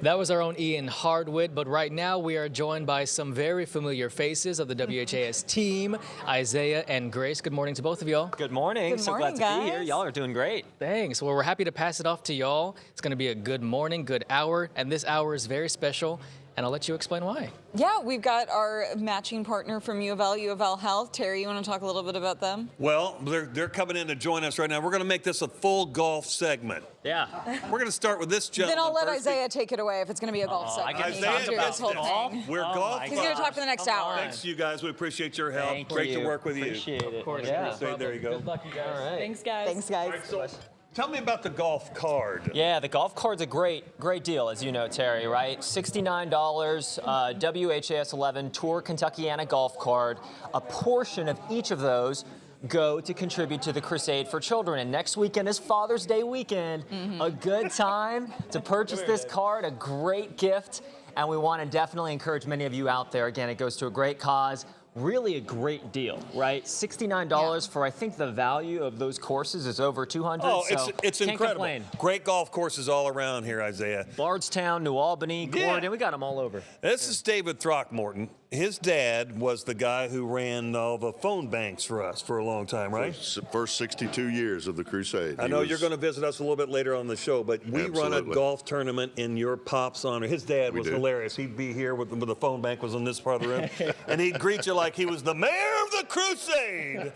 That was our own Ian Hardwood, but right now we are joined by some very familiar faces of the WHAS team, Isaiah and Grace. Good morning to both of y'all. Good morning. Good morning, so glad to be here. Y'all are doing great. Thanks. Well, we're happy to pass it off to y'all. It's going to be a good morning, good hour, and this hour is very special, and I'll let you explain why. Yeah, we've got our matching partner from UofL Health. Terry, you want to talk a little bit about them? Well, they're coming in to join us right now. We're going to make this a full golf segment. Yeah. We're going to start with this gentleman. Then I'll let first. Isaiah take it away if it's going to be a golf segment. I get He to can talk do about this whole golf? thing. We're golf. He's going to talk for the next hour. Thanks to you guys. We appreciate your help. Thank Great you. to work with you. Appreciate it. Of course. Yeah. Crusade, there you go. Good luck, you guys. All right. Thanks, guys. Thanks, guys. All right, so tell me about the golf card. Yeah, the golf card's a great deal, as you know, Terry, right? $69, WHAS 11 Tour Kentuckiana golf card. A portion of each of those go to contribute to the Crusade for Children. And next weekend is Father's Day weekend. A good time to purchase this card, a great gift. And we want to definitely encourage many of you out there. Again, it goes to a great cause. Really a great deal, right? $69 for, I think the value of those courses is over $200. Oh, so it's can't incredible. Complain. Great golf courses all around here, Isaiah. Bardstown, New Albany, Gordon, Yeah. we got them all over. This is David Throckmorton. His dad was the guy who ran all the phone banks for us for a long time, right? First 62 years of the Crusade. I know you're going to visit us a little bit later on the show, but we run a Absolutely. golf tournament in your pop's honor. His dad We was do. hilarious. He'd be here with the phone bank was in this part of the room, and he'd greet you like he was the mayor of the Crusade.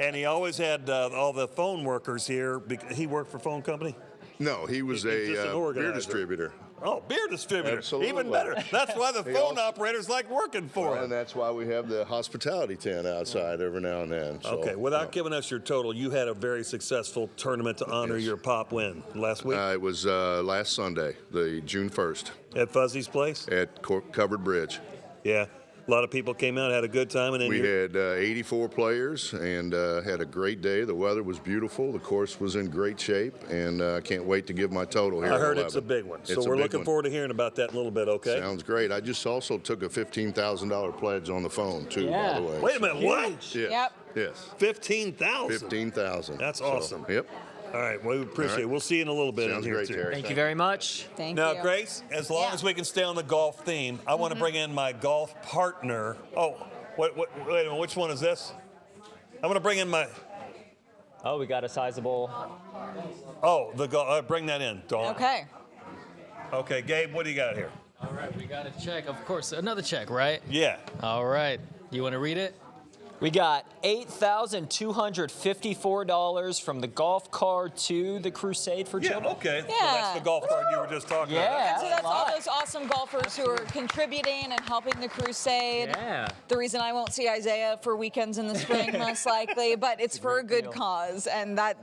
And he always had all the phone workers here. He worked for a phone company? No, he was He's just an a beer organizer. distributor. Oh, beer distributor. Absolutely. Even better. That's why the He phone also- operators like working for And him. that's why we have the hospitality tent outside every now and then. So, Okay, without giving us your total, you had a very successful tournament to honor your pop win last week it was last Sunday, the June 1st, at Fuzzy's place. at Covered Bridge. Yeah, a lot of people came out, had a good time, and then We had 84 players and had a great day. The weather was beautiful. The course was in great shape, and I can't wait to give my total here. I at heard 11. it's a big one, so It's a we're big looking one. forward to hearing about that in a little bit. Okay. Sounds great. I just also took a $15,000 pledge on the phone too, Yeah. by the way. Wait a minute, what? Yes. Yep. Yes. 15,000. 15,000. That's awesome. Yep. All right, well, we appreciate All right. it. We'll see you in a little bit Sounds in here great, too. Terry. Thank you very much. Thank Now, you. Grace, as long Yeah. as we can stay on the golf theme, I want to bring in my golf partner. Oh, wait a minute, which one is this? I'm going to bring in my. Oh, we got a sizable. Oh, bring that in, Dawn. Okay. Okay, Gabe, what do you got here? All right, we got a check. Of course, another check, right? Yeah. All right. You want to read it? We got $8,254 from the golf card to the Crusade for Yeah, Children. okay. So Yeah. that's the golf card you were just talking Yeah. about. So that's all those awesome golfers who are contributing and helping the Crusade. Yeah. The reason I won't see Isaiah for weekends in the spring, most likely, but it's for a good deal. cause, and that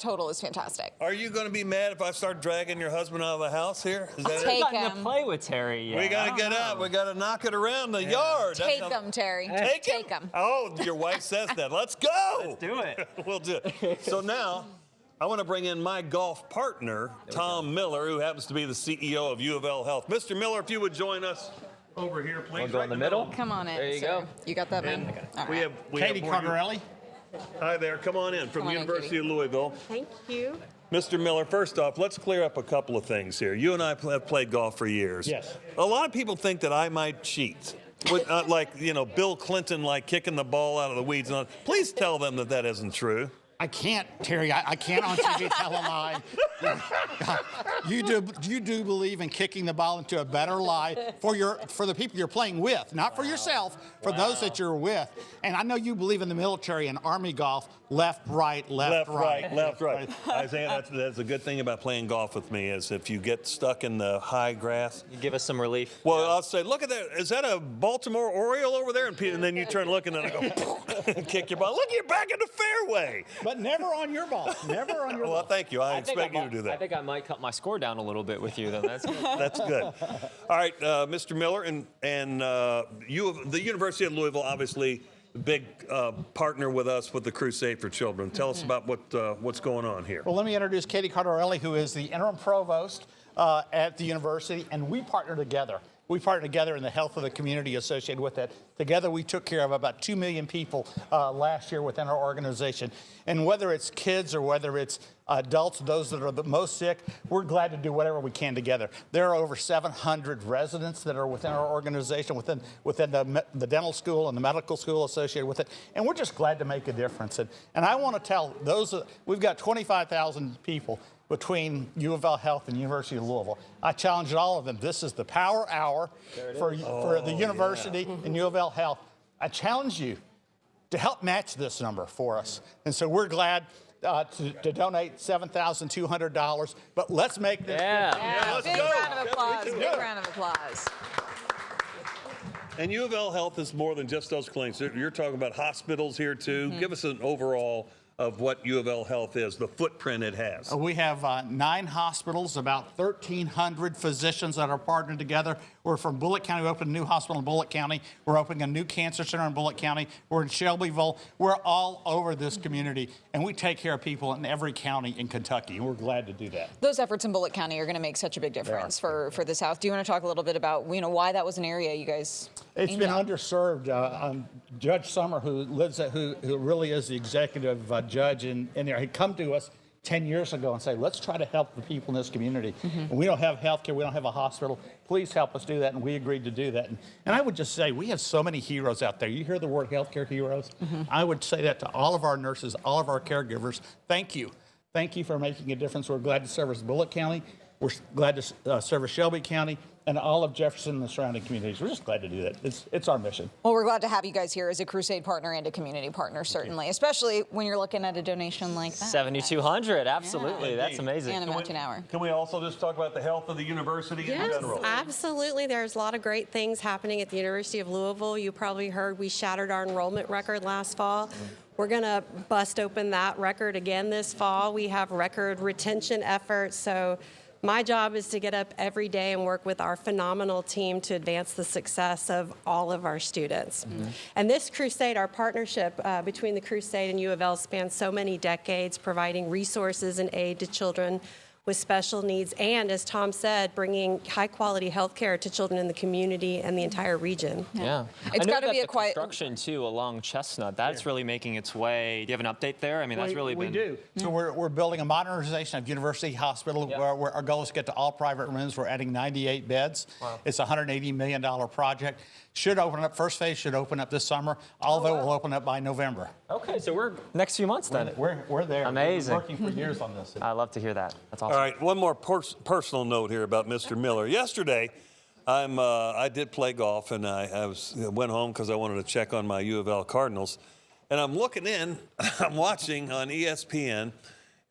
total is fantastic. Are you going to be mad if I start dragging your husband out of the house here? Is that Take it? Nothing to him. play with, Terry. yet. We got to get out. We got to knock it around the yard. That's Take how- them, Terry. Take him? Take them. Oh, your wife says that. Let's go. Let's do it. We'll do it. So now, I want to bring in my golf partner, Tom Miller, who happens to be the CEO of UofL Health. Mr. Miller, if you would join us over here, please. Wanna go Right in the middle? Come on in. There you sir. go. You got that, man? All We right. have Katie more- Cardarelli. Hi there. Come on in from Come the on in, University Katie. of Louisville. Thank you. Mr. Miller, first off, let's clear up a couple of things here. You and I have played golf for years. Yes. A lot of people think that I might cheat. Like, Bill Clinton, like kicking the ball out of the weeds. Please tell them that that isn't true. I can't, Terry. I can't on TV tell a lie. You do believe in kicking the ball into a better lie for the people you're playing with, not for yourself, for those that you're with. And I know you believe in the military and Army golf, left, right, left, right. Left, right. Isaiah, that's a good thing about playing golf with me is if you get stuck in the high grass. You give us some relief. Well, I'll say, look at that. Is that a Baltimore Oriole over there? And then you turn looking and I go, and kick your ball. Look, you're back in the fairway. But never on your ball. Never on your Well, ball. thank you. I think expect you to might- do that. I think I might cut my score down a little bit with you, then. That's good. That's good. All right, Mr. Miller, and the University of Louisville, obviously, big partner with us with the Crusade for Children. Tell us about what's going on here. Well, let me introduce Katie Cardarelli, who is the interim provost at the university, and we partner together. we partner together in the health of the community associated with that. Together, we took care of about 2 million people last year within our organization. And whether it's kids or whether it's adults, those that are the most sick, we're glad to do whatever we can together. There are over 700 residents that are within our organization, within the dental school and the medical school associated with it, and we're just glad to make a difference. And I want to tell those, we've got 25,000 people between U of L Health and University of Louisville. I challenge all of them. This is the power hour for the university and U of L Health. I challenge you to help match this number for us. And so we're glad to donate $7,200, but let's make this. Let's Big go. round of applause. Big round of applause. And U of L Health is more than just those clinics. You're talking about hospitals here too. Give us an overall of what U of L Health is, the footprint it has. We have 9 hospitals, about 1,300 physicians that are partnered together. We're from Bullitt County. We opened a new hospital in Bullitt County. We're opening a new cancer center in Bullitt County. We're in Shelbyville. We're all over this community, and we take care of people in every county in Kentucky, and we're glad to do that. Those efforts in Bullitt County are going to make such a big difference for the South. Do you want to talk a little bit about why that was an area you guys? It's been underserved. Judge Summer, who really is the executive judge in there, had come to us 10 years ago and say, let's try to help the people in this community. And we don't have health care, we don't have a hospital. Please help us do that, and we agreed to do that. And I would just say, we have so many heroes out there. You hear the word healthcare heroes? I would say that to all of our nurses, all of our caregivers, thank you. Thank you for making a difference. We're glad to service Bullitt County. We're glad to service Shelby County and all of Jefferson and the surrounding communities. We're just glad to do that. It's our mission. Well, we're glad to have you guys here as a Crusade partner and a community partner, certainly, especially when you're looking at a donation like that. 7,200, absolutely. That's amazing. And a matching hour. Can we also just talk about the health of the university in general? Absolutely. There's a lot of great things happening at the University of Louisville. You probably heard we shattered our enrollment record last fall. We're going to bust open that record again this fall. We have record retention efforts. So my job is to get up every day and work with our phenomenal team to advance the success of all of our students. And this Crusade, our partnership between the Crusade and U of L spans so many decades, providing resources and aid to children with special needs, and as Tom said, bringing high-quality health care to children in the community and the entire region. Yeah. It's got to be a quiet construction too along Chestnut. That's really making its way. Do you have an update there? I mean, that's really been. We do. So we're building a modernization of University Hospital where our goal is to get to all private rooms. We're adding 98 beds. Wow. It's a $180 million project. Should open up, first phase should open up this summer. All of it will open up by November. Okay, so we're next few months then. We're there. Amazing. We've been working for years on this. I love to hear that. That's awesome. All right, one more personal note here about Mr. Miller. Yesterday, I did play golf, and I went home because I wanted to check on my U of L Cardinals. And I'm looking in, I'm watching on ESPN,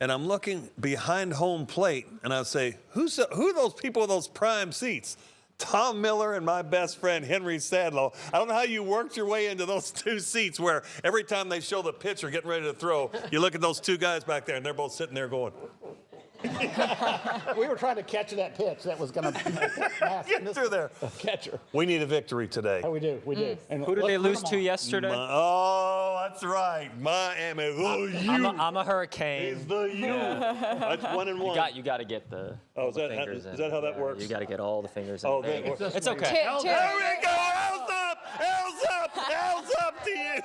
and I'm looking behind home plate, and I say, who are those people with those prime seats? Tom Miller and my best friend, Henry Sadlow. I don't know how you worked your way into those 2 seats where every time they show the pitcher getting ready to throw, you look at those 2 guys back there, and they're both sitting there going. We were trying to catch that pitch that was going to Get through there. Catcher. We need a victory today. Oh, we do. And Who did they lose to yesterday? That's right. Miami. I'm a Hurricane. It's the U. That's 1-1. You got to get the. Oh, is that how that works? You got to get all the fingers in. Oh, there. that works. It's okay. There we go. Hell's up. Hell's up. Hell's up to you.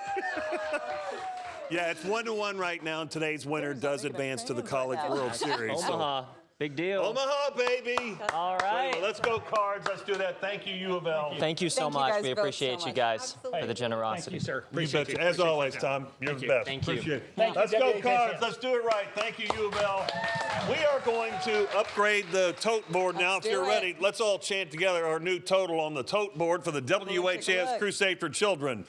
Yeah, it's 1-1 right now, and today's winner does advance to the College World Series. Omaha. Big deal. Omaha, baby. All right. Let's go, Cards. Let's do that. Thank you, U of L. Thank you so Thank you much. guys We both appreciate so you much. guys for the generosity. Thank you, sir. You betcha. As always, Tom, you're the best. Thank you. Appreciate it. Thank you, Let's go, WHAS. Cards. Let's do it right. Thank you, U of L. We are going to upgrade the tote board now. If you're ready, let's all chant together our new total on the tote board for the WHAS Crusade for Children.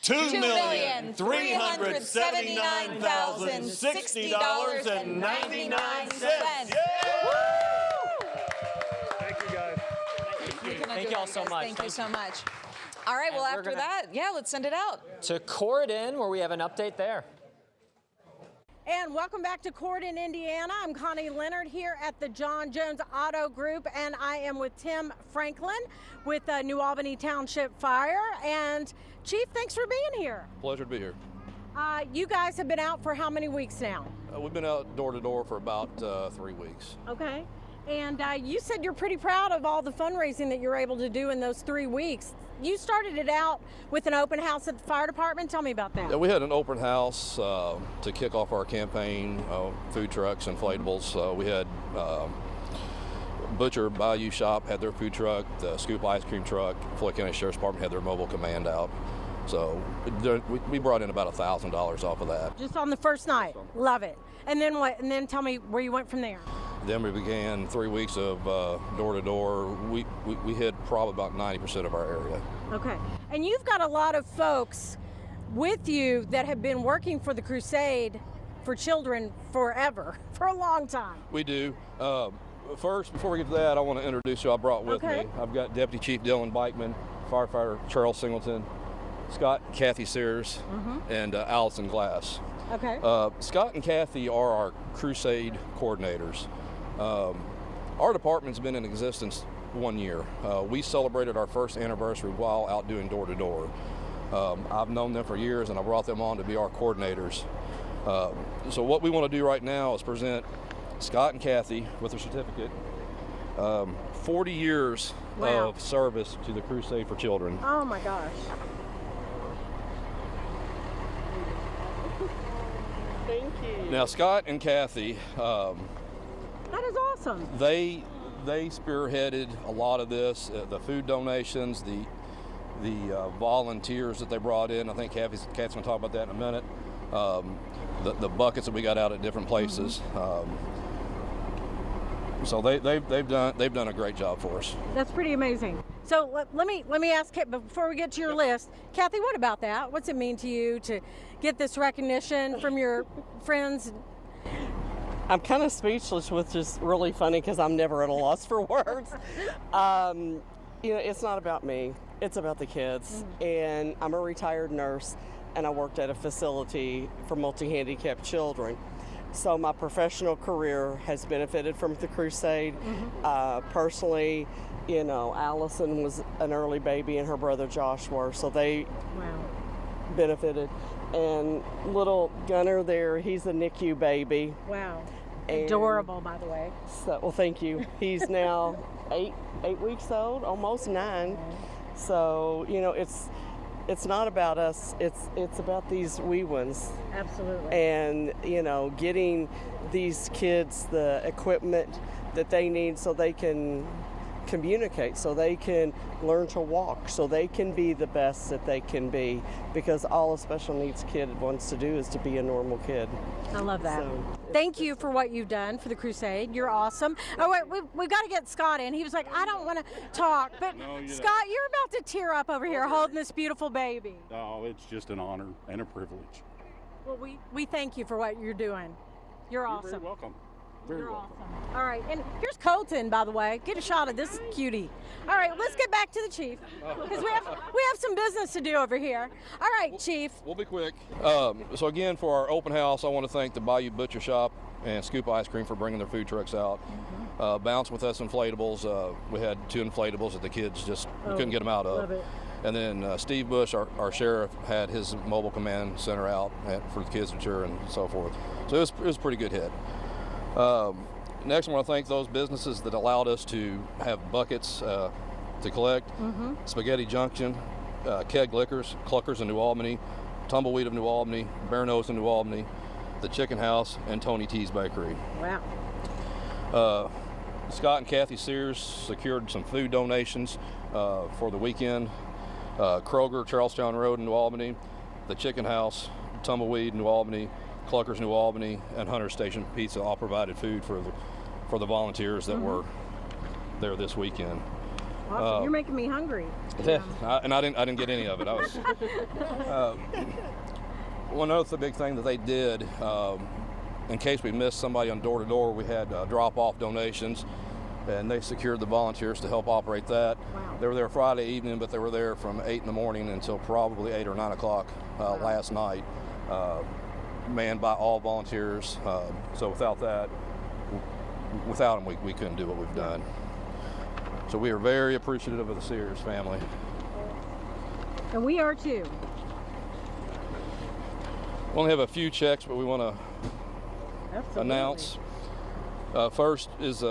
$2,379,060.99. Thank you, guys. Thank you all so much. Thank you so much. All right, well, after that, let's send it out. To Corridon, where we have an update there. And welcome back to Corridon, Indiana. I'm Connie Leonard here at the John Jones Auto Group, and I am with Tim Franklin with New Albany Township Fire. And Chief, thanks for being here. Pleasure to be here. You guys have been out for how many weeks now? We've been out door to door for about 3 weeks. Okay. And you said you're pretty proud of all the fundraising that you're able to do in those 3 weeks. You started it out with an open house at the fire department. Tell me about that. Yeah, we had an open house to kick off our campaign, food trucks, inflatables. We had Butcher Bayou Shop had their food truck, the Scoop ice cream truck, Floyd County Sheriff's Department had their mobile command out. So we brought in about $1,000 off of that. Just on the first night. Love it. And then what? And then tell me where you went from there. Then we began 3 weeks of door-to-door. We hit probably about 90% of our area. Okay. And you've got a lot of folks with you that have been working for the Crusade for children forever, for a long time. We do. First, before we get to that, I want to introduce who I brought with me. I've got Deputy Chief Dylan Bikeman, Firefighter Charles Singleton, Scott and Kathy Sears, and Allison Glass. Okay. Scott and Kathy are our Crusade coordinators. Our department's been in existence 1 year. We celebrated our first anniversary while out doing door-to-door. I've known them for years, and I brought them on to be our coordinators. So what we want to do right now is present Scott and Kathy with their certificate. 40 years of service to the Crusade for Children. Oh my gosh. Thank you. Now, Scott and Kathy, That is awesome. they spearheaded a lot of this, the food donations, the volunteers that they brought in. I think Kathy's going to talk about that in a minute. The buckets that we got out at different places. So they've done a great job for us. That's pretty amazing. So let me ask, before we get to your list, Kathy, what about that? What's it mean to you to get this recognition from your friends? I'm kind of speechless, which is really funny because I'm never at a loss for words. It's not about me. It's about the kids. And I'm a retired nurse, and I worked at a facility for multi-handicapped children. So my professional career has benefited from the Crusade. Personally, Allison was an early baby and her brother Josh were, so they benefited. And little Gunner there, he's a NICU baby. Wow. And adorable, by the way. So, well, thank you. He's now eight weeks old, almost 9. So, it's not about us. It's about these wee ones. Absolutely. And getting these kids the equipment that they need so they can communicate, so they can learn to walk, so they can be the best that they can be, because all a special needs kid wants to do is to be a normal kid. I love that. So, thank you for what you've done for the Crusade. You're awesome. Oh, wait, we've got to get Scott in. He was like, I don't want to talk, but Scott, you're about to tear up over here holding this beautiful baby. Oh, it's just an honor and a privilege. Well, we thank you for what you're doing. You're awesome. Very welcome. Very You're welcome. awesome. All right, and here's Colton, by the way. Get a shot of this cutie. All right, let's get back to the chief, because we have some business to do over here. All right, Chief. We'll be quick. So again, for our open house, I want to thank the Bayou Butcher Shop and Scoop Ice Cream for bringing their food trucks out. Bounce with us inflatables. We had 2 inflatables that the kids we couldn't get them out of. Love it. And then Steve Bush, our sheriff, had his mobile command center out for the kids to tour and so forth. So it was a pretty good hit. Next, I want to thank those businesses that allowed us to have buckets to collect. Spaghetti Junction, Keg Liquors, Cluckers in New Albany, Tumbleweed of New Albany, Bear Nose in New Albany, the Chicken House, and Tony T's Bakery. Wow. Scott and Kathy Sears secured some food donations for the weekend. Kroger, Charlestown Road in New Albany, the Chicken House, Tumbleweed, New Albany, Cluckers, New Albany, and Hunter Station Pizza all provided food for the volunteers that were there this weekend. Awesome. You're making me hungry. And I didn't get any of it. I was. One other big thing that they did, in case we missed somebody on door to door, we had drop-off donations, and they secured the volunteers to help operate that. Wow. They were there Friday evening, but they were there from 8 in the morning until probably 8 or 9 o'clock last night, manned by all volunteers. So without them, we couldn't do what we've done. So we are very appreciative of the Sears family. And we are too. We only have a few checks, but we want to announce. First is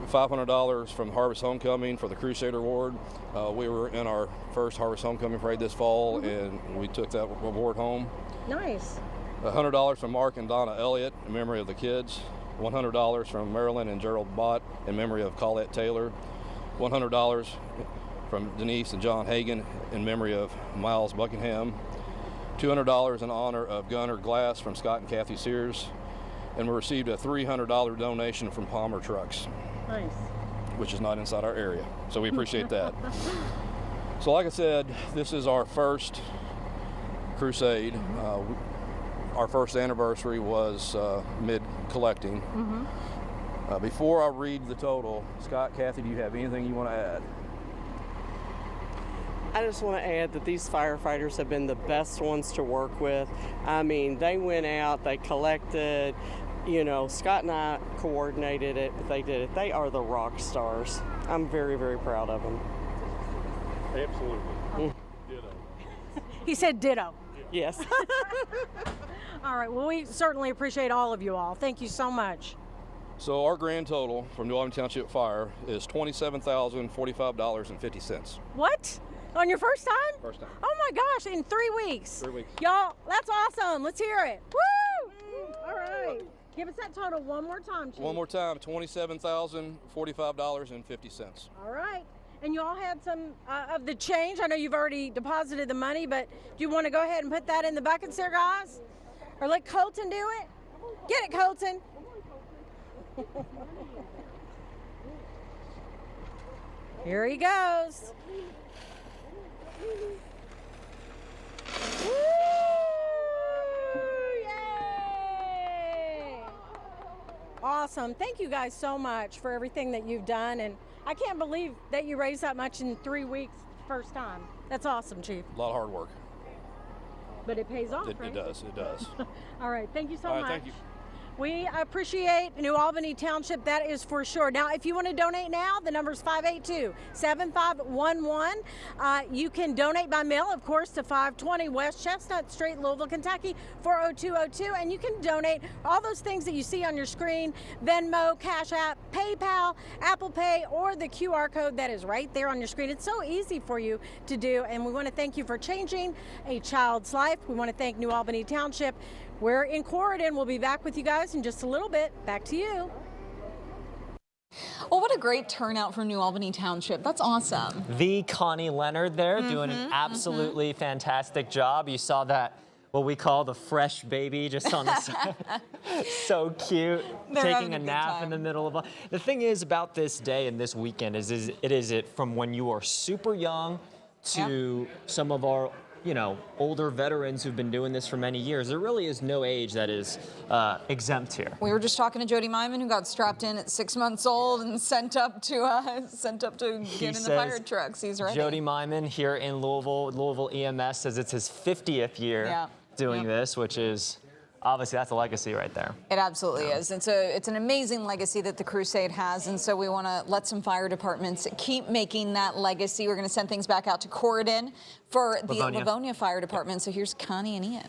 $500 from Harvest Homecoming for the Crusade Award. We were in our first Harvest Homecoming parade this fall, and we took that award home. Nice. $100 from Mark and Donna Elliott in memory of the kids. $100 from Marilyn and Gerald Bott in memory of Colette Taylor. $100 from Denise and John Hagan in memory of Miles Buckingham. $200 in honor of Gunnar Glass from Scott and Kathy Sears. And we received a $300 donation from Palmer Trucks. Nice. Which is not inside our area, so we appreciate that. So like I said, this is our first crusade. Our first anniversary was mid-collecting. Before I read the total, Scott, Kathy, do you have anything you want to add? I just want to add that these firefighters have been the best ones to work with. I mean, they went out, they collected, you know, Scott and I coordinated it, but they did it. They are the rock stars. I'm very, very proud of them. Absolutely. Ditto. He said ditto. Yes. All right, well, we certainly appreciate all of you all. Thank you so much. So our grand total from New Albany Township Fire is $27,045.50. What? On your first time? First time. Oh my gosh, in 3 weeks. 3 weeks. Y'all, that's awesome. Let's hear it. Woo! All right. Give us that total one more time, Chief. One more time, $27,045.50. All right. And you all had some of the change. I know you've already deposited the money, but do you want to go ahead and put that in the buckets there, guys? Or let Colton do it? Get it, Colton. Here he goes. Woo! Yay! Awesome. Thank you guys so much for everything that you've done. And I can't believe that you raised that much in 3 weeks first time. That's awesome, Chief. A lot of hard work. But it pays off, right? It does, it does. All right, thank you so much. Thank you. We appreciate New Albany Township, that is for sure. Now, if you want to donate now, the number is 582-7511. You can donate by mail, of course, to 520 West Chestnut Street, Louisville, Kentucky, 40202. And you can donate all those things that you see on your screen: Venmo, Cash App, PayPal, Apple Pay, or the QR code that is right there on your screen. It's so easy for you to do, and we want to thank you for changing a child's life. We want to thank New Albany Township. We're in Corridon. We'll be back with you guys in just a little bit. Back to you. Well, what a great turnout from New Albany Township. That's awesome. The Connie Leonard there doing an absolutely fantastic job. You saw that, what we call the fresh baby just on the side. So cute. They're taking a nap in the middle of the thing is about this day and this weekend is it from when you are super young to some of our older veterans who've been doing this for many years. There really is no age that is exempt here. We were just talking to Jody Myman, who got strapped in at 6 months old and sent up to get in the fire trucks. He's ready. Jody Myman here in Louisville EMS says it's his 50th year doing this, which is obviously that's a legacy right there. It absolutely is. It's an amazing legacy that the Crusade has, and so we want to let some fire departments keep making that legacy. We're going to send things back out to Corridon for the Livonia Fire Department. So here's Connie and Ian.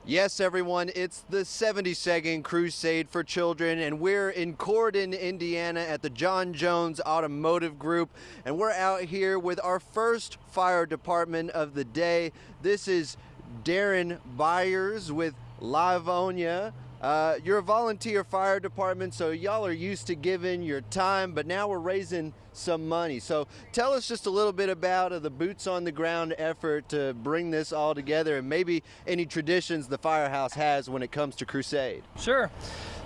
Yes, everyone, it's the 72nd Crusade for Children, and we're in Corridon, Indiana at the John Jones Automotive Group, and we're out here with our first fire department of the day. This is Darren Byers with Livonia. You're a volunteer fire department, so y'all are used to giving your time, but now we're raising some money. So tell us just a little bit about the boots on the ground effort to bring this all together, and maybe any traditions the firehouse has when it comes to Crusade. Sure.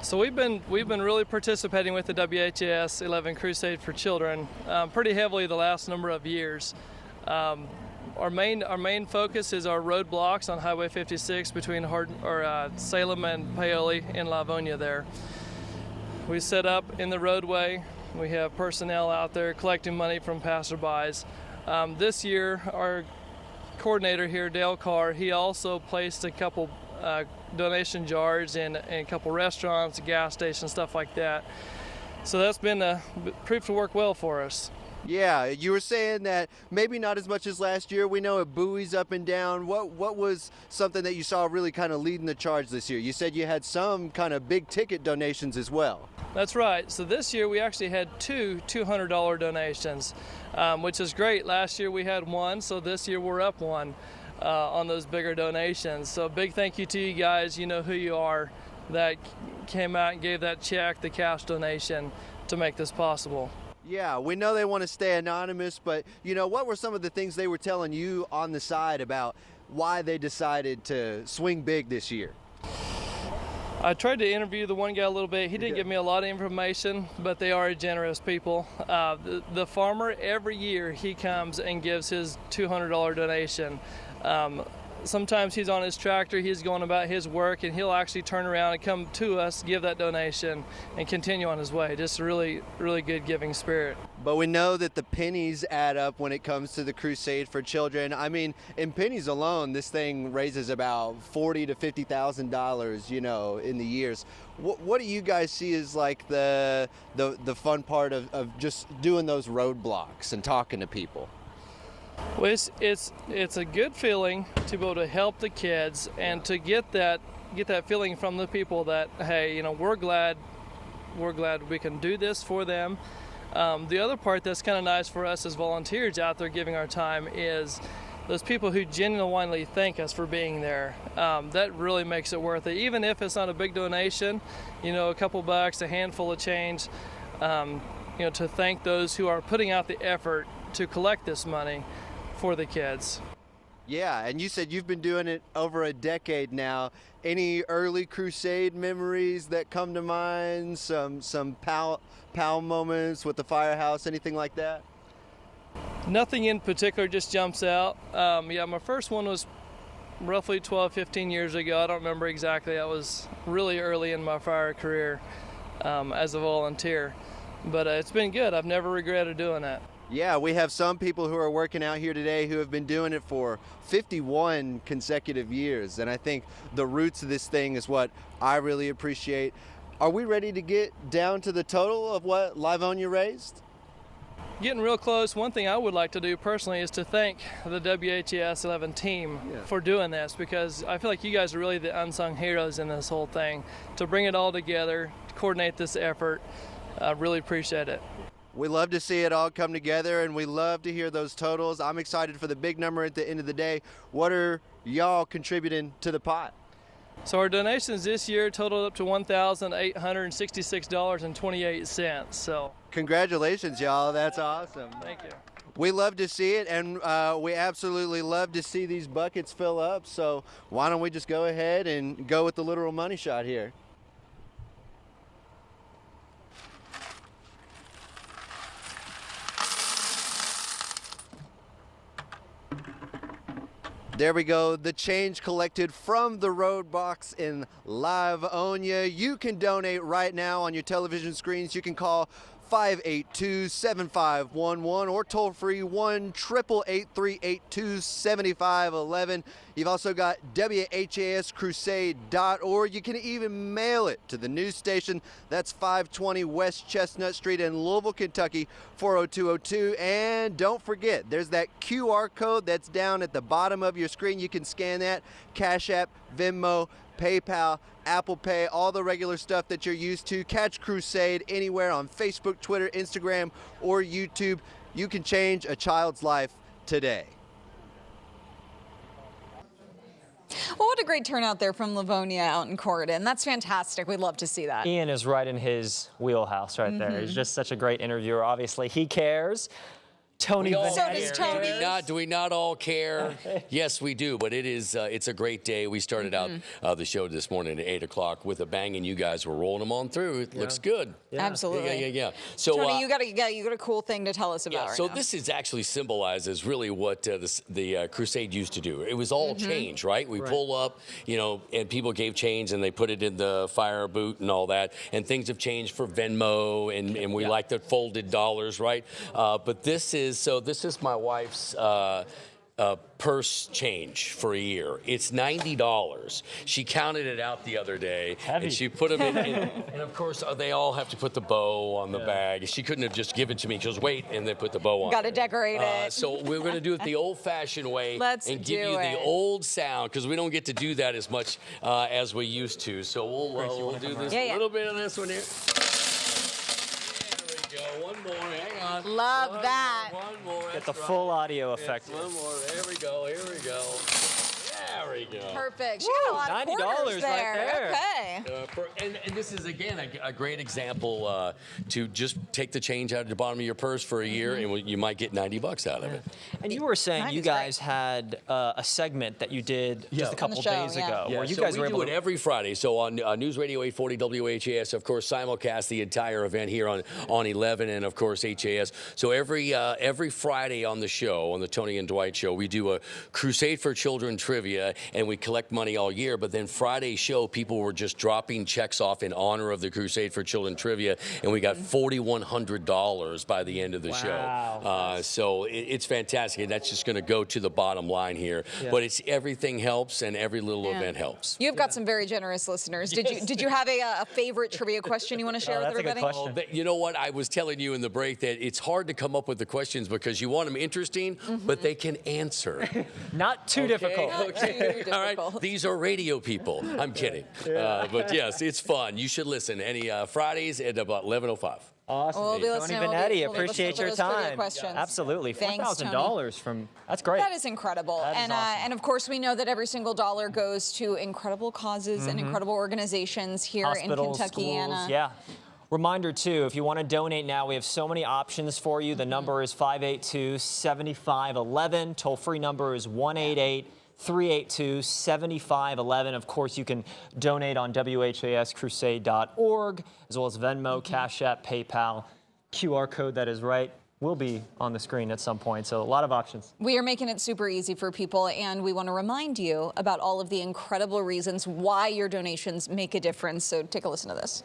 So we've been really participating with the WHAS 11 Crusade for Children pretty heavily the last number of years. Our main focus is our roadblocks on Highway 56 between Salem and Paoli in Livonia there. We set up in the roadway. We have personnel out there collecting money from passerbys. This year, our coordinator here, Dale Carr, he also placed a couple donation jars in a couple restaurants, gas stations, stuff like that. So that's been proved to work well for us. Yeah, you were saying that maybe not as much as last year. We know it buoys up and down. What was something that you saw really kind of leading the charge this year? You said you had some kind of big ticket donations as well. That's right. So this year we actually had two $200 donations, which is great. Last year we had one, so this year we're up one on those bigger donations. So big thank you to you guys. You know who you are, that came out and gave that check, the cash donation, to make this possible. Yeah, we know they want to stay anonymous, but you know, what were some of the things they were telling you on the side about why they decided to swing big this year? I tried to interview the one guy a little bit. He didn't give me a lot of information, but they are generous people. The farmer, every year he comes and gives his $200 donation. Sometimes he's on his tractor, he's going about his work, and he'll actually turn around and come to us, give that donation, and continue on his way. Just a really, really good giving spirit. But we know that the pennies add up when it comes to the Crusade for Children. I mean, in pennies alone, this thing raises about $40,000 to $50,000, you know, in the years. What do you guys see as like the fun part of just doing those roadblocks and talking to people? Well, it's a good feeling to be able to help the kids and to get that feeling from the people that, hey, you know, we're glad we can do this for them. The other part that's kind of nice for us as volunteers out there giving our time is those people who genuinely thank us for being there. That really makes it worth it. Even if it's not a big donation, you know, a couple bucks, a handful of change, you know, to thank those who are putting out the effort to collect this money for the kids. Yeah, and you said you've been doing it over a decade now. Any early Crusade memories that come to mind? Some pal moments with the firehouse, anything like that? Nothing in particular just jumps out. Yeah, my first one was roughly 12, 15 years ago. I don't remember exactly. I was really early in my fire career as a volunteer. But it's been good. I've never regretted doing that. Yeah, we have some people who are working out here today who have been doing it for 51 consecutive years. And I think the roots of this thing is what I really appreciate. Are we ready to get down to the total of what Livonia raised? Getting real close. One thing I would like to do personally is to thank the WHAS 11 team for doing this, because I feel like you guys are really the unsung heroes in this whole thing. To bring it all together, to coordinate this effort, I really appreciate it. We love to see it all come together, and we love to hear those totals. I'm excited for the big number at the end of the day. What are y'all contributing to the pot? So our donations this year totaled up to $1,866.28. So congratulations, y'all. That's awesome. Thank you. We love to see it, and we absolutely love to see these buckets fill up. So why don't we just go ahead and go with the literal money shot here? There we go, the change collected from the road box in Livonia. You can donate right now on your television screens. You can call 582-7511 or toll free 1-888-382-7511. You've also got WHAScrusade.org. You can even mail it to the news station. That's 520 West Chestnut Street in Louisville, Kentucky, 40202. And don't forget, there's that QR code that's down at the bottom of your screen. You can scan that. Cash App, Venmo, PayPal, Apple Pay, all the regular stuff that you're used to. Catch Crusade anywhere on Facebook, Twitter, Instagram, or YouTube. You can change a child's life today. Well, what a great turnout there from Livonia out in Corydon. That's fantastic. We'd love to see that. Ian is right in his wheelhouse right there. He's just such a great interviewer. Obviously, he cares. Tony. So does Tony. Do we not all care? Yes, we do. But it's a great day. We started out the show this morning at 8 o'clock with a bang, and you guys were rolling them on through. It looks good. Yeah. Absolutely. Yeah. So Tony, you got a cool thing to tell us about. Yeah. So this is actually symbolized as really what the Crusade used to do. It was all change, right? We pull up, and people gave change, and they put it in the fire boot and all that. And things have changed for Venmo, and we like the folded dollars, right? But this is my wife's purse change for a year. It's $90. She counted it out the other day, and she put them in. And of course, they all have to put the bow on the bag. She couldn't have just given it to me. She goes, wait, and then put the bow on. Got to decorate it. So we're going to do it the old-fashioned way and give you the old sound, because we don't get to do that as much as we used to. So we'll do this a little bit of this one here. One more, hang on. Love that. One more. Get the full audio effect. One more. There we go. Here we go. There we go. Perfect. She got a lot of quarters there. Right there. Okay. And this is, again, a great example to just take the change out of the bottom of your purse for a year, and you might get $90 out of it. And you were saying you guys had a segment that you did just a couple days ago, where you guys were able to do it every Friday. So on News Radio 840 WHAS, of course, simulcast the entire event here on 11, and of course HAS. So every Friday on the show, on the Tony and Dwight show, we do a Crusade for Children trivia, and we collect money all year. But then Friday's show, people were just dropping checks off in honor of the Crusade for Children trivia, and we got $4,100 by the end of the show. So it's fantastic, and that's just going to go to the bottom line here. But it's everything helps, and every little event helps. You've got some very generous listeners. Did you have a favorite trivia question you want to share with everybody? That's a good question. You know what? I was telling you in the break that it's hard to come up with the questions because you want them interesting, but they can answer. Not too difficult. All right, these are radio people. I'm kidding. But yes, it's fun. You should listen any Fridays at about 11:05. Awesome. We'll be Tony listening. Benetti, appreciate your time. Questions. Absolutely. Thanks, $4,000 from, that's great. That is incredible. That is awesome. And of course, we know that every single dollar goes to incredible causes and incredible organizations here Hospitals, in Kentuckiana. schools, yeah. Reminder, too, if you want to donate now, we have so many options for you. The number is 582-7511. Toll-free number is 1-888-382-7511. Of course, you can donate on WHAScrusade.org, as well as Venmo, Cash App, PayPal. QR code that is right will be on the screen at some point, so a lot of options. We are making it super easy for people, and we want to remind you about all of the incredible reasons why your donations make a difference. So take a listen to this.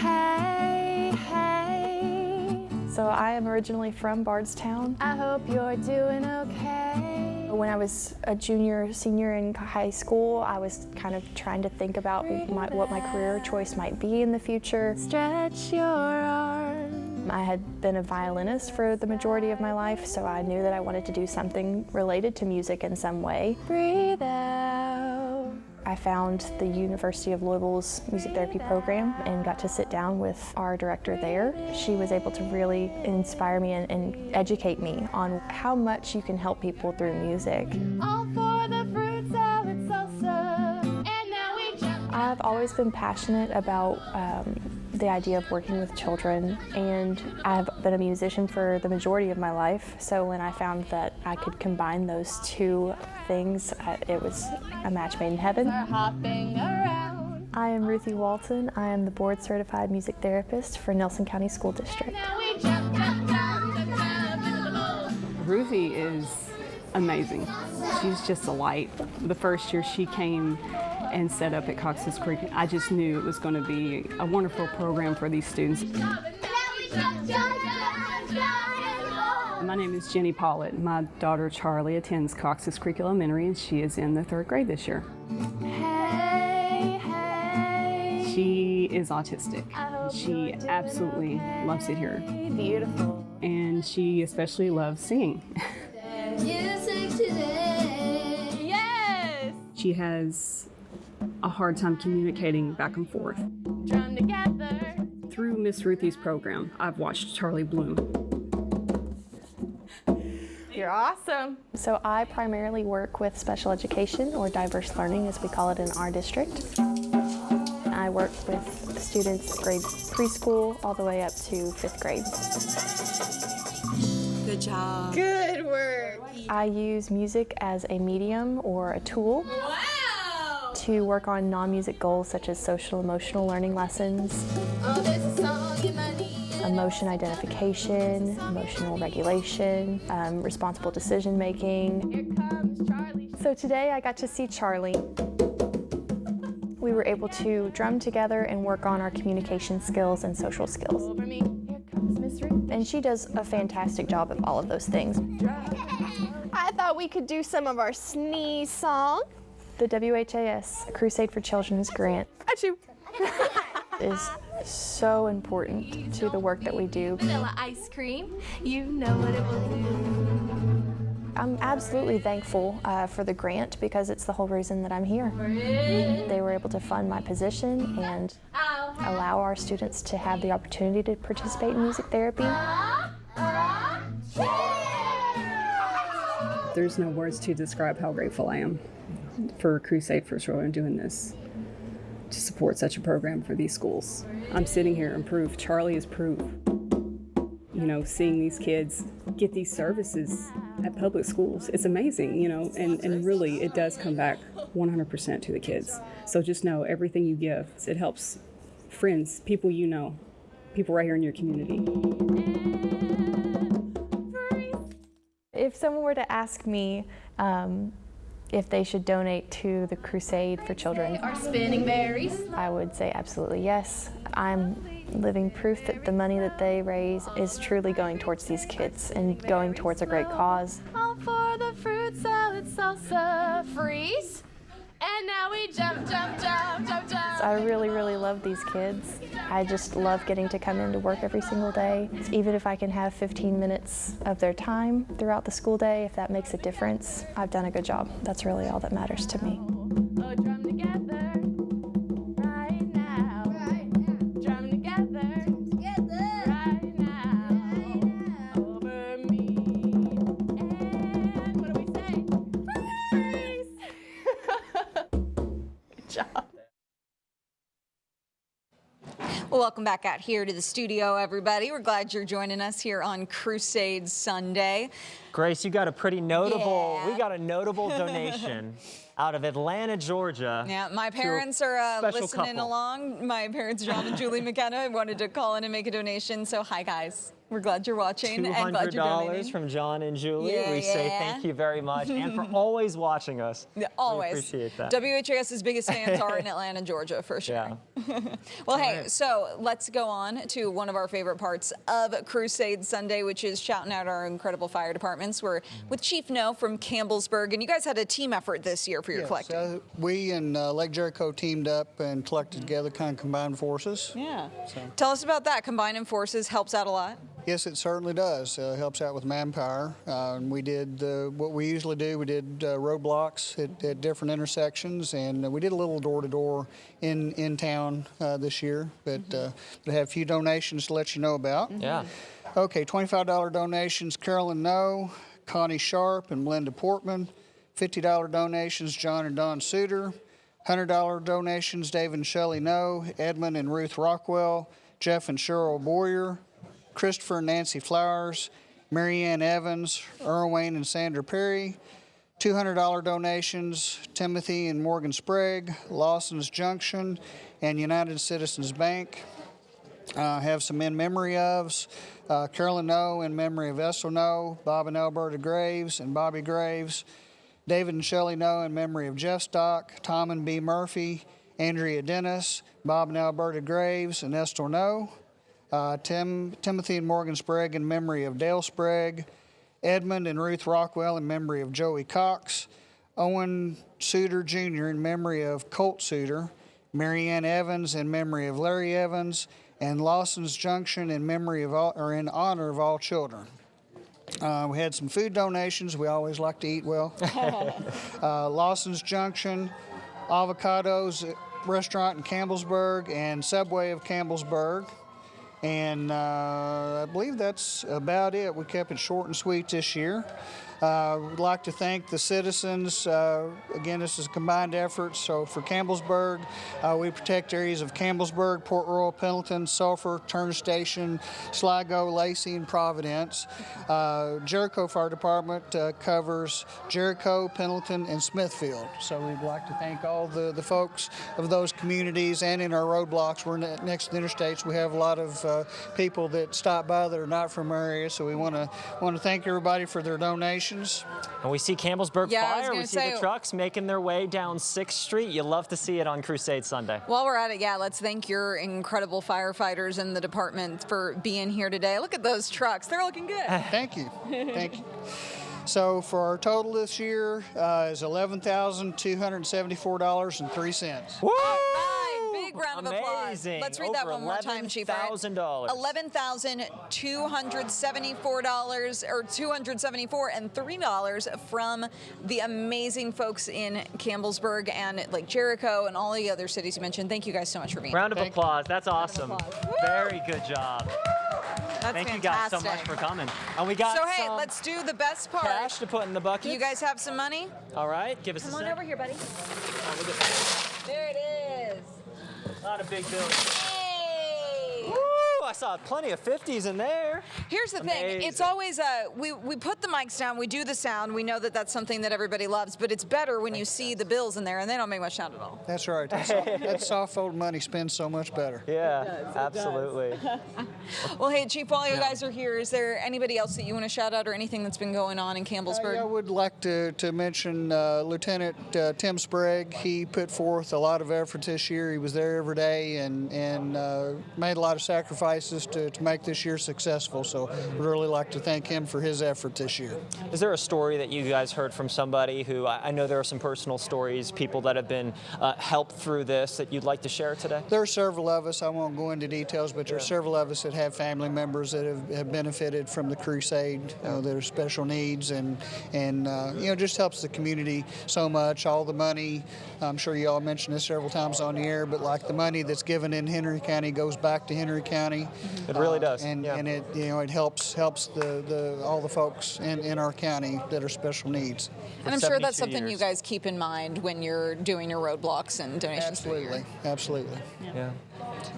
Hey, hey. So I am originally from Bardstown. I hope you're doing okay. When I was a junior, senior in high school, I was kind of trying to think about what my career choice might be in the future. Stretch your arm. I had been a violinist for the majority of my life, so I knew that I wanted to do something related to music in some way. Breathe out. I found the University of Louisville's music therapy program and got to sit down with our director there. She was able to really inspire me and educate me on how much you can help people through music. All for the fruit salad salsa. And now we jump. I've always been passionate about the idea of working with children, and I've been a musician for the majority of my life, so when I found that I could combine those two things, it was a match made in heaven. I am Ruthie Walton. I am the board certified music therapist for Nelson County School District. Ruthie is amazing. She's just a light. The first year she came and set up at Cox's Creek, I just knew it was going to be a wonderful program for these students. My name is Jenny Pollitt. My daughter Charlie attends Cox's Creek Elementary, and she is in the 3rd grade this year. Hey, hey. She is autistic. She absolutely loves it here. Beautiful. And she especially loves singing. Music today. Yes. She has a hard time communicating back and forth. Drum together. Through Miss Ruthie's program, I've watched Charlie bloom. You're awesome. So I primarily work with special education, or diverse learning as we call it in our district. I work with students grade preschool all the way up to 5th grade. Good job. Good work. I use music as a medium or a tool to work on non-music goals such as social emotional learning lessons, emotion identification, emotional regulation, responsible decision making. Here comes Charlie. So today I got to see Charlie. We were able to drum together and work on our communication skills and social skills. And she does a fantastic job of all of those things. I thought we could do some of our sneeze song. The WHAS Crusade for Children's grant Achoo. is so important to the work that we do. Vanilla ice cream, you know what it will do. I'm absolutely thankful for the grant because it's the whole reason that I'm here. They were able to fund my position and allow our students to have the opportunity to participate in music therapy. There's no words to describe how grateful I am for Crusade for Children doing this, to support such a program for these schools. I'm sitting here and proof. Charlie is proof. You know, seeing these kids get these services at public schools, it's amazing, you know, and really it does come back 100% to the kids. So just know everything you give, it helps friends, people you know, people right here in your community. If someone were to ask me if they should donate to the Crusade for Children, Our spinning berries. I would say absolutely yes. I'm living proof that the money that they raise is truly going towards these kids and going towards a great cause. All for the fruit salad salsa freeze. And now we jump, jump, jump, jump, jump. I really, really love these kids. I just love getting to come into work every single day. Even if I can have 15 minutes of their time throughout the school day, if that makes a difference, I've done a good job. That's really all that matters to me. Oh, drum together. Right now. Right now. Drum together. Together. Right now. Over me. And what do we say? Freeze! Good job. Well, welcome back out here to the studio, everybody. We're glad you're joining us here on Crusade Sunday. Grace, you got a pretty notable, Yeah. we got a notable donation out of Atlanta, Georgia. Yeah, my parents are special listening couple. along. My parents, John and Julie McKenna, wanted to call in and make a donation. So hi, guys. We're glad you're watching and glad you're $200 donating. from John and Julie. Yeah, we say yeah. thank you very much and for always watching us. Yeah, always. We appreciate that. WHAS's biggest fans are in Atlanta, Georgia, for sure. Yeah. Well, hey, so let's go on to one of our favorite parts of Crusade Sunday, which is shouting out our incredible fire departments. We're with Chief No from Campbellsburg, and you guys had a team effort this year for your collective. We and Lake Jericho teamed up and collected together, kind of combined forces. Yeah. Tell us about that. Combining forces helps out a lot. Yes, it certainly does. Helps out with manpower. And we did what we usually do. We did roadblocks at different intersections, and we did a little door-to-door in town this year. But we have a few donations to let you know about. Yeah. Okay, $25 donations, Carolyn No, Connie Sharp, and Melinda Portman. $50 donations, John and Don Suter. $100 donations, David and Shelley No, Edmund and Ruth Rockwell, Jeff and Cheryl Boyer, Christopher and Nancy Flowers, Marianne Evans, Earl Wayne and Sandra Perry. $200 donations, Timothy and Morgan Sprague, Lawson's Junction, and United Citizens Bank. Have some in memory ofs. Carolyn No in memory of Essel No, Bob and Alberta Graves and Bobby Graves. David and Shelley No in memory of Jeff Stock, Tom and B. Murphy, Andrea Dennis, Bob and Alberta Graves, and Esther No. Timothy and Morgan Sprague in memory of Dale Sprague. Edmund and Ruth Rockwell in memory of Joey Cox. Owen Suter Jr. in memory of Colt Suter. Marianne Evans in memory of Larry Evans. And Lawson's Junction in memory of all, or in honor of all children. We had some food donations. We always like to eat well. Lawson's Junction, Avocados Restaurant in Campbellsburg, and Subway of Campbellsburg. And I believe that's about it. We kept it short and sweet this year. We'd like to thank the citizens. Again, this is a combined effort. So for Campbellsburg, we protect areas of Campbellsburg, Port Royal, Pendleton, Sulphur, Turner Station, Sligo, Lacey, and Providence. Jericho Fire Department covers Jericho, Pendleton, and Smithfield. So we'd like to thank all the folks of those communities. And in our roadblocks, we're next to the interstates. We have a lot of people that stop by that are not from our area. So we want to thank everybody for their donations. donations. And we see Campbellsburg Yeah, I was Fire. gonna We see say- the trucks making their way down 6th Street. You love to see it on Crusade Sunday. While we're at it, yeah, let's thank your incredible firefighters in the department for being here today. Look at those trucks. They're looking good. Thank you. Thank you. So for our total this year is $11,274.03. Woo! Big round of applause. Amazing. Let's read that Over one more time, Chief. $11,000. $11,274 or $274.03 from the amazing folks in Campbellsburg and like Jericho and all the other cities you mentioned. Thank you guys so much for being here. Round of applause. That's awesome. Very good job. That's Thank you guys so much fantastic. for coming. And we got So hey, some let's do the best part. cash to put in the bucket. You guys have some money? All right, give us Come a on sec. over here, buddy. There it is. A lot of big bills. Hey! Woo! I saw plenty of 50s in there. Here's the thing. It's always we put the mics down, we do the sound. We know that that's something that everybody loves, but it's better when you see the bills in there and they don't make much sound at all. That's right. That soft fold money spends so much better. Yeah, absolutely. Well, hey, Chief, while you guys are here, is there anybody else that you want to shout out or anything that's been going on in Campbellsburg? I would like to mention Lieutenant Tim Sprague. He put forth a lot of effort this year. He was there every day and made a lot of sacrifices to make this year successful. So we'd really like to thank him for his effort this year. Is there a story that you guys heard from somebody who, I know there are some personal stories, people that have been helped through this that you'd like to share today? There are several of us, I won't go into details, but there are several of us that have family members that have benefited from the Crusade, that are special needs and just helps the community so much. All the money, I'm sure you all mentioned this several times on the air, but like the money that's given in Henry County goes back to Henry County. It really does. And it helps all the folks in our county that are special needs. And I'm sure that's something you guys keep in mind when you're doing your roadblocks and donations. Absolutely. Yeah.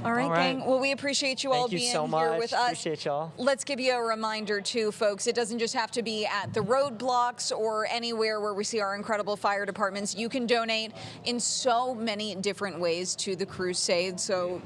All right, gang. Well, we appreciate you all Thank you being so here much. with us. Appreciate y'all. Let's give you a reminder, too, folks. It doesn't just have to be at the roadblocks or anywhere where we see our incredible fire departments. You can donate in so many different ways to the Crusade. So,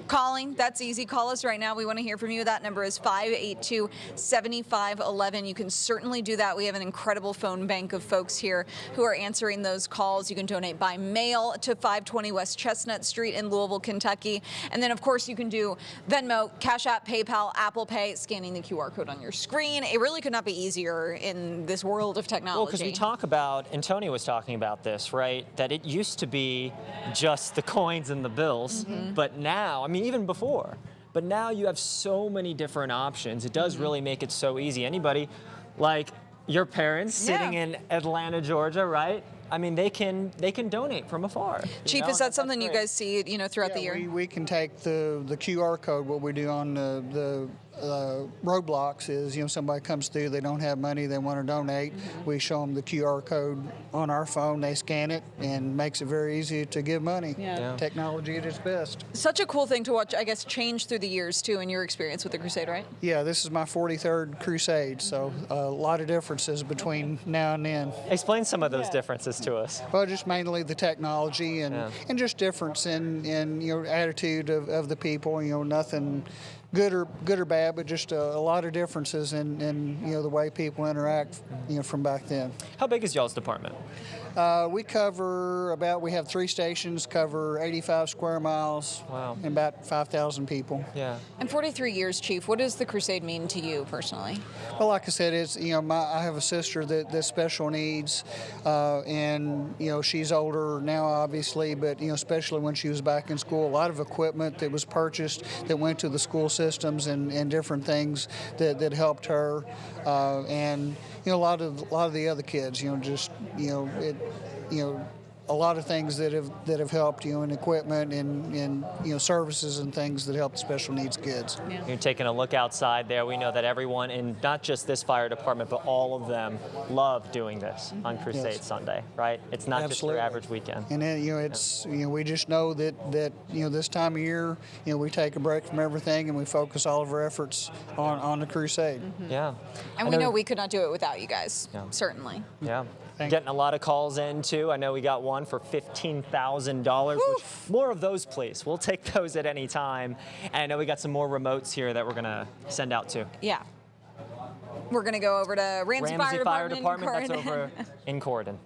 calling, that's easy. Call us right now. We want to hear from you. That number is 582-7511. You can certainly do that. We have an incredible phone bank of folks here who are answering those calls. You can donate by mail to 520 West Chestnut Street in Louisville, Kentucky. And then, of course, you can do Venmo, Cash App, PayPal, Apple Pay, scanning the QR code on your screen. It really could not be easier in this world of technology. Well, because we talk about, and Tony was talking about this, right, that it used to be just the coins and the bills, but now, I mean, even before, but now you have so many different options. It does really make it so easy. Anybody like your parents sitting in Atlanta, Georgia, right? I mean, they can donate from afar. Chief, is that something you guys see, throughout the year? We can take the QR code. What we do on the roadblocks is, somebody comes through, they don't have money, they want to donate. We show them the QR code on our phone, they scan it, and makes it very easy to give money. Technology at its best. Such a cool thing to watch, I guess, change through the years, too, in your experience with the Crusade, right? Yeah, this is my 43rd Crusade, so a lot of differences between now and then. Explain some of those differences to us. Well, just mainly the technology and just difference in attitude of the people. Nothing good or bad, but just a lot of differences in the way people interact from back then. How big is y'all's department? We have 3 stations, cover 85 square miles. Wow. And about 5,000 people. Yeah. And 43 years, Chief, what does the Crusade mean to you personally? Well, like I said, it's I have a sister that's special needs, and she's older now, obviously, but especially when she was back in school, a lot of equipment that was purchased that went to the school systems and different things that helped her, and a lot of the other kids, a lot of things that have helped in equipment and services and things that help the special needs kids. You're taking a look outside there. We know that everyone in not just this fire department, but all of them love doing this on Crusade Sunday, right? It's not just your average weekend. And then we just know that this time of year we take a break from everything and we focus all of our efforts on the Crusade. Yeah. And we know we could not do it without you guys, certainly. Yeah. Getting a lot of calls in, too. I know we got one for $15,000. More of those, please. We'll take those at any time. And I know we got some more remotes here that we're going to send out, too. Yeah. We're going to go over to Ramsey Fire Department. That's over in Corydon.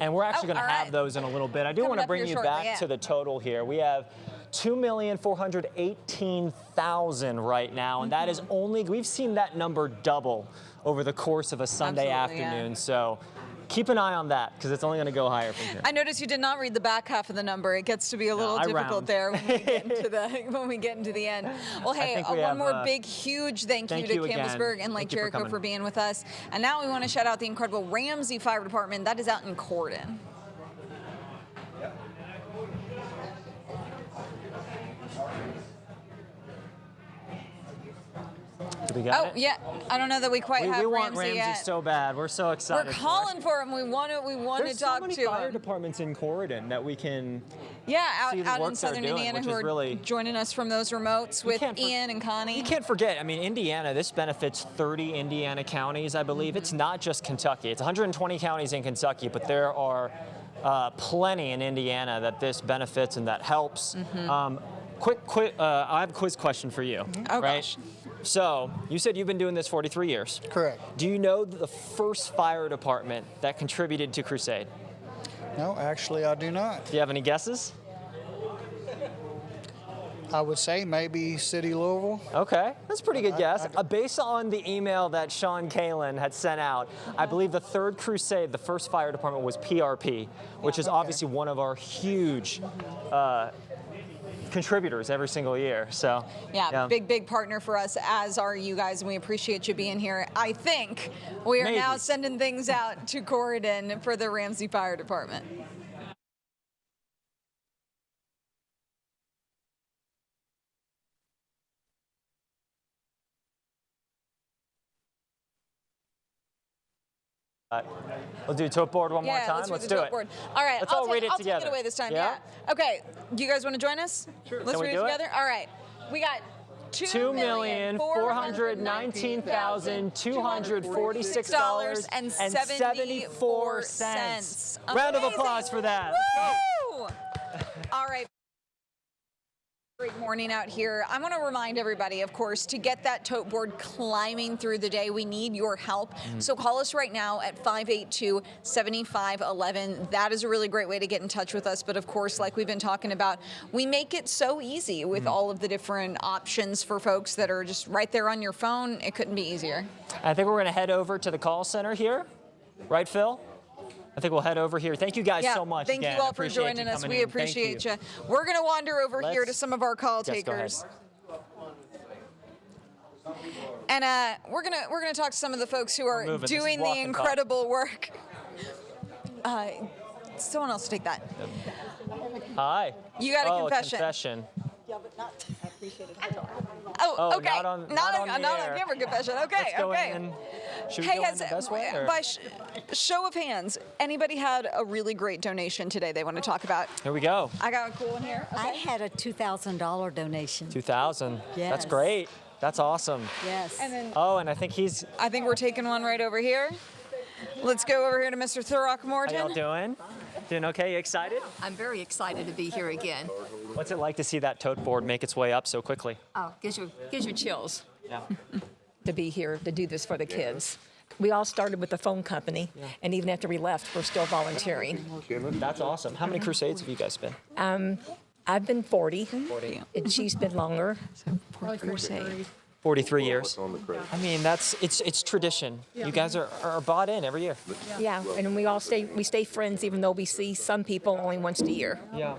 And we're actually going to have those in a little bit. I do want to bring you back to the total here. We have 2,418,000 right now, and that is only, we've seen that number double over the course of a Sunday afternoon. So keep an eye on that, because it's only going to go higher from here. I noticed you did not read the back half of the number. It gets to be a little difficult there when we get into the end. Well, hey, one more big, huge thank you to Campbellsburg and Lake Jericho for being with us. And now we want to shout out the incredible Ramsey Fire Department. That is out in Corydon. We got it? Yeah. I don't know that we quite have we want Ramsey yet. so bad. We're so excited. We're calling for him. We want to talk to him. There's so many fire departments in Corydon that we can out in southern Indiana who are really joining us from those remotes with Ian and Connie. You can't forget, I mean, Indiana, this benefits 30 Indiana counties, I believe. It's not just Kentucky. It's 120 counties in Kentucky, but there are plenty in Indiana that this benefits and that helps. I have a quiz question for you. Oh, right? gosh. So, you said you've been doing this 43 years. Correct. Do you know the first fire department that contributed to Crusade? No, actually, I do not. Do you have any guesses? I would say maybe City Louisville. Okay, that's a pretty good guess. Based on the email that Sean Kalin had sent out, I believe the third Crusade, the first fire department was PRP, which is obviously one of our huge contributors every single year. So yeah, big partner for us, as are you guys, and we appreciate you being here. I think we are now sending things out to Corydon for the Ramsey Fire Department. We'll do tote board one more time. Let's do it. All right, let's all read it together. I'll take it away this time. Yeah. Okay. Do you guys want to join us? Sure. Let's read it together. All right. We got $2,419,246.74. Round of applause for that. Woo! All right. Great morning out here. I want to remind everybody, of course, to get that tote board climbing through the day, we need your help. So call us right now at 582-7511. That is a really great way to get in touch with us. But of course, like we've been talking about, we make it so easy with all of the different options for folks that are just right there on your phone. It couldn't be easier. I think we're going to head over to the call center here. Right, Phil? I think we'll head over here. Thank you guys so much. Thank you all for joining us. We appreciate you. We're going to wander over here to some of our call takers. And we're gonna talk to some of the folks who are doing the incredible work. Someone else take that. Hi. You got a confession. Confession. Yeah, but not appreciated. Oh, okay. Not on camera confession. Okay, okay. Should we go in the best way? By show of hands, anybody had a really great donation today they want to talk about? Here we go. I got a cool one here. Okay. I had a $2,000 donation. 2,000. Yes. That's great. That's awesome. Yes. And then, and I think we're taking one right over here. Let's go over here to Mr. Throckmorton. How y'all doing? Doing okay? You excited? I'm very excited to be here again. What's it like to see that tote board make its way up so quickly? Oh, gives you chills. Yeah. To be here to do this for the kids. We all started with the phone company, and even after we left, we're still volunteering. That's awesome. How many Crusades have you guys been? I've been 40. And she's been longer. 43 years. I mean, it's tradition. You guys are bought in every year. Yeah, and we stay friends even though we see some people only once a year. Yeah.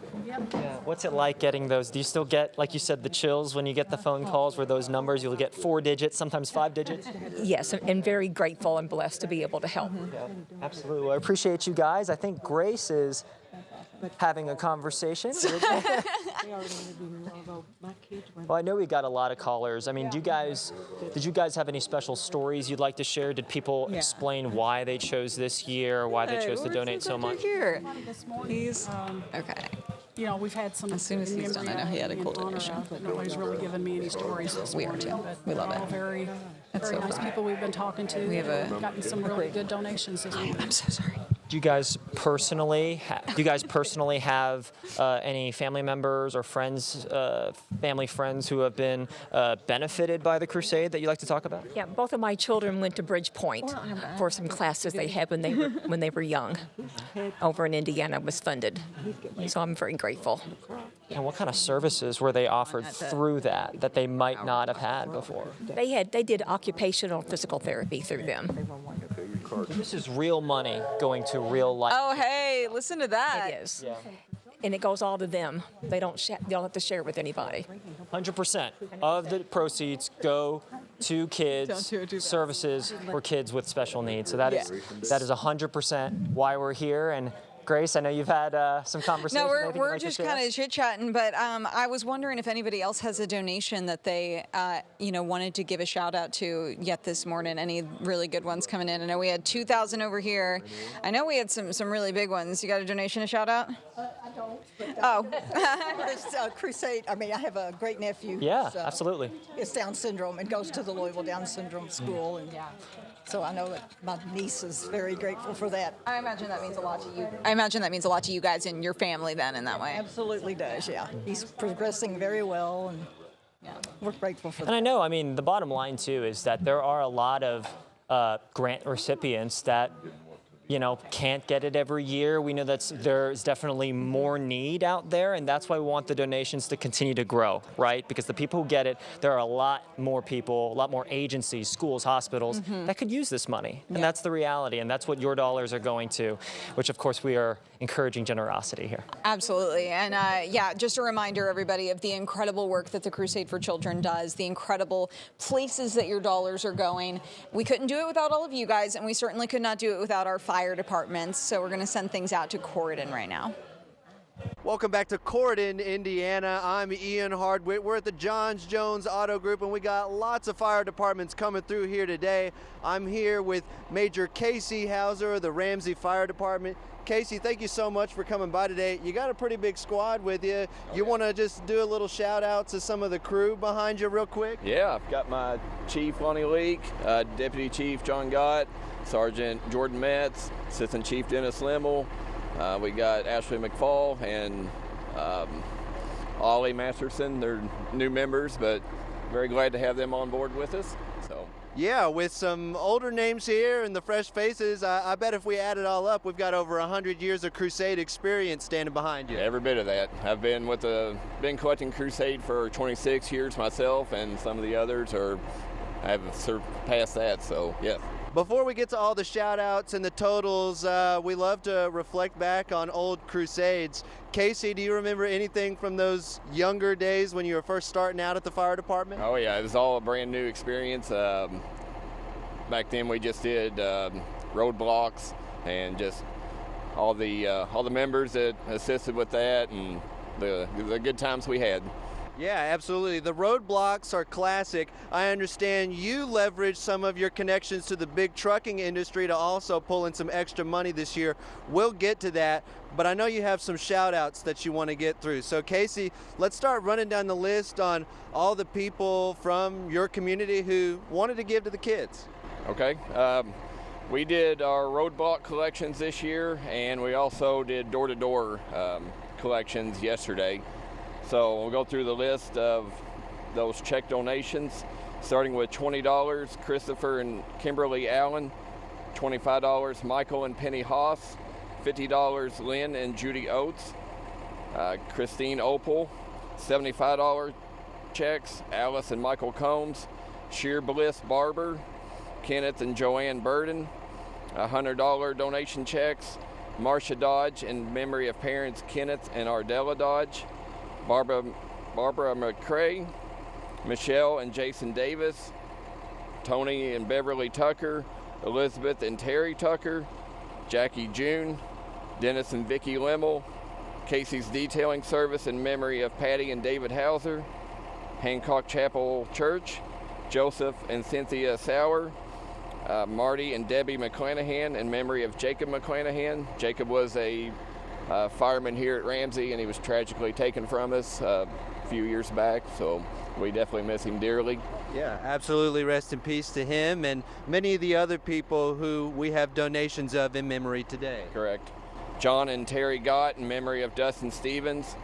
What's it like getting those? Do you still get, like you said, the chills when you get the phone calls where those numbers, you'll get 4 digits, sometimes 5 digits? Yes, and very grateful and blessed to be able to help. Yeah, absolutely. Well, I appreciate you guys. I think Grace is having a conversation. Well, I know we got a lot of callers. I mean, did you guys have any special stories you'd like to share? Did people explain why they chose this year, why they chose to donate so much? Here. He's okay. You know, we've had some. As soon as he's done, I know he had a cool donation. But nobody's really given me any stories this morning. We are too. We love it. All very so nice fun. people we've been talking to. We have gotten some really good donations this morning. I'm so sorry. Do you guys personally have any family members or friends, family friends who have been benefited by the Crusade that you'd like to talk about? Yeah, both of my children went to Bridgepoint for some classes they had when they were young. Over in Indiana was funded, so I'm very grateful. And what kind of services were they offered through that they might not have had before? They did occupational physical therapy through them. This is real money going to real life. Oh, hey, listen to that. It is. Yeah. And it goes all to them. They don't have to share it with anybody. 100% of the proceeds go to kids, services for kids with special needs. So that is 100% why we're here. And Grace, I know you've had some conversations. No, we're just kind of chit-chatting, but I was wondering if anybody else has a donation that they, wanted to give a shout-out to yet this morning. Any really good ones coming in? I know we had 2,000 over here. I know we had some really big ones. You got a donation to shout-out? I don't. Oh. This Crusade, I have a great nephew. Yeah, absolutely. It's Down syndrome and goes to the Louisville Down syndrome school. And so I know that my niece is very grateful for that. I imagine that means a lot to you. I imagine that means a lot to you guys and your family then in that way. Absolutely does, yeah. He's progressing very well, and we're grateful for that. And I know, the bottom line too is that there are a lot of grant recipients that can't get it every year. We know that there's definitely more need out there, and that's why we want the donations to continue to grow, right? Because the people who get it, there are a lot more people, a lot more agencies, schools, hospitals that could use this money. And that's the reality, and that's what your dollars are going to, which of course we are encouraging generosity here. Absolutely. And just a reminder, everybody, of the incredible work that the Crusade for Children does, the incredible places that your dollars are going. We couldn't do it without all of you guys, and we certainly could not do it without our fire departments. So we're going to send things out to Corydon right now. Welcome back to Corydon, Indiana. I'm Ian Hardwick. We're at the John Jones Auto Group, and we got lots of fire departments coming through here today. I'm here with Major Casey Hauser of the Ramsey Fire Department. Casey, thank you so much for coming by today. You got a pretty big squad with you. You want to just do a little shout out to some of the crew behind you real quick? Yeah, I've got my Chief Lonnie Leak, Deputy Chief John Gott, Sergeant Jordan Metz, Assistant Chief Dennis Limmel. We got Ashley McFall and Ollie Masterson. They're new members, but very glad to have them on board with us. So. Yeah, with some older names here and the fresh faces, I bet if we add it all up, we've got over 100 years of Crusade experience standing behind you. Every bit of that. I've been collecting Crusade for 26 years myself, and some of the others have surpassed that. So yeah. Before we get to all the shout outs and the totals, we love to reflect back on old Crusades. Casey, do you remember anything from those younger days when you were first starting out at the fire department? Oh yeah, it was all a brand new experience. Back then we just did roadblocks and just all the members that assisted with that and the good times we had. Yeah, absolutely. The roadblocks are classic. I understand you leveraged some of your connections to the big trucking industry to also pull in some extra money this year. We'll get to that, but I know you have some shout outs that you want to get through. So Casey, let's start running down the list on all the people from your community who wanted to give to the kids. Okay. We did our roadblock collections this year, and we also did door-to-door collections yesterday. So we'll go through the list of those check donations, starting with $20, Christopher and Kimberly Allen, $25, Michael and Penny Haas, $50, Lynn and Judy Oates, Christine Opal, $75 checks, Alice and Michael Combs, Sheer Bliss Barber, Kenneth and Joanne Burden, $100 donation checks, Marcia Dodge in memory of parents Kenneth and Ardella Dodge, Barbara McCrae, Michelle and Jason Davis, Tony and Beverly Tucker, Elizabeth and Terry Tucker, Jackie June, Dennis and Vicki Limmel, Casey's Detailing Service in memory of Patty and David Hauser, Hancock Chapel Church, Joseph and Cynthia Sauer, Marty and Debbie McClanahan in memory of Jacob McClanahan. Jacob was a fireman here at Ramsey, and he was tragically taken from us few years back, so we definitely miss him dearly. Yeah, absolutely. Rest in peace to him and many of the other people who we have donations of in memory today. Correct. John and Terry Gott in memory of Dustin Stevens,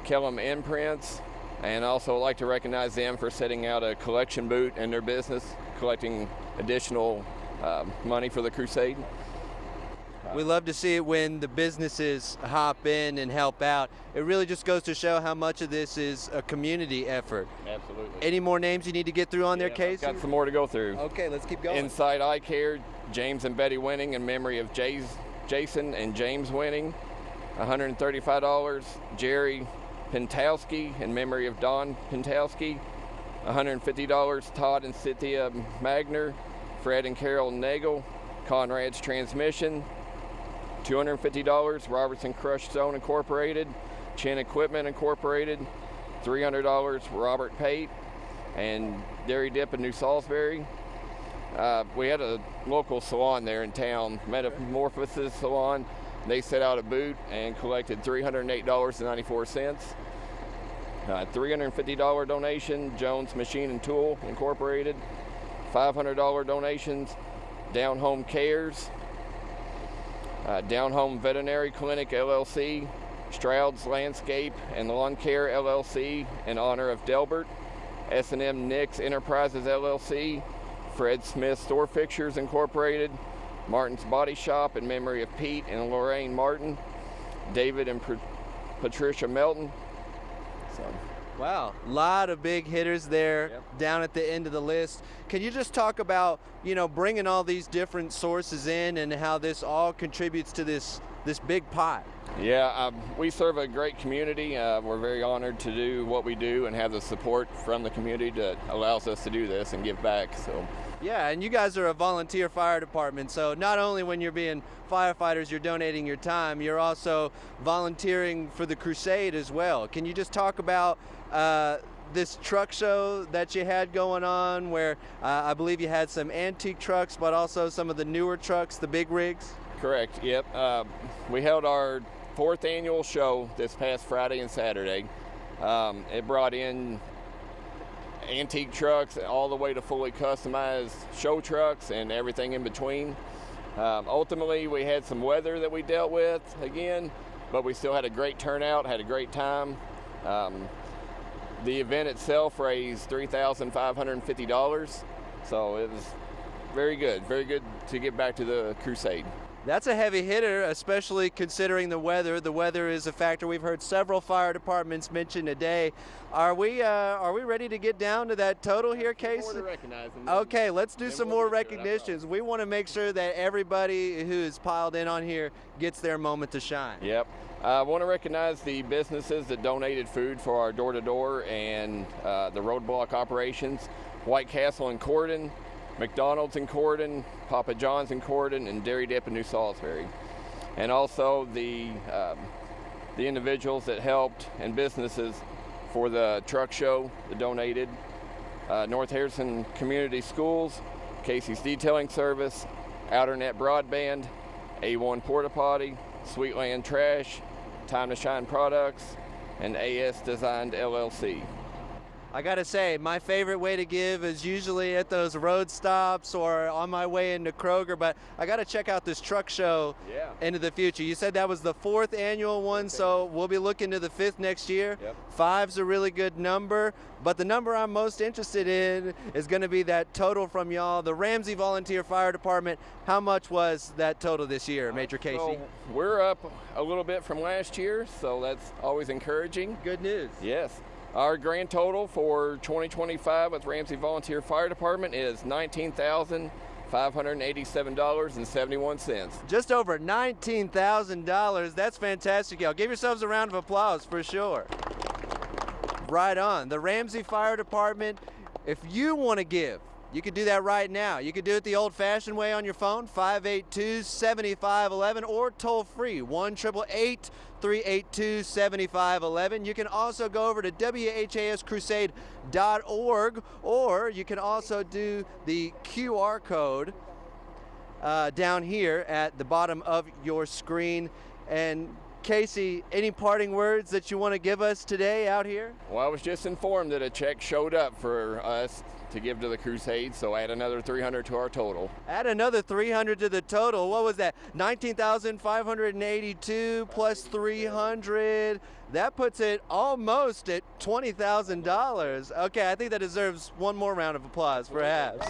Kellum Imprints, and also like to recognize them for setting out a collection booth in their business, collecting additional money for the Crusade. We love to see it when the businesses hop in and help out. It really just goes to show how much of this is a community effort. Absolutely. Any more names you need to get through on their case? Got some more to go through. Okay, let's keep going. Inside Eye Care, James and Betty Winning in memory of Jason and James Winning, $135. Jerry Pentowski in memory of Don Pentowski, $150. Todd and Cynthia Magner, Fred and Carol Nagel, Conrad's Transmission, $250. Robertson Crush Stone Incorporated, Chin Equipment Incorporated, $300. Robert Pate and Dairy Dip in New Salisbury. We had a local salon there in town, Metamorphosis Salon. They set out a boot and collected $308.94. $350 donation, Jones Machine and Tool Incorporated. $500 donations, Down Home Cares, Down Home Veterinary Clinic LLC, Stroud's Landscape and Lawn Care LLC in honor of Delbert, S&M Nix Enterprises LLC, Fred Smith Store Fixtures Incorporated, Martin's Body Shop in memory of Pete and Lorraine Martin, David and Patricia Melton. Wow, a lot of big hitters there down at the end of the list. Can you just talk about, bringing all these different sources in and how this all contributes to this big pot? Yeah, we serve a great community. We're very honored to do what we do and have the support from the community that allows us to do this and give back. So. Yeah, and you guys are a volunteer fire department, so not only when you're being firefighters, you're donating your time, you're also volunteering for the Crusade as well. Can you just talk about this truck show that you had going on where I believe you had some antique trucks, but also some of the newer trucks, the big rigs? Correct, yep. We held our 4th annual show this past Friday and Saturday. It brought in antique trucks all the way to fully customized show trucks and everything in between. Ultimately, we had some weather that we dealt with again, but we still had a great turnout, had a great time. The event itself raised $3,550, so it was very good to get back to the Crusade. That's a heavy hitter, especially considering the weather. The weather is a factor we've heard several fire departments mention today. Are we ready to get down to that total here, Casey? Okay, let's do some more recognitions. We want to make sure that everybody who is piled in on here gets their moment to shine. Yep. I want to recognize the businesses that donated food for our door-to-door and the roadblock operations. White Castle in Corden, McDonald's in Corden, Papa John's in Corden, and Dairy Dip in New Salisbury. And also the individuals that helped and businesses for the truck show that donated. North Harrison Community Schools, Casey's Detailing Service, Outernet Broadband, A1 Porta Potty, Sweetland Trash, Time to Shine Products, and AS Designed LLC. I gotta say, my favorite way to give is usually at those road stops or on my way into Kroger, but I gotta check out this truck show into the future. You said that was the 4th annual one, so we'll be looking to the 5th next year. Yep. 5's a really good number, but the number I'm most interested in is gonna be that total from y'all. The Ramsey Volunteer Fire Department, how much was that total this year, Major Casey? So we're up a little bit from last year, so that's always encouraging. Good news. Yes. Our grand total for 2025 with Ramsey Volunteer Fire Department is $19,587.71. Just over $19,000. That's fantastic, y'all. Give yourselves a round of applause for sure. Right on. The Ramsey Fire Department, if you want to give, you can do that right now. You can do it the old-fashioned way on your phone, 582-7511, or toll-free, 1-888-382-7511. You can also go over to WHAScrusade.org, or you can also do the QR code down here at the bottom of your screen. And Casey, any parting words that you want to give us today out here? Well, I was just informed that a check showed up for us to give to the Crusade, so add another $300 to our total. Add another $300 to the total. What was that? $19,582 plus $300. That puts it almost at $20,000. Okay, I think that deserves one more round of applause, perhaps.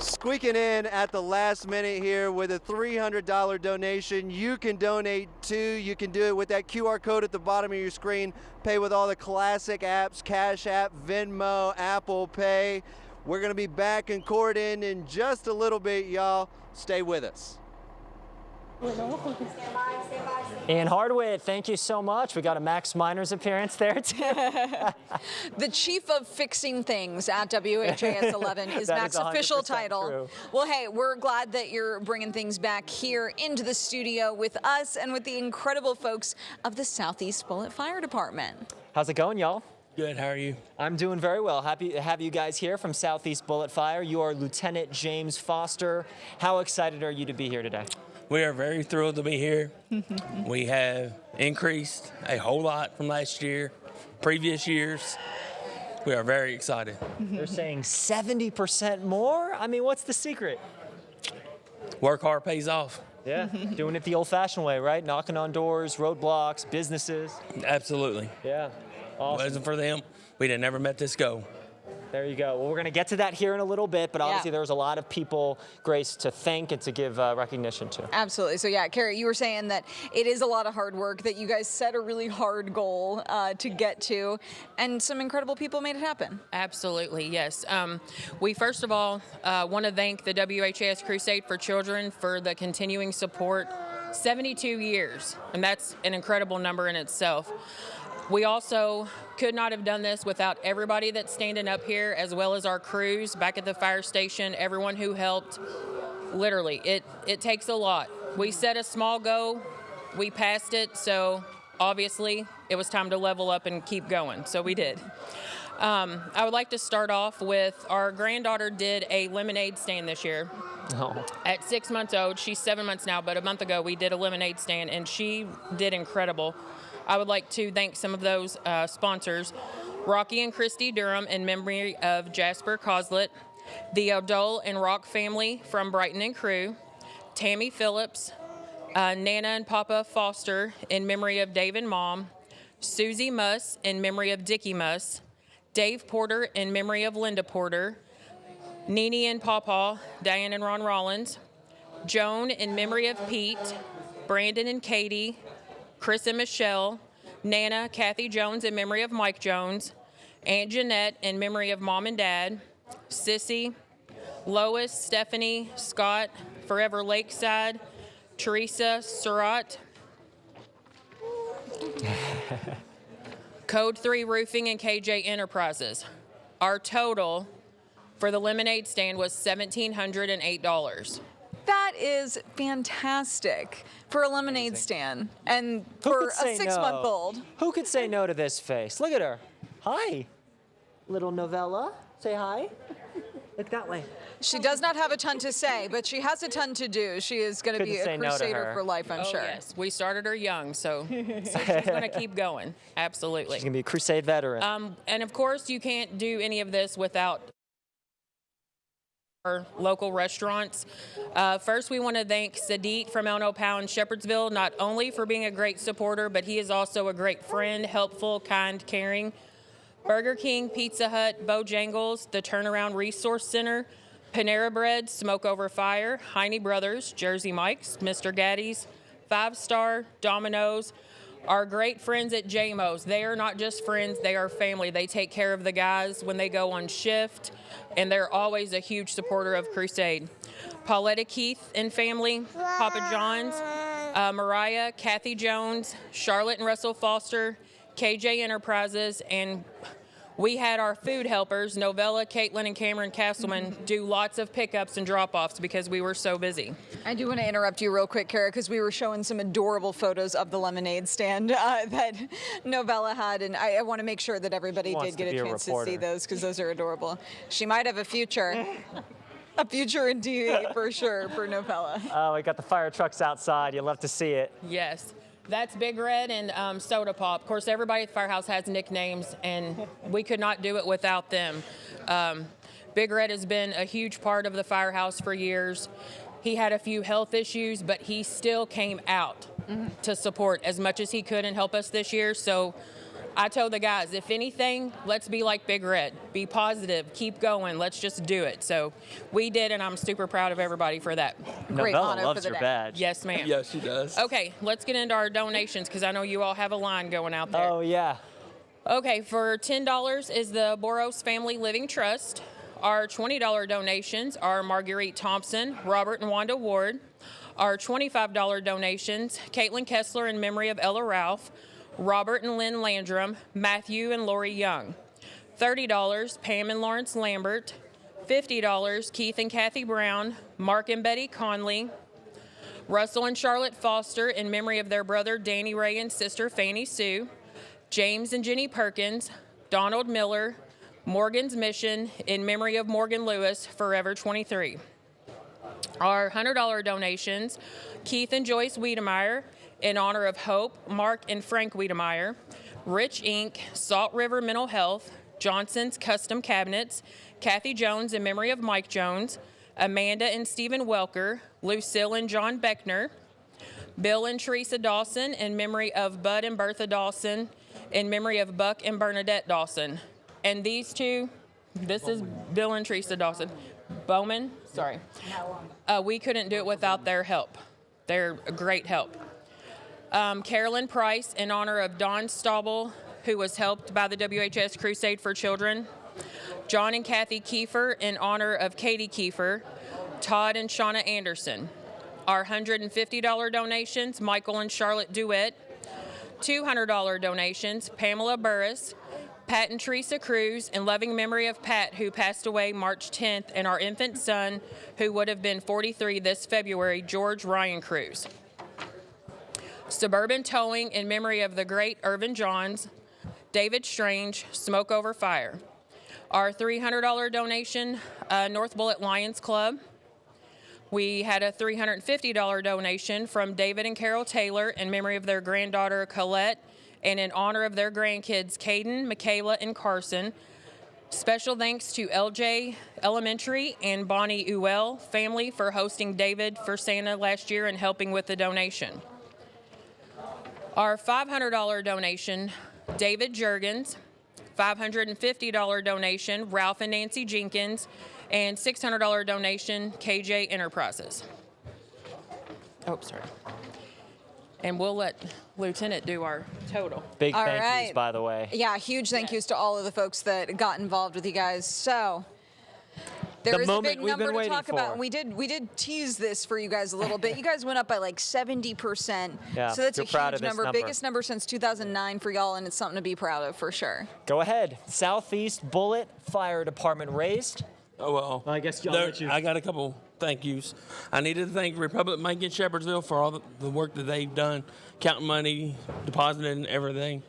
Squeaking in at the last minute here with a $300 donation. You can donate too. You can do it with that QR code at the bottom of your screen. Pay with all the classic apps, Cash App, Venmo, Apple Pay. We're going to be back in Corden in just a little bit, y'all. Stay with us. Ian Hardwick, thank you so much. We got a Max Miners appearance there too. The chief of fixing things at WHAS 11 is Max's official title. True. Well, hey, we're glad that you're bringing things back here into the studio with us and with the incredible folks of the Southeast Bullitt Fire Department. How's it going, y'all? Good, how are you? I'm doing very well. Happy to have you guys here from Southeast Bullitt Fire. You are Lieutenant James Foster. How excited are you to be here today? We are very thrilled to be here. We have increased a whole lot from last year, previous years. We are very excited. They're saying 70% more? I mean, what's the secret? Work hard pays off. Yeah, doing it the old-fashioned way, right? Knocking on doors, roadblocks, businesses. Absolutely. Yeah, awesome. Wasn't for them, we'd have never met this goal. There you go. Well, we're going to get to that here in a little bit, but obviously there's a lot of people, Grace, to thank and to give recognition to. Absolutely. So yeah, Carrie, you were saying that it is a lot of hard work, that you guys set a really hard goal to get to, and some incredible people made it happen. Absolutely, yes. We first of all want to thank the WHAS Crusade for Children for the continuing support. 72 years, and that's an incredible number in itself. We also could not have done this without everybody that's standing up here, as well as our crews back at the fire station, everyone who helped. Literally, it takes a lot. We set a small goal, we passed it, so obviously it was time to level up and keep going, so we did. I would like to start off with our granddaughter did a lemonade stand this year. Oh. At 6 months old, she's 7 months now, but a month ago we did a lemonade stand, and she did incredible. I would like to thank some of those sponsors, Rocky and Christy Durham in memory of Jasper Coslett, the O'Dole and Rock family from Brighton and Crew, Tammy Phillips, Nana and Papa Foster in memory of Dave and Mom, Susie Muss in memory of Dickie Muss, Dave Porter in memory of Linda Porter, Nene and Pawpaw, Diane and Ron Rollins, Joan in memory of Pete, Brandon and Katie, Chris and Michelle, Nana, Kathy Jones in memory of Mike Jones, Aunt Jeanette in memory of Mom and Dad, Sissy, Lois, Stephanie, Scott, Forever Lakeside, Teresa, Surratt, Code 3 Roofing and KJ Enterprises. Our total for the lemonade stand was $1,708. That is fantastic for a lemonade stand and for a 6-month-old. Who could say no to this face? Look at her. Hi. Little novella. Say hi. Look that way. She does not have a ton to say, but she has a ton to do. She is going to be a crusader for life, I'm sure. Yes, we started her young, so she's going to keep going. Absolutely. She's going to be a Crusade veteran. And of course, you can't do any of this without our local restaurants. First, we want to thank Sadiq from El Nopal in Shepherdsville, not only for being a great supporter, but he is also a great friend, helpful, kind, caring. Burger King, Pizza Hut, Bojangles, the Turnaround Resource Center, Panera Bread, Smoke Over Fire, Heine Brothers, Jersey Mike's, Mr. Gaddy's, 5 Star, Domino's, our great friends at JMO's. They are not just friends, they are family. They take care of the guys when they go on shift, and they're always a huge supporter of Crusade. Pauletta Keith and family, Papa John's, Mariah, Kathy Jones, Charlotte and Russell Foster, KJ Enterprises, and we had our food helpers, Novella, Caitlin, and Cameron Castleman, do lots of pickups and drop-offs because we were so busy. I do want to interrupt you real quick, Kara, because we were showing some adorable photos of the lemonade stand that Novella had, and I want to make sure that everybody did get a chance to see those because those are adorable. She might have a future. A future in TV for sure for Novella. Oh, we got the fire trucks outside. You love to see it. Yes. That's Big Red and Soda Pop. Of course, everybody at the firehouse has nicknames, and we could not do it without them. Big Red has been a huge part of the firehouse for years. He had a few health issues, but he still came out to support as much as he could and help us this year. So I told the guys, if anything, let's be like Big Red. Be positive, keep going, let's just do it. So we did, and I'm super proud of everybody for that. Great Novella loves your badge. Yes, ma'am. Yes, she does. Okay, let's get into our donations because I know you all have a line going out there. Oh, yeah. Okay, for $10 is the Boros Family Living Trust. Our $20 donations are Marguerite Thompson, Robert and Wanda Ward. Our $25 donations, Caitlin Kessler in memory of Ella Ralph, Robert and Lynn Landrum, Matthew and Lori Young. $30, Pam and Lawrence Lambert. $50, Keith and Kathy Brown, Mark and Betty Conley. Russell and Charlotte Foster in memory of their brother Danny Ray and sister Fannie Sue. James and Jenny Perkins, Donald Miller, Morgan's Mission in memory of Morgan Lewis, Forever 23. Our $100 donations, Keith and Joyce Wiedemeyer in honor of Hope, Mark and Frank Wiedemeyer, Rich Inc., Salt River Mental Health, Johnson's Custom Cabinets, Kathy Jones in memory of Mike Jones, Amanda and Stephen Welker, Lucille and John Beckner, Bill and Teresa Dawson in memory of Bud and Bertha Dawson, in memory of Buck and Bernadette Dawson. And these two, this is Bill and Teresa Dawson. Bowman, sorry. We couldn't do it without their help. They're a great help. Carolyn Price in honor of Don Staubel, who was helped by the WHS Crusade for Children. John and Kathy Kiefer in honor of Katie Kiefer. Todd and Shauna Anderson. Our $150 donations, Michael and Charlotte Duet. $200 donations, Pamela Burris, Pat and Teresa Cruz, in loving memory of Pat, who passed away March 10th, and our infant son, who would have been 43 this February, George Ryan Cruz. Suburban Towing in memory of the great Irvin Johns, David Strange, Smoke Over Fire. Our $300 donation, North Bullitt Lions Club. We had a $350 donation from David and Carol Taylor in memory of their granddaughter Colette and in honor of their grandkids Caden, Michaela, and Carson. Special thanks to LJ Elementary and Bonnie UofL family for hosting David for Santa last year and helping with the donation. Our $500 donation, David Jurgens. $550 donation, Ralph and Nancy Jenkins, and $600 donation, KJ Enterprises. Oh, sorry. And we'll let Lieutenant do our total. Big thank yous, by the way. Yeah, huge thank yous to all of the folks that got involved with you guys. So there is a big number to talk about. We did tease this for you guys a little bit. You guys went up by like 70%. Yeah, so that's a huge number. Biggest number since 2009 for y'all, and it's something to be proud of for sure. Go ahead. Southeast Bullitt Fire Department raised. Oh, well. I guess I got a couple thank yous. I needed to thank Republic Bank in Shepherdsville for all the work that they've done, counting money, depositing everything.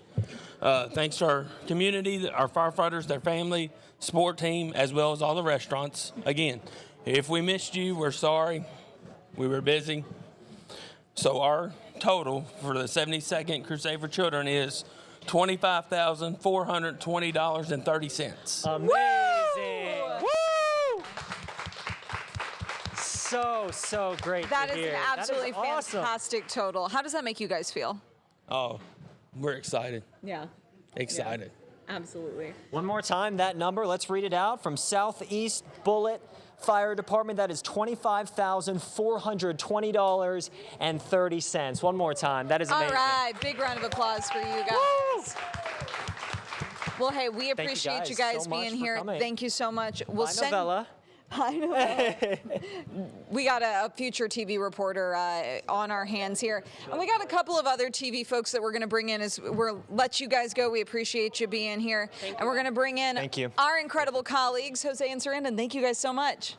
Thanks to our community, our firefighters, their family, sport team, as well as all the restaurants. Again, if we missed you, we're sorry. We were busy. So our total for the 72nd Crusade for Children is $25,420.30. Amazing. Woo! So great That to is hear. an absolutely that is awesome. fantastic total. How does that make you guys feel? Oh, we're excited. Yeah. Excited. Absolutely. One more time, that number, let's read it out. From Southeast Bullitt Fire Department, that is $25,420.30. One more time, that is amazing. All right, big round of applause for you guys. Woo! Well, hey, we appreciate you guys so being here. coming. Thank you so much. We'll Bye, send. Novella. I know. We got a future TV reporter on our hands here. And we got a couple of other TV folks that we're going to bring in as we'll let you guys go. We appreciate you being here. And we're going to bring in our incredible colleagues, Jose and Sarandon. Thank you guys so much.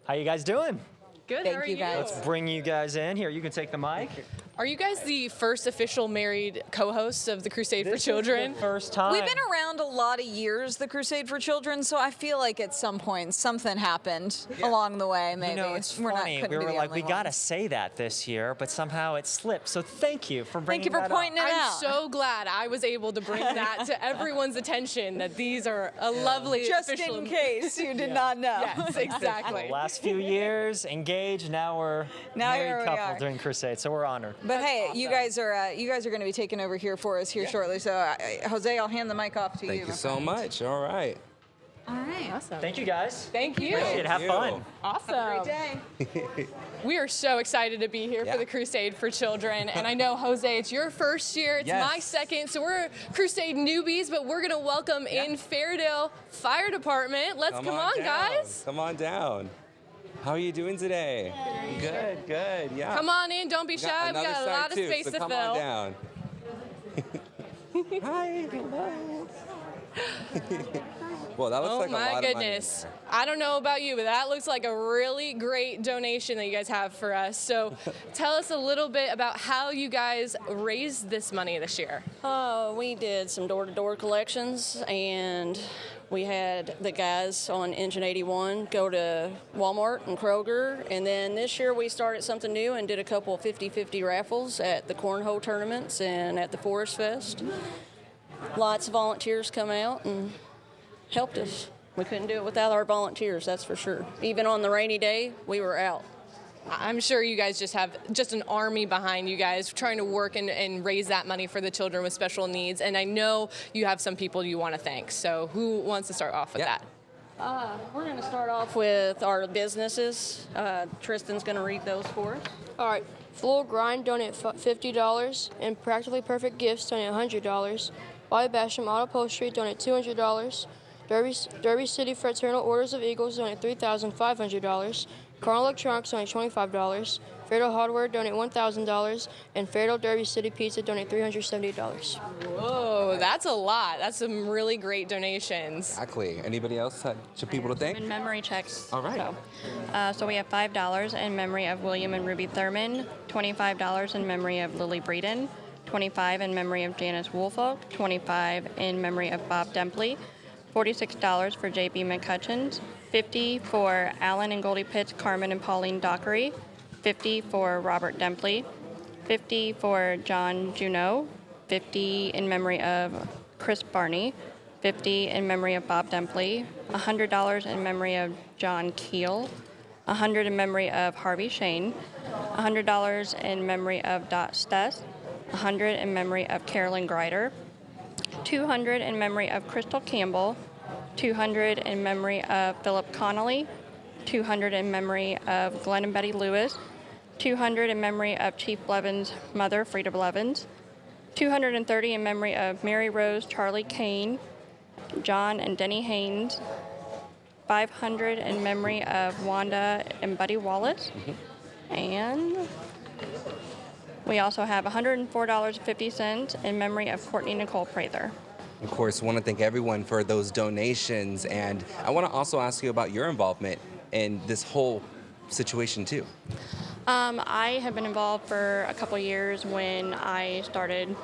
How you guys doing? Good. Thank you guys. Let's bring you guys in. Here, you can take the mic. Are you guys the first official married co-hosts of the Crusade for Children? First time. We've been around a lot of years, the Crusade for Children, so I feel like at some point something happened along the way, maybe. You know, it's We're funny. Not, We were like, we got gotta say that this year, but somehow it slipped. So thank you for bringing that up. pointing it out. I'm so glad I was able to bring that to everyone's attention, that these are a lovely Just official... in case you did not know. Yes, exactly. The last few years, engaged, now we're married here we couple are. during Crusade, so we're honored. But hey, you guys are going to be taking over here for us here shortly. So Jose, I'll hand the mic off to you. Thank you so much. All right. All right. Awesome. Thank you guys. Thank you. Appreciate it. Have fun. Awesome. Have a great day. We are so excited to be here for the Crusade for Children. And I know, Jose, it's your first year. It's my second. So we're Crusade newbies, but we're going to welcome in Fairdale Fire Department. Let's come on guys. Come on down. How are you doing today? Good, good. Yeah. Come on in. Don't be shy. We got a lot of space to fill. Come on down. Hi. Hello. Well, that looks like a lot Oh my of goodness. I don't know about you, but that looks like a really great donation that you guys have for us. So tell us a little bit about how you guys raised this money this year. We did some door-to-door collections, and we had the guys on Engine 81 go to Walmart and Kroger, and then this year we started something new and did a couple of 50-50 raffles at the cornhole tournaments and at the Forest Fest. Lots of volunteers come out and helped us. We couldn't do it without our volunteers, that's for sure. Even on the rainy day, we were out. I'm sure you guys just have just an army behind you guys trying to work and raise that money for the children with special needs. And I know you have some people you want to thank. So who wants to start off with that? We're going to start off with our businesses. Tristan's going to read those for us. All right. Full Grind, donate $50. And Practically Perfect Gifts, donate $100. Bobby Basham Auto Upholstery, donate $200. Derby City Fraternal Orders of Eagles, donate $3,500. Carl Electronics, donate $25. Fairdale Hardware, donate $1,000. And Fairdale Derby City Pizza, donate $370. Whoa, that's a lot. That's some really great donations. Exactly. Anybody else had some people to thank? In memory checks. All right. So we have $5 in memory of William and Ruby Thurman, $25 in memory of Lily Breeden, $25 in memory of Janice Woolfolk, $25 in memory of Bob Dempley, $46 for J.B. McCutcheons, $50 for Alan and Goldie Pitts, Carmen and Pauline Dockery, $50 for Robert Dempley, $50 for John Juneau, $50 in memory of Chris Barney, $50 in memory of Bob Dempley, $100 in memory of John Keel, $100 in memory of Harvey Shane, $100 in memory of Dot Stess, $100 in memory of Carolyn Greider, $200 in memory of Crystal Campbell, $200 in memory of Philip Connolly, $200 in memory of Glenn and Betty Lewis, $200 in memory of Chief Blevins' mother, Frida Blevins, $230 in memory of Mary Rose Charlie Kane, John and Denny Haynes, $500 in memory of Wanda and Buddy Wallace, and we also have $104.50 in memory of Courtney Nicole Prather. Of course, I want to thank everyone for those donations, and I want to also ask you about your involvement in this whole situation too. I have been involved for a couple years when I started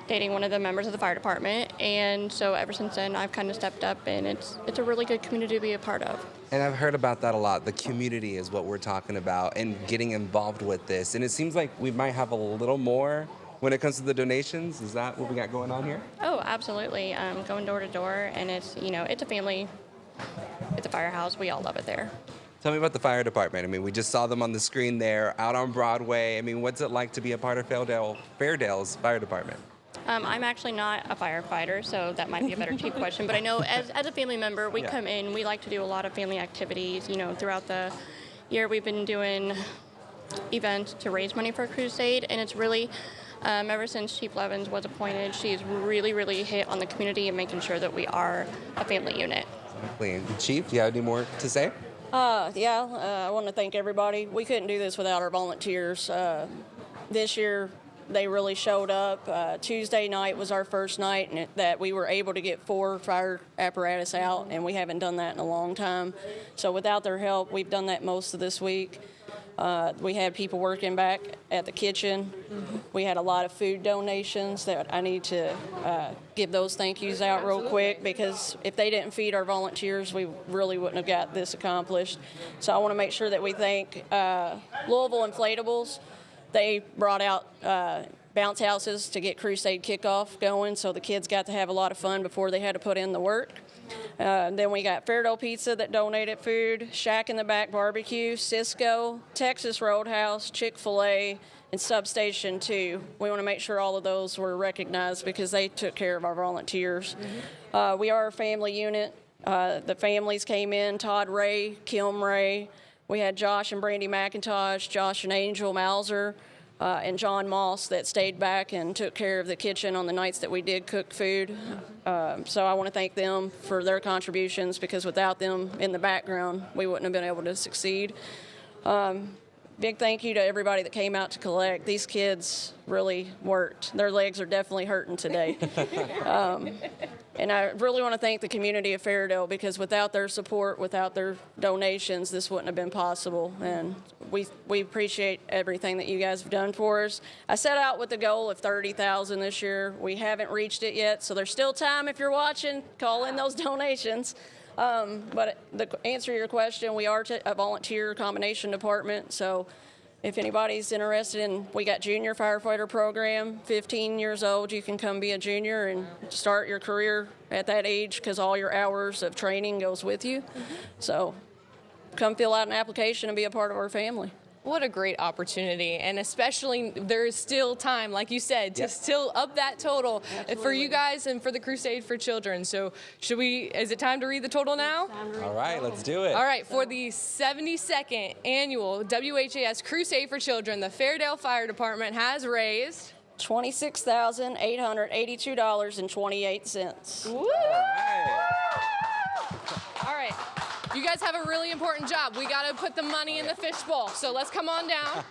dating one of the members of the fire department, and so ever since then I've kind of stepped up, and it's a really good community to be a part of. And I've heard about that a lot. The community is what we're talking about, and getting involved with this. And it seems like we might have a little more when it comes to the donations. Is that what we got going on here? Oh, absolutely. Going door to door, and it's a family. It's a firehouse. We all love it there. Tell me about the fire department. I mean, we just saw them on the screen there, out on Broadway. I mean, what's it like to be a part of Fairdale's fire department? I'm actually not a firefighter, so that might be a better cheap question. But I know as a family member, we come in, we like to do a lot of family activities. Throughout the year, we've been doing events to raise money for Crusade, and it's really, ever since Chief Blevins was appointed, she's really, really hit on the community and making sure that we are a family unit. Exactly. And Chief, do you have any more to say? I want to thank everybody. We couldn't do this without our volunteers. This year, they really showed up. Tuesday night was our first night and that we were able to get 4 fire apparatus out, and we haven't done that in a long time. So without their help, we've done that most of this week. We had people working back at the kitchen. We had a lot of food donations that I need to give those thank yous out real quick, because if they didn't feed our volunteers, we really wouldn't have got this accomplished. So I want to make sure that we thank Louisville Inflatables. They brought out bounce houses to get Crusade kickoff going, so the kids got to have a lot of fun before they had to put in the work. Then we got Fairdale Pizza that donated food, Shack in the Back Barbecue, Cisco, Texas Roadhouse, Chick-fil-A, and Substation 2. We want to make sure all of those were recognized because they took care of our volunteers. We are a family unit. The families came in, Todd Ray, Kim Ray. We had Josh and Brandy McIntosh, Josh and Angel Mauser, and John Moss that stayed back and took care of the kitchen on the nights that we did cook food. So I want to thank them for their contributions, because without them in the background, we wouldn't have been able to succeed. Big thank you to everybody that came out to collect. These kids really worked. Their legs are definitely hurting today. And I really want to thank the community of Fairdale, because without their support, without their donations, this wouldn't have been possible. And we appreciate everything that you guys have done for us. I set out with the goal of $30,000 this year. We haven't reached it yet, so there's still time. If you're watching, call in those donations. But the answer to your question, we are a volunteer combination department, so if anybody's interested in, we got junior firefighter program, 15 years old, you can come be a junior and start your career at that age, because all your hours of training goes with you. So come fill out an application and be a part of our family. What a great opportunity, and especially there's still time, like you said, to still up that total for you guys and for the Crusade for Children. So is it time to read the total now? All right, let's do it. All right, for the 72nd annual WHAS Crusade for Children, the Fairdale Fire Department has raised $26,882.28. Woo! All right. You guys have a really important job. We got to put the money in the fishbowl. So let's come on down.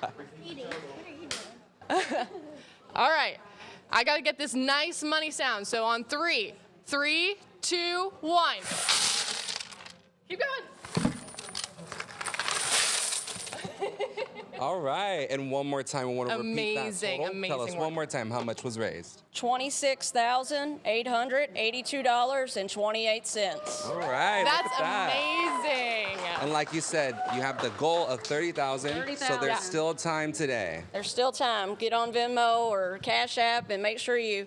All right. I got to get this nice money sound. So on 3, 3, 2, 1. Keep going. All right, and one more time, we want to repeat that total. Amazing Tell us work. one more time how much was raised. $26,882.28. All right, That's look at that. amazing. And like you said, you have the goal of $30,000, so there's still time today. There's still time. Get on Venmo or Cash App and make sure you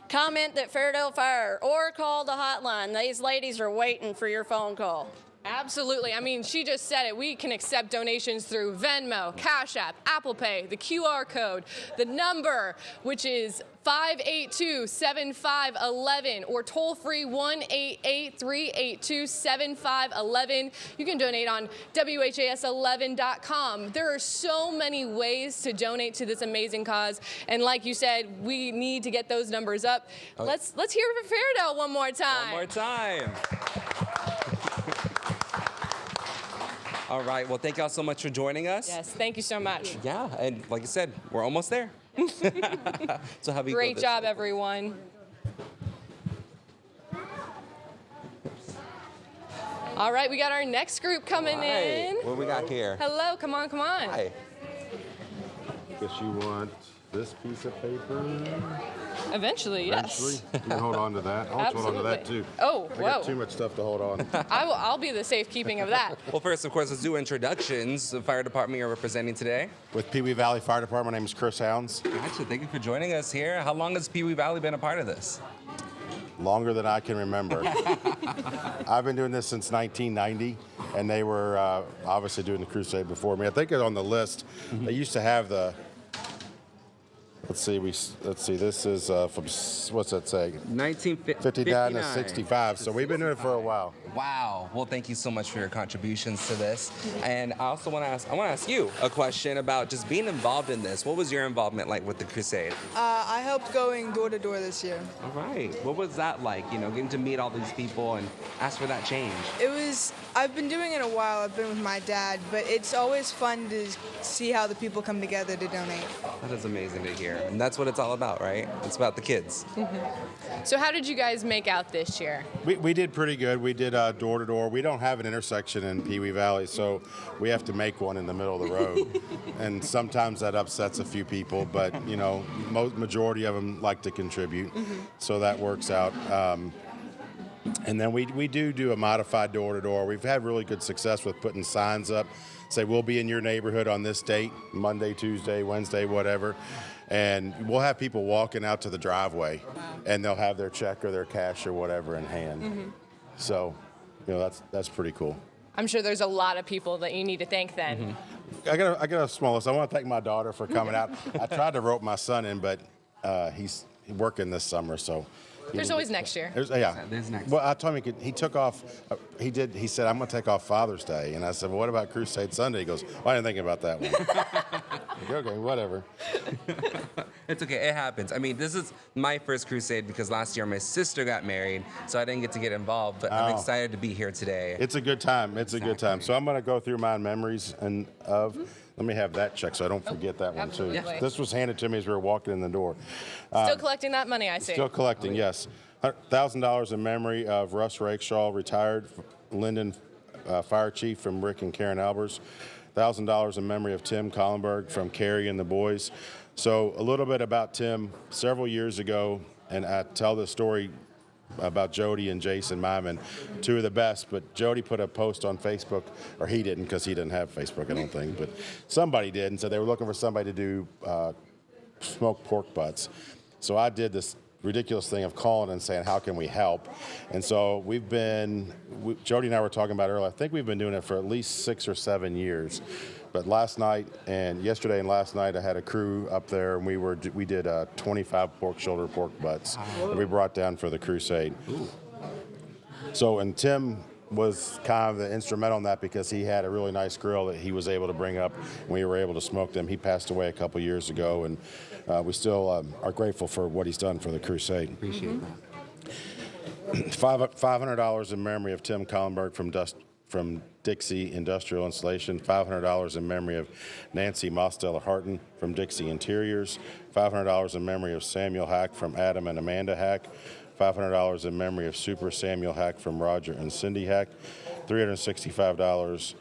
comment that Fairdale Fire or call the hotline. These ladies are waiting for your phone call. Absolutely. I mean, she just said it. We can accept donations through Venmo, Cash App, Apple Pay, the QR code, the number, which is 582-7511, or toll-free 1-888-382-7511. You can donate on WHAS11.com. There are so many ways to donate to this amazing cause, and like you said, we need to get those numbers up. Okay. Let's hear it for Fairdale one more time. One more time. All right, well, thank y'all so much for joining us. Yes, thank you so much. Yeah, and like I said, we're almost there. So how do you Great job, everyone. All right, we got our next group coming in. What we got here? Hello, come on, come on. Hi. Guess you want this piece of paper? Eventually, yes. Eventually? You can hold on to that. I'll hold on to that too. Oh, I got too much stuff to hold on. I'll be the safekeeping of that. Well, first, of course, let's do introductions. The fire department you're representing today. With Pewee Valley Fire Department, my name is Chris Hounds. Gotcha. Thank you for joining us here. How long has Pewee Valley been a part of this? Longer than I can remember. I've been doing this since 1990, and they were obviously doing the Crusade before me. I think it's on the list. They used to have the. Let's see. This is from what's that say? 1959 to 65. So we've been doing it for a while. Wow. Well, thank you so much for your contributions to this. And I also want to ask you a question about just being involved in this. What was your involvement like with the Crusade? I helped going door to door this year. All right. What was that like? You know, getting to meet all these people and ask for that change. I've been doing it a while. I've been with my dad, but it's always fun to see how the people come together to donate. That is amazing to hear. And that's what it's all about, right? It's about the kids. So how did you guys make out this year? We did pretty good. We did door to door. We don't have an intersection in Pewee Valley, so we have to make one in the middle of the road. And sometimes that upsets a few people, but you know, majority of them like to contribute, so that works out. And then we do a modified door to door. We've had really good success with putting signs up, say we'll be in your neighborhood on this date, Monday, Tuesday, Wednesday, whatever. And we'll have people walking out to the driveway, and they'll have their check or their cash or whatever in hand. So, you know, that's pretty cool. I'm sure there's a lot of people that you need to thank then. I got a small list. I want to thank my daughter for coming out. I tried to rope my son in, but he's working this summer, so. There's always next year. There's next. Well, I told him he took off. He said, I'm going to take off Father's Day. And I said, well, what about Crusade Sunday? He goes, well, I didn't think about that one. Like, okay, whatever. It's okay. It happens. I mean, this is my first Crusade because last year my sister got married, so I didn't get to get involved. But I'm excited to be here today. It's a good time. It's a good time. So I'm going to go through my memories of. Let me have that check so I don't forget that one, too. Absolutely. This was handed to me as we were walking in the door. Still collecting that money, I see. Still collecting, yes. $1,000 in memory of Russ Rakeshaw, retired Linden Fire Chief from Rick and Karen Albers. $1,000 in memory of Tim Collenberg from Carrie and the boys. So a little bit about Tim. Several years ago, and I tell this story about Jody and Jason Myman, two of the best, but Jody put a post on Facebook, or he didn't because he didn't have Facebook, I don't think, but somebody did, and so they were looking for somebody to do smoked pork butts. So I did this ridiculous thing of calling and saying, how can we help? And so Jody and I were talking about earlier, I think we've been doing it for at least 6 or 7 years. But yesterday and last night, I had a crew up there, and we did 25 pork butts that we brought down for the Crusade. So, and Tim was kind of the instrumental in that because he had a really nice grill that he was able to bring up, and we were able to smoke them. He passed away a couple years ago, and we still are grateful for what he's done for the Crusade. Appreciate that. $500 in memory of Tim Collenberg from Dixie Industrial Installation, $500 in memory of Nancy Mosteller Harton from Dixie Interiors, $500 in memory of Samuel Hack from Adam and Amanda Hack, $500 in memory of Super Samuel Hack from Roger and Cindy Hack, $365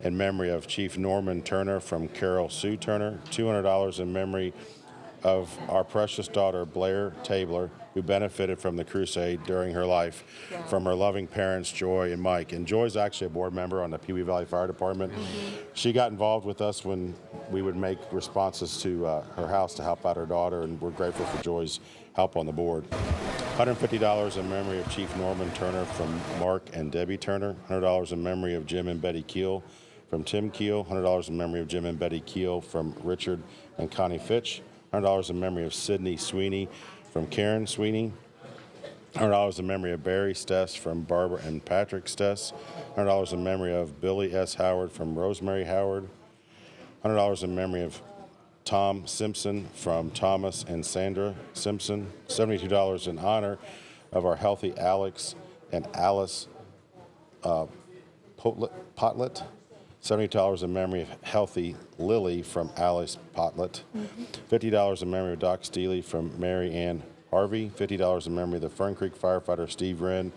in memory of Chief Norman Turner from Carol Sue Turner, $200 in memory of our precious daughter Blair Tabler, who benefited from the Crusade during her life, from her loving parents, Joy and Mike. And Joy's actually a board member on the Pewee Valley Fire Department. She got involved with us when we would make responses to her house to help out her daughter, and we're grateful for Joy's help on the board. $150 in memory of Chief Norman Turner from Mark and Debbie Turner, $100 in memory of Jim and Betty Keel from Tim Keel, $100 in memory of Jim and Betty Keel from Richard and Connie Fitch, $100 in memory of Sydney Sweeney from Karen Sweeney, $100 in memory of Barry Stess from Barbara and Patrick Stess, $100 in memory of Billy S. Howard from Rosemary Howard, $100 in memory of Tom Simpson from Thomas and Sandra Simpson, $72 in honor of our healthy Alex and Alice Potlet, $70 in memory of healthy Lily from Alice Potlet, $50 in memory of Doc Steely from Mary Ann Harvey, $50 in memory of the Fern Creek firefighter Steve Wren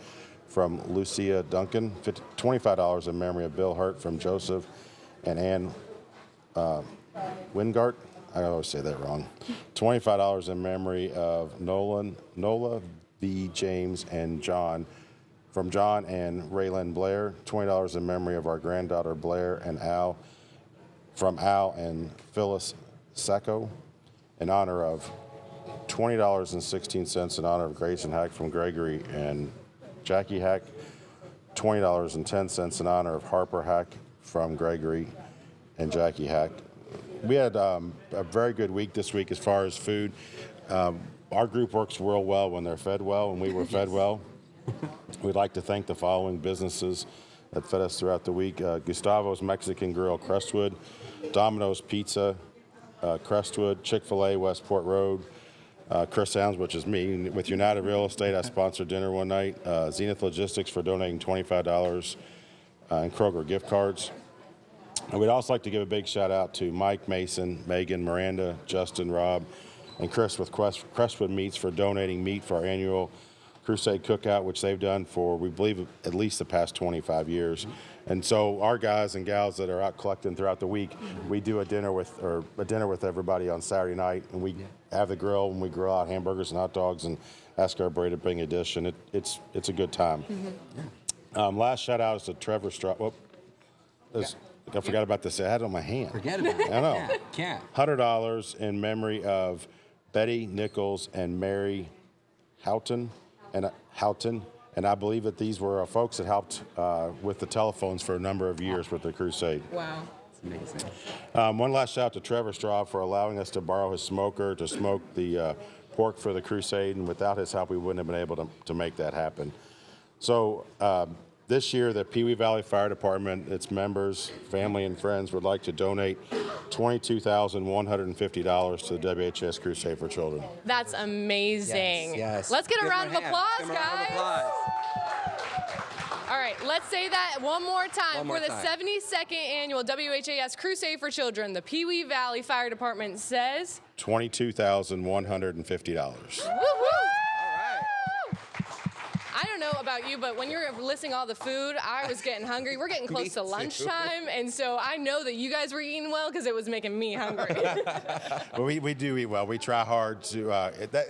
from Lucia Duncan, $25 in memory of Bill Hurt from Joseph and Ann Wingart. I always say that wrong. $25 in memory of Nola V. James and John from John and Raylan Blair, $20 in memory of our granddaughter Blair and Al, from Al and Phyllis Sacco, in honor of $20.16 in honor of Grayson Hack from Gregory and Jackie Hack, $20.10 in honor of Harper Hack from Gregory and Jackie Hack. We had a very good week this week as far as food. Our group works real well when they're fed well, and we were fed well. We'd like to thank the following businesses that fed us throughout the week. Gustavo's Mexican Grill, Crestwood, Domino's Pizza, Crestwood, Chick-fil-A, Westport Road, Chris Sounds, which is me. With United Real Estate, I sponsored dinner one night. Zenith Logistics for donating $25 and Kroger gift cards. And we'd also like to give a big shout out to Mike, Mason, Megan, Miranda, Justin, Rob, and Chris with Crestwood Meats for donating meat for our annual Crusade Cookout, which they've done for, we believe, at least the past 25 years. And so our guys and gals that are out collecting throughout the week, we do a dinner with everybody on Saturday night, and we have the grill, and we grill out hamburgers and hot dogs and ask everybody to bring a dish, and it's a good time. Last shout out is to Trevor Straub. Whoop. I forgot about this. I had it on my hand. Forget about it. I know. Can't. $100 in memory of Betty Nichols and Mary Houghton. And I believe that these were folks that helped with the telephones for a number of years with the Crusade. Wow. It's amazing. One last shout out to Trevor Straub for allowing us to borrow his smoker to smoke the pork for the Crusade, and without his help, we wouldn't have been able to make that happen. So this year, the Pewee Valley Fire Department, its members, family, and friends would like to donate $22,150 to the WHAS Crusade for Children. That's amazing. Yes. Let's get a Give round of them a hand. applause, Give them a round of guys. applause. All right, let's say that one more time. One more For the time. 72nd annual WHAS Crusade for Children, the Pewee Valley Fire Department says $22,150. woo-hoo! I don't know about you, but when you were listing all the food, I was getting hungry. We're getting close to lunchtime, and so I know that you guys were eating well because it was making me hungry. Well, we do eat well. We try hard to,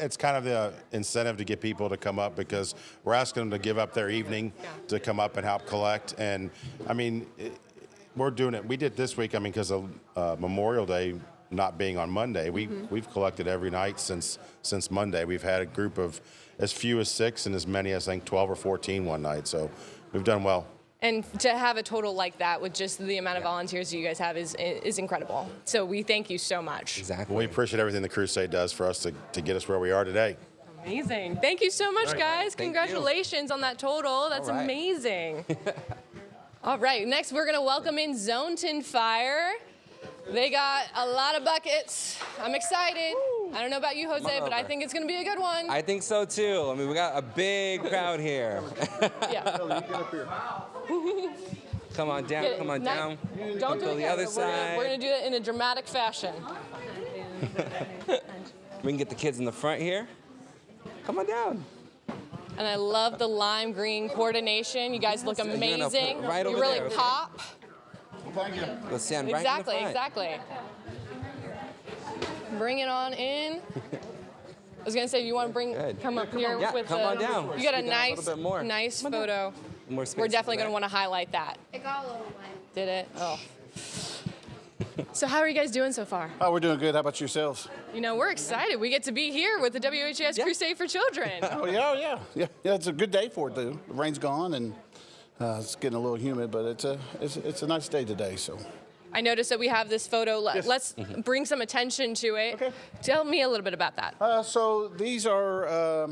it's kind of the incentive to get people to come up because we're asking them to give up their evening to come up and help collect. And I mean, we're doing it. We did this week, I mean, because of Memorial Day not being on Monday. We've collected every night since Monday. We've had a group of as few as 6 and as many as I think 12 or 14 one night. So we've done well. And to have a total like that with just the amount of volunteers you guys have is incredible. So we thank you so much. Exactly. Well, we appreciate everything the Crusade does for us to get us where we are today. Amazing. Thank you so much, guys. Thank Congratulations on that total. That's amazing. All right, next we're going to welcome in Zoneton Fire. They got a lot of buckets. I'm excited. I don't know about you, Jose, but I think it's going to be a good one. I think so too. I mean, we got a big crowd here. Come on down, come on down. Don't do it the yet. other side. We're going to do it in a dramatic fashion. We can get the kids in the front here. Come on down. And I love the lime green coordination. You guys look amazing. Right you over really there, okay. pop. Let's stand right in the front. Exactly. Bring it on in. I was gonna say, you want to come up here with come on down. You got a Scoot down a nice, little bit more. nice photo. More space We're definitely for gonna that. want to highlight that. It got a little wet. Did it? Oh. So how are you guys doing so far? Oh, we're doing good. How about yourselves? You know, we're excited. We get to be here with the WHAS Crusade for Children. Oh, yeah. It's a good day for it, though. The rain's gone, and it's getting a little humid, but it's a nice day today, so. I noticed that we have this photo. Let's bring some attention to it. Okay. Tell me a little bit about that. So these are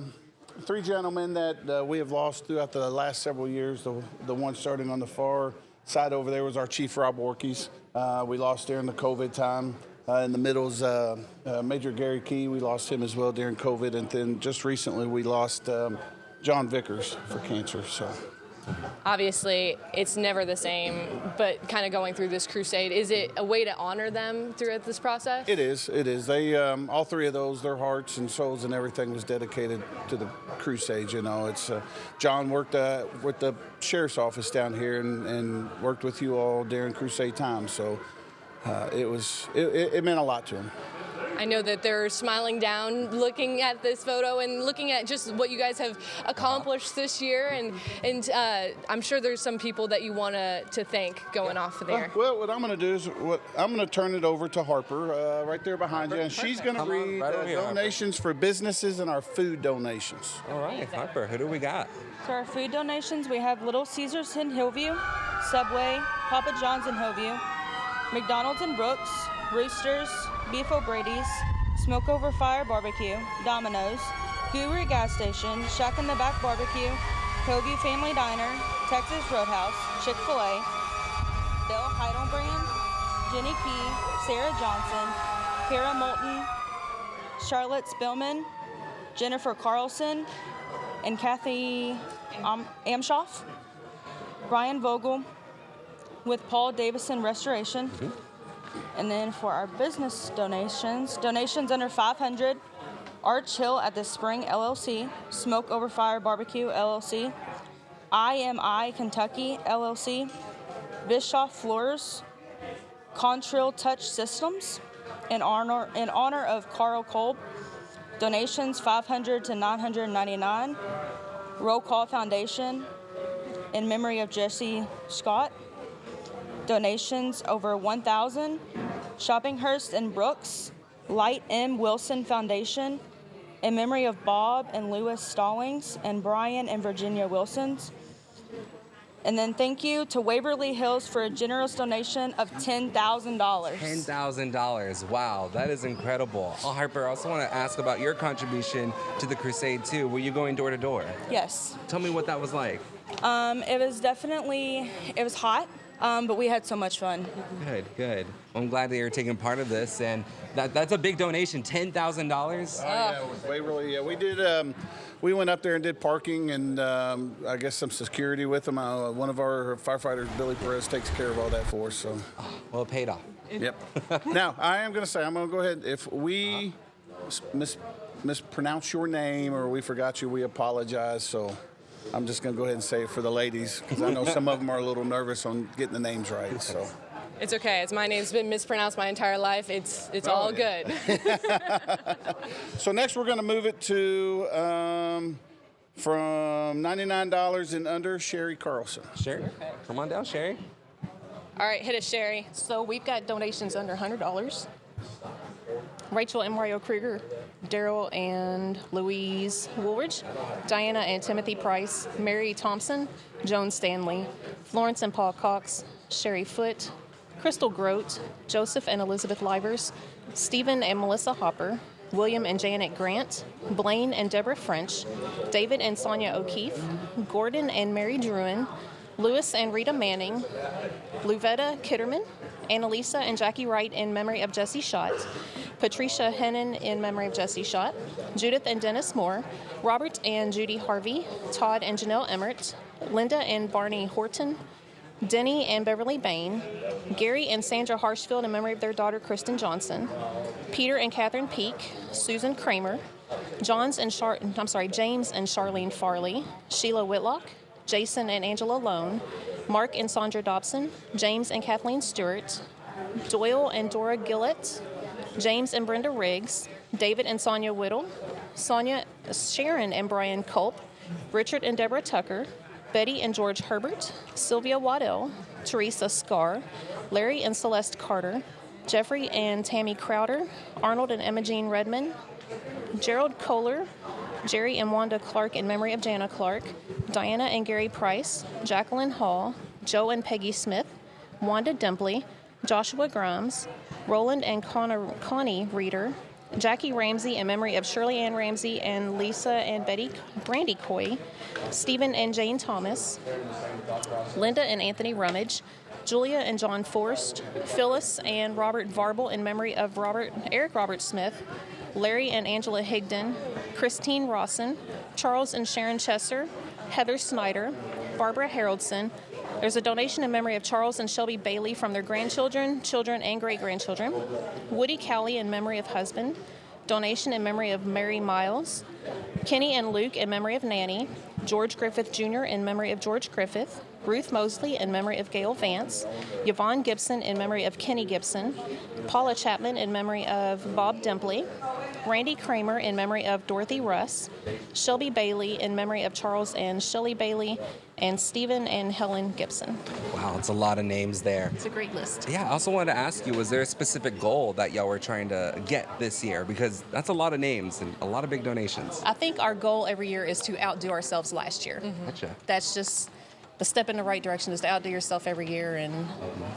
3 gentlemen that we have lost throughout the last several years. The one starting on the far side over there was our Chief Rob Workies. We lost during the COVID time. In the middle is Major Gary Key. We lost him as well during COVID. And then just recently we lost John Vickers for cancer. So. Obviously, it's never the same, but kind of going through this crusade, is it a way to honor them throughout this process? It is. They, all 3 of those, their hearts and souls and everything was dedicated to the crusade. You know, it's John worked with the sheriff's office down here and worked with you all during crusade time. So it meant a lot to him. I know that they're smiling down, looking at this photo and looking at just what you guys have accomplished this year. And I'm sure there's some people that you want to thank going off of there. Well, what I'm going to do is I'm going to turn it over to Harper right there behind you. And she's going to read donations for businesses and our food donations. All right, Harper, who do we got? For our food donations, we have Little Caesars in Hillview, Subway, Papa John's in Hillview, McDonald's in Brooks, Roosters, Beef O'Brady's, Smoke Over Fire Barbecue, Domino's, Guru Gas Station, Shack in the Back Barbecue, Hillview Family Diner, Texas Roadhouse, Chick-fil-A, Bill Heidelbrand, Jenny Key, Sarah Johnson, Kara Moulton, Charlotte Spillman, Jennifer Carlson, and Kathy Amshoff, Brian Vogel, with Paul Davison Restoration. And then for our business donations under $500, Arch Hill at the Spring LLC, Smoke Over Fire Barbecue LLC, IMI Kentucky LLC, Bischoff Floors, Contrail Touch Systems, in honor of Carl Kolb. Donations $500 to $999. Roll Call Foundation in memory of Jesse Scott. Donations over $1,000. Shoppinghurst and Brooks, Light M. Wilson Foundation in memory of Bob and Lewis Stallings and Brian and Virginia Wilsons. And then thank you to Waverly Hills for a generous donation of $10,000. $10,000. Wow, that is incredible. Oh, Harper, I also want to ask about your contribution to the Crusade, too. Were you going door to door? Yes. Tell me what that was like. It was hot, but we had so much fun. Good, good. Well, I'm glad that you're taking part of this, and that's a big donation, $10,000. Oh, yeah, it was Waverly. Yeah, we did. We went up there and did parking and I guess some security with them. One of our firefighters, Billy Perez, takes care of all that for us. So, well, it paid off. Yep. Now, I am going to say, I'm going to go ahead. If we mispronounce your name or we forgot you, we apologize. So I'm just going to go ahead and say it for the ladies because I know some of them are a little nervous on getting the names right. So. It's okay. My name's been mispronounced my entire life. It's all good. So next we're going to move it to from $99 and under, Sherry Carlson. Sherry, come on down, Sherry. All right, hit it, Sherry. So we've got donations under $100. Rachel and Mario Krieger, Daryl and Louise Woolridge, Diana and Timothy Price, Mary Thompson, Joan Stanley, Florence and Paul Cox, Sherry Foote, Crystal Grote, Joseph and Elizabeth Livers, Stephen and Melissa Hopper, William and Janet Grant, Blaine and Deborah French, David and Sonia O'Keefe, Gordon and Mary Druin, Lewis and Rita Manning, Luvetta Kitterman, Annalisa and Jackie Wright in memory of Jesse Schott, Patricia Hennon in memory of Jesse Schott, Judith and Dennis Moore, Robert and Judy Harvey, Todd and Janelle Emmert, Linda and Barney Horton, Denny and Beverly Bain, Gary and Sandra Harshfield in memory of their daughter Kristen Johnson, Peter and Catherine Peak, Susan Kramer, James and Charlene Farley, Sheila Whitlock, Jason and Angela Lone, Mark and Sandra Dobson, James and Kathleen Stewart, Doyle and Dora Gillett, James and Brenda Riggs, David and Sonia Whittle, Sharon and Brian Culp, Richard and Deborah Tucker, Betty and George Herbert, Sylvia Waddell, Teresa Scarr, Larry and Celeste Carter, Jeffrey and Tammy Crowder, Arnold and Emma Jean Redmond, Gerald Kohler, Jerry and Wanda Clark in memory of Jana Clark, Diana and Gary Price, Jacqueline Hall, Joe and Peggy Smith, Wanda Dimpley, Joshua Grimes, Roland and Connie Reeder, Jackie Ramsey in memory of Shirley Ann Ramsey and Lisa and Betty Brandy Coy, Stephen and Jane Thomas, Linda and Anthony Rummage, Julia and John Forst, Phyllis and Robert Varble in memory of Eric Robert Smith, Larry and Angela Higdon, Christine Rawson, Charles and Sharon Chesser, Heather Snyder, Barbara Haroldson. There's a donation in memory of Charles and Shelby Bailey from their grandchildren, children, and great-grandchildren. Woody Cowley in memory of husband. Donation in memory of Mary Miles. Kenny and Luke in memory of Nanny. George Griffith Jr. in memory of George Griffith. Ruth Mosley in memory of Gail Vance. Yvonne Gibson in memory of Kenny Gibson. Paula Chapman in memory of Bob Dimpley. Randy Kramer in memory of Dorothy Russ, Shelby Bailey in memory of Charles and Shelley Bailey, and Stephen and Helen Gibson. Wow, it's a lot of names there. It's a great list. Yeah, I also wanted to ask you, was there a specific goal that y'all were trying to get this year? Because that's a lot of names and a lot of big donations. I think our goal every year is to outdo ourselves last year. Gotcha. That's just the step in the right direction, is to outdo yourself every year, and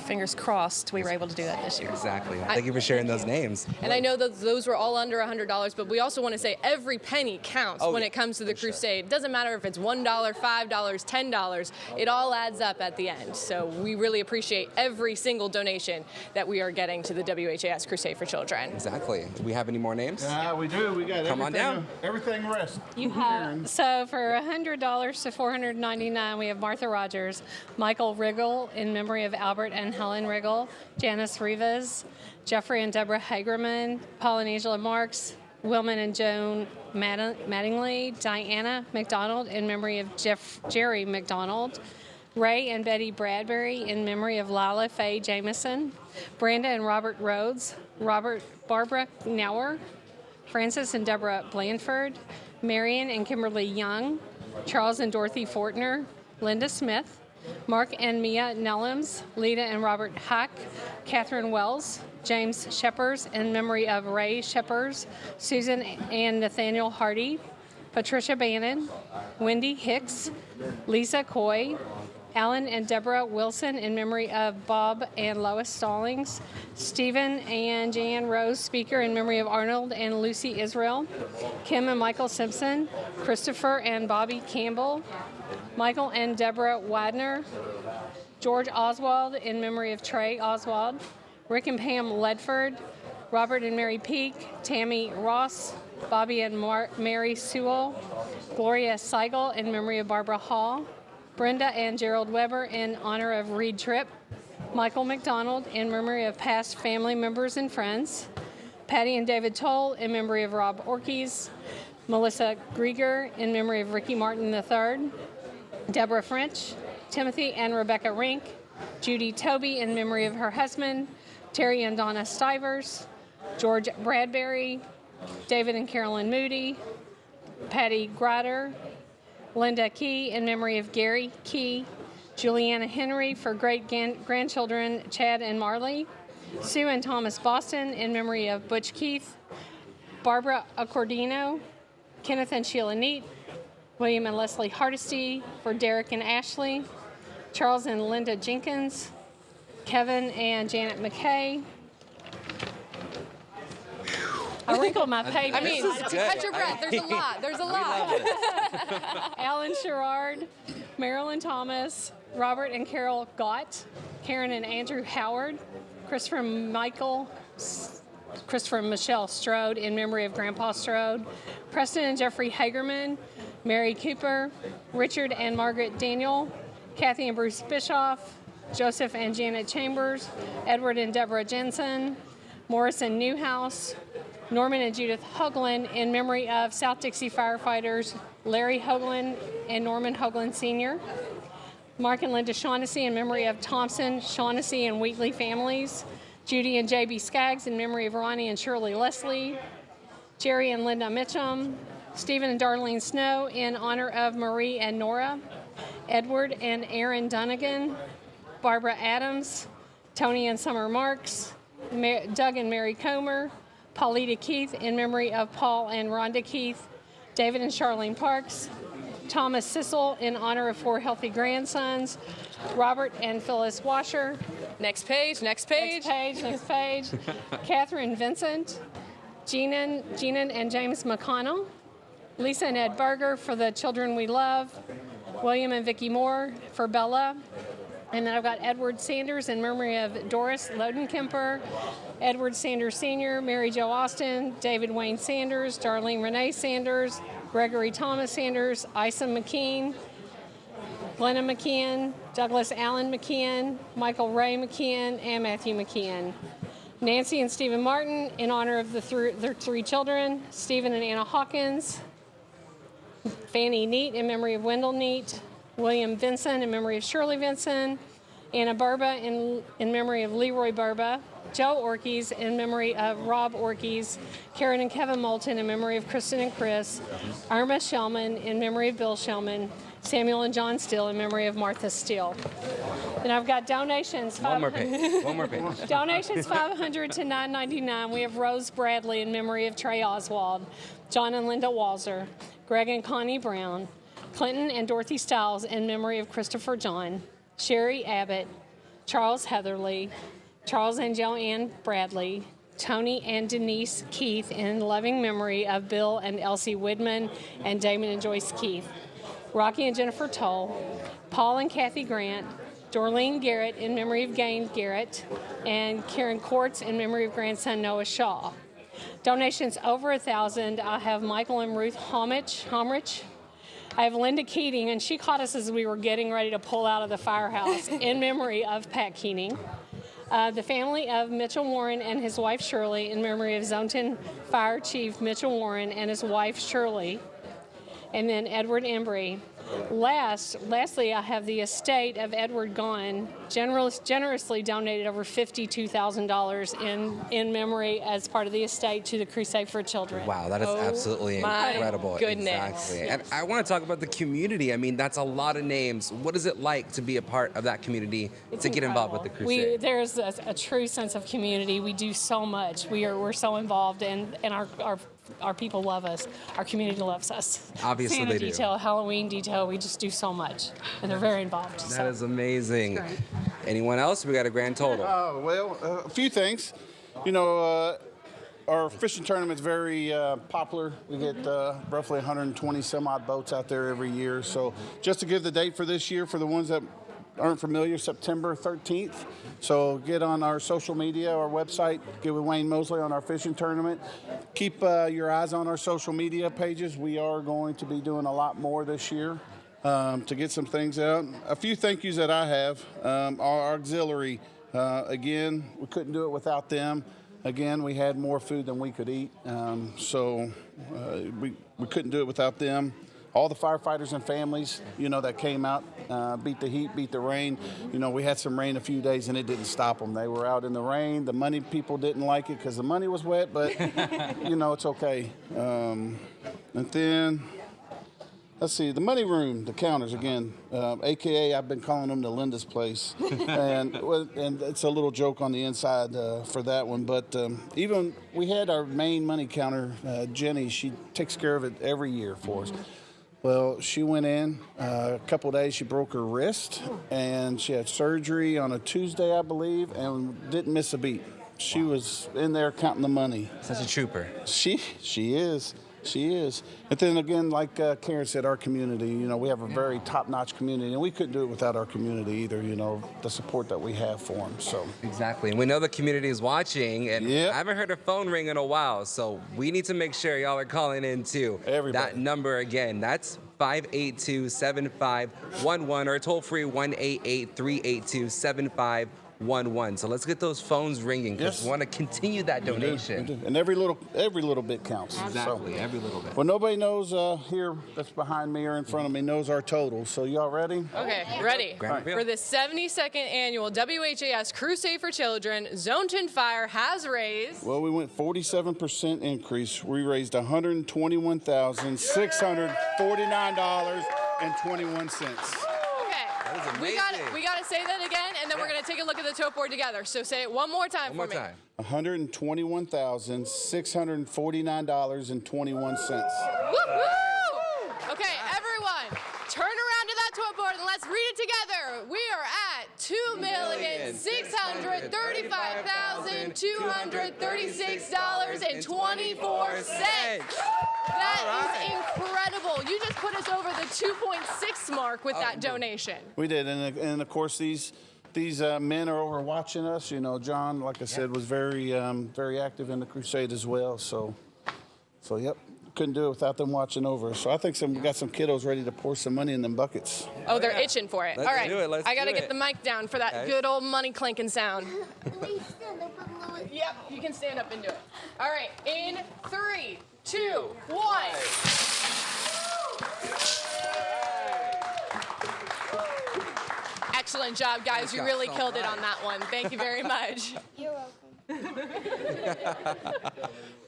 fingers crossed we were able to do that this year. Exactly. Thank you for sharing those names. And I know that those were all under $100, but we also want to say every penny counts when it comes to the Crusade. It doesn't matter if it's $1, $5, $10, it all adds up at the end. So we really appreciate every single donation that we are getting to the WHAS Crusade for Children. Exactly. Do we have any more names? Yeah, we do. We got Come on down. Everything rest. You have, so for $100 to $499, we have Martha Rogers, Michael Riggle in memory of Albert and Helen Riggle, Janice Rivas, Jeffrey and Deborah Hagerman, Paul and Angela Marks, Wilman and Joan Mattingly, Diana McDonald in memory of Jerry McDonald, Ray and Betty Bradbury in memory of Lila Faye Jameson, Brenda and Robert Rhodes, Barbara Nauer, Francis and Deborah Blandford, Marion and Kimberly Young, Charles and Dorothy Fortner, Linda Smith, Mark and Mia Nellums, Lita and Robert Hack, Catherine Wells, James Sheppers in memory of Ray Sheppers, Susan and Nathaniel Hardy, Patricia Bannon, Wendy Hicks, Lisa Coy, Alan and Deborah Wilson in memory of Bob and Lois Stallings, Stephen and Jan Rose Speaker in memory of Arnold and Lucy Israel, Kim and Michael Simpson, Christopher and Bobby Campbell, Michael and Deborah Wadner, George Oswald in memory of Trey Oswald, Rick and Pam Ledford, Robert and Mary Peak, Tammy Ross, Bobby and Mary Sewell, Gloria Seigel in memory of Barbara Hall, Brenda and Gerald Weber in honor of Reed Tripp, Michael McDonald in memory of past family members and friends, Patty and David Toll in memory of Rob Orkes, Melissa Grieger in memory of Ricky Martin III, Deborah French, Timothy and Rebecca Rink, Judy Toby in memory of her husband, Terry and Donna Stivers, George Bradbury, David and Carolyn Moody, Patty Grader, Linda Key in memory of Gary Key, Juliana Henry for great-grandchildren Chad and Marley, Sue and Thomas Boston in memory of Butch Keith, Barbara Accordino, Kenneth and Sheila Neat, William and Leslie Hardesty for Derek and Ashley, Charles and Linda Jenkins, Kevin and Janet McKay. I wrinkled my paper. I mean, catch your breath. There's a lot. There's a lot. Alan Sherrard, Marilyn Thomas, Robert and Carol Gott, Karen and Andrew Howard, Christopher Michelle Strode in memory of Grandpa Strode, Preston and Jeffrey Hagerman, Mary Cooper, Richard and Margaret Daniel, Kathy and Bruce Bischoff, Joseph and Janet Chambers, Edward and Deborah Jensen, Morris and Newhouse, Norman and Judith Hoagland in memory of South Dixie firefighters Larry Hoagland and Norman Hoagland Sr., Mark and Linda Shaughnessy in memory of Thompson, Shaughnessy, and Wheatley families, Judy and J.B. Skaggs in memory of Ronnie and Shirley Leslie, Jerry and Linda Mitchum, Stephen and Darlene Snow in honor of Marie and Nora, Edward and Aaron Dunnigan, Barbara Adams, Tony and Summer Marks, Doug and Mary Comer, Paulita Keith in memory of Paul and Rhonda Keith, David and Charlene Parks, Thomas Sissel in honor of 4 healthy grandsons, Robert and Phyllis Washer. Next page, next page. Next page. Catherine Vincent, Jeanan and James McConnell, Lisa and Ed Berger for The Children We Love, William and Vicki Moore for Bella, and then I've got Edward Sanders in memory of Doris Lodenkemper, Edward Sanders Sr., Mary Jo Austin, David Wayne Sanders, Darlene Renee Sanders, Gregory Thomas Sanders, Isa McKean, Glenna McKeon, Douglas Allen McKeon, Michael Ray McKeon, and Matthew McKeon. Nancy and Stephen Martin in honor of their 3 children, Stephen and Anna Hawkins, Fanny Neat in memory of Wendell Neat, William Vinson in memory of Shirley Vinson, Anna Burba in memory of Leroy Burba, Joe Orkes in memory of Rob Orkes, Karen and Kevin Moulton in memory of Kristen and Chris, Irma Shellman in memory of Bill Shellman, Samuel and John Steele in memory of Martha Steele. Then I've got donations. One more page. Donations $500 to $9.99. We have Rose Bradley in memory of Trey Oswald, John and Linda Walzer, Greg and Connie Brown, Clinton and Dorothy Stiles in memory of Christopher John, Sherry Abbott, Charles Heatherly, Charles and Joanne Bradley, Tony and Denise Keith in loving memory of Bill and Elsie Widman and Damon and Joyce Keith, Rocky and Jennifer Toll, Paul and Kathy Grant, Dorleen Garrett in memory of Gain Garrett, and Karen Quartz in memory of grandson Noah Shaw. Donations over 1,000. I have Michael and Ruth Homrich. I have Linda Keating, and she caught us as we were getting ready to pull out of the firehouse in memory of Pat Keating. The family of Mitchell Warren and his wife Shirley, in memory of Zoneton Fire Chief Mitchell Warren and his wife Shirley. And then Edward Embry. Lastly, I have the estate of Edward Gone, generously donated over $52,000 in memory as part of the estate to the Crusade for Children. Wow, that is absolutely incredible. Goodness. Exactly. And I want to talk about the community. I mean, that's a lot of names. What is it like to be a part of that community, to get involved with the Crusade? There's a true sense of community. We do so much. We're so involved, and our people love us. Our community loves us. Obviously Santa they do. detail, Halloween detail, we just do so much. And they're very involved. That is amazing. Anyone else? We got a grand total. A few things. You know, our fishing tournament's very popular. We get roughly 120 some odd boats out there every year. So just to give the date for this year, for the ones that aren't familiar, September 13th. So get on our social media, our website, get with Wayne Mosley on our fishing tournament. Keep your eyes on our social media pages. We are going to be doing a lot more this year to get some things out. A few thank yous that I have. Our auxiliary, again, we couldn't do it without them. Again, we had more food than we could eat, so we couldn't do it without them. All the firefighters and families, you know, that came out, beat the heat, beat the rain. You know, we had some rain a few days and it didn't stop them. They were out in the rain. The money people didn't like it because the money was wet, but, you know, it's okay. And then, let's see, the money room, the counters again, AKA I've been calling them the Linda's place. and it's a little joke on the inside for that one. But even we had our main money counter, Jenny, she takes care of it every year for us. Well, she went in a couple of days. She broke her wrist, and she had surgery on a Tuesday, I believe, and didn't miss a beat. She was in there counting the money. Such a trooper. She is. She is. And then again, like Karen said, our community, you know, we have a very top-notch community, and we couldn't do it without our community either, you know, the support that we have for them. So Exactly. And we know the community is watching, and I haven't heard a phone ring in a while, so we need to make sure y'all are calling in too. Everybody. That number again, that's 582-7511 or toll free 1-888-382-7511. So let's get those phones ringing because we want to continue that donation. We do. And every little bit counts. Exactly, so, every little bit. Well, nobody knows here that's behind me or in front of me knows our total. So y'all ready? Okay, ready. Right. For the 72nd annual WHAS Crusade for Children, Zoneton Fire has raised. Well, we went 47% increase. We raised $121,649.21. We got to say that again, and then we're going to take a look at the tote board together. So say it one more time for me. $121,649.21. Woo-hoo! Okay, everyone, turn around to that tote board and let's read it together. We are at $2,635,236.24. That is incredible. You just put us over the 2.6 mark with that donation. We did, and of course these men are over watching us. You know, John, like I said, was very active in the Crusade as well. So yep, couldn't do it without them watching over. So I think we got some kiddos ready to pour some money in them buckets. Oh, they're itching for it. Let's All right, do it. Let's I got to do get it. the mic down for that good old money clinking sound. Yep, you can stand up and do it. All right, in 3, 2, 1. Excellent job, guys. You really killed it on that one. Thank you very much. You're welcome.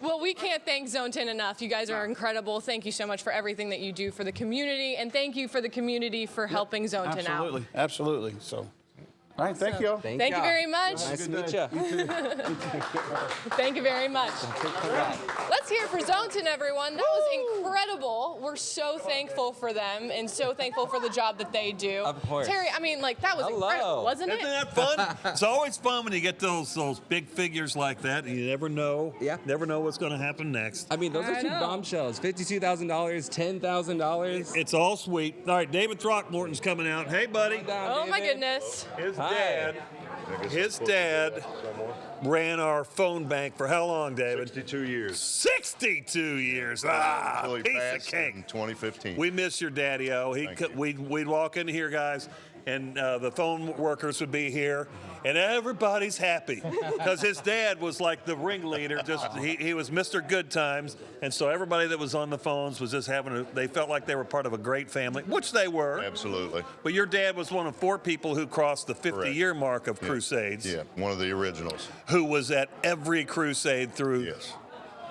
Well, we can't thank Zoneton enough. You guys are incredible. Thank you so much for everything that you do for the community, and thank you for the community for helping Zoneton out. Absolutely. So, all right, thank you all. Thank you very much. Nice to meet you. Thank you very much. Let's hear it for Zoneton, everyone. That was incredible. We're so thankful for them and so thankful for the job that they do. Of course. Terry, I mean, like, that was incredible, wasn't it? Isn't that fun? It's always fun when you get those big figures like that, and you never know. Yeah. Never know what's going to happen next. I mean, those are two bombshells. $52,000, $10,000. It's all sweet. All right, David Throckmorton's coming out. Hey, buddy. Oh, my goodness. His dad ran our phone bank for how long, David? 62 years. 62 years. Until he Piece of passed cake. in 2015. We miss your daddy-o. We'd walk in here, guys, and the phone workers would be here, and everybody's happy because his dad was like the ringleader. He was Mr. Good Times, and so everybody that was on the phones was just they felt like they were part of a great family, which they were. Absolutely. But your dad was one of 4 people who crossed the 50-year mark of Crusades. Yeah, one of the originals. Who was at every Crusade through. Yes.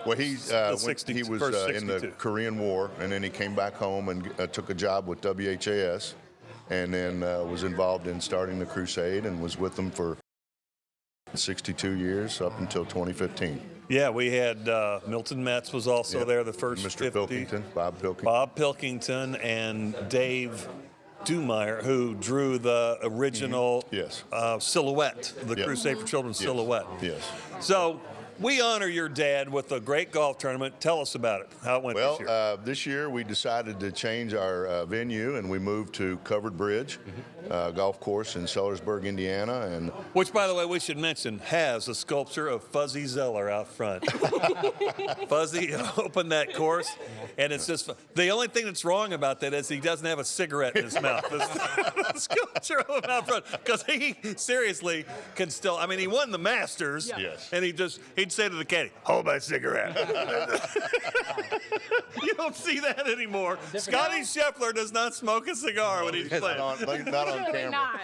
Well, he was in the Korean War, and then he came back home and took a job with WHAS, and then was involved in starting the Crusade and was with them for 62 years up until 2015. Yeah, we had Milton Metz was also there the first Mr. 50. Pilkington, Bob Pilkington. Bob Pilkington and Dave Dumeyer, who drew the original silhouette, the Crusade for Children silhouette. Yes. So we honor your dad with a great golf tournament. Tell us about it, how it went this year. Well, this year we decided to change our venue, and we moved to Covered Bridge Golf Course in Sellersburg, Indiana. And which, by the way, we should mention, has a sculpture of Fuzzy Zeller out front. Fuzzy opened that course, and it's just the only thing that's wrong about that is he doesn't have a cigarette in his mouth. The sculpture of him out front, because he seriously can still. I mean, he won the Masters, and he'd say to the caddy, "Hold my cigarette." You don't see that anymore. Scotty Scheffler does not smoke a cigar when he's playing. Not on camera.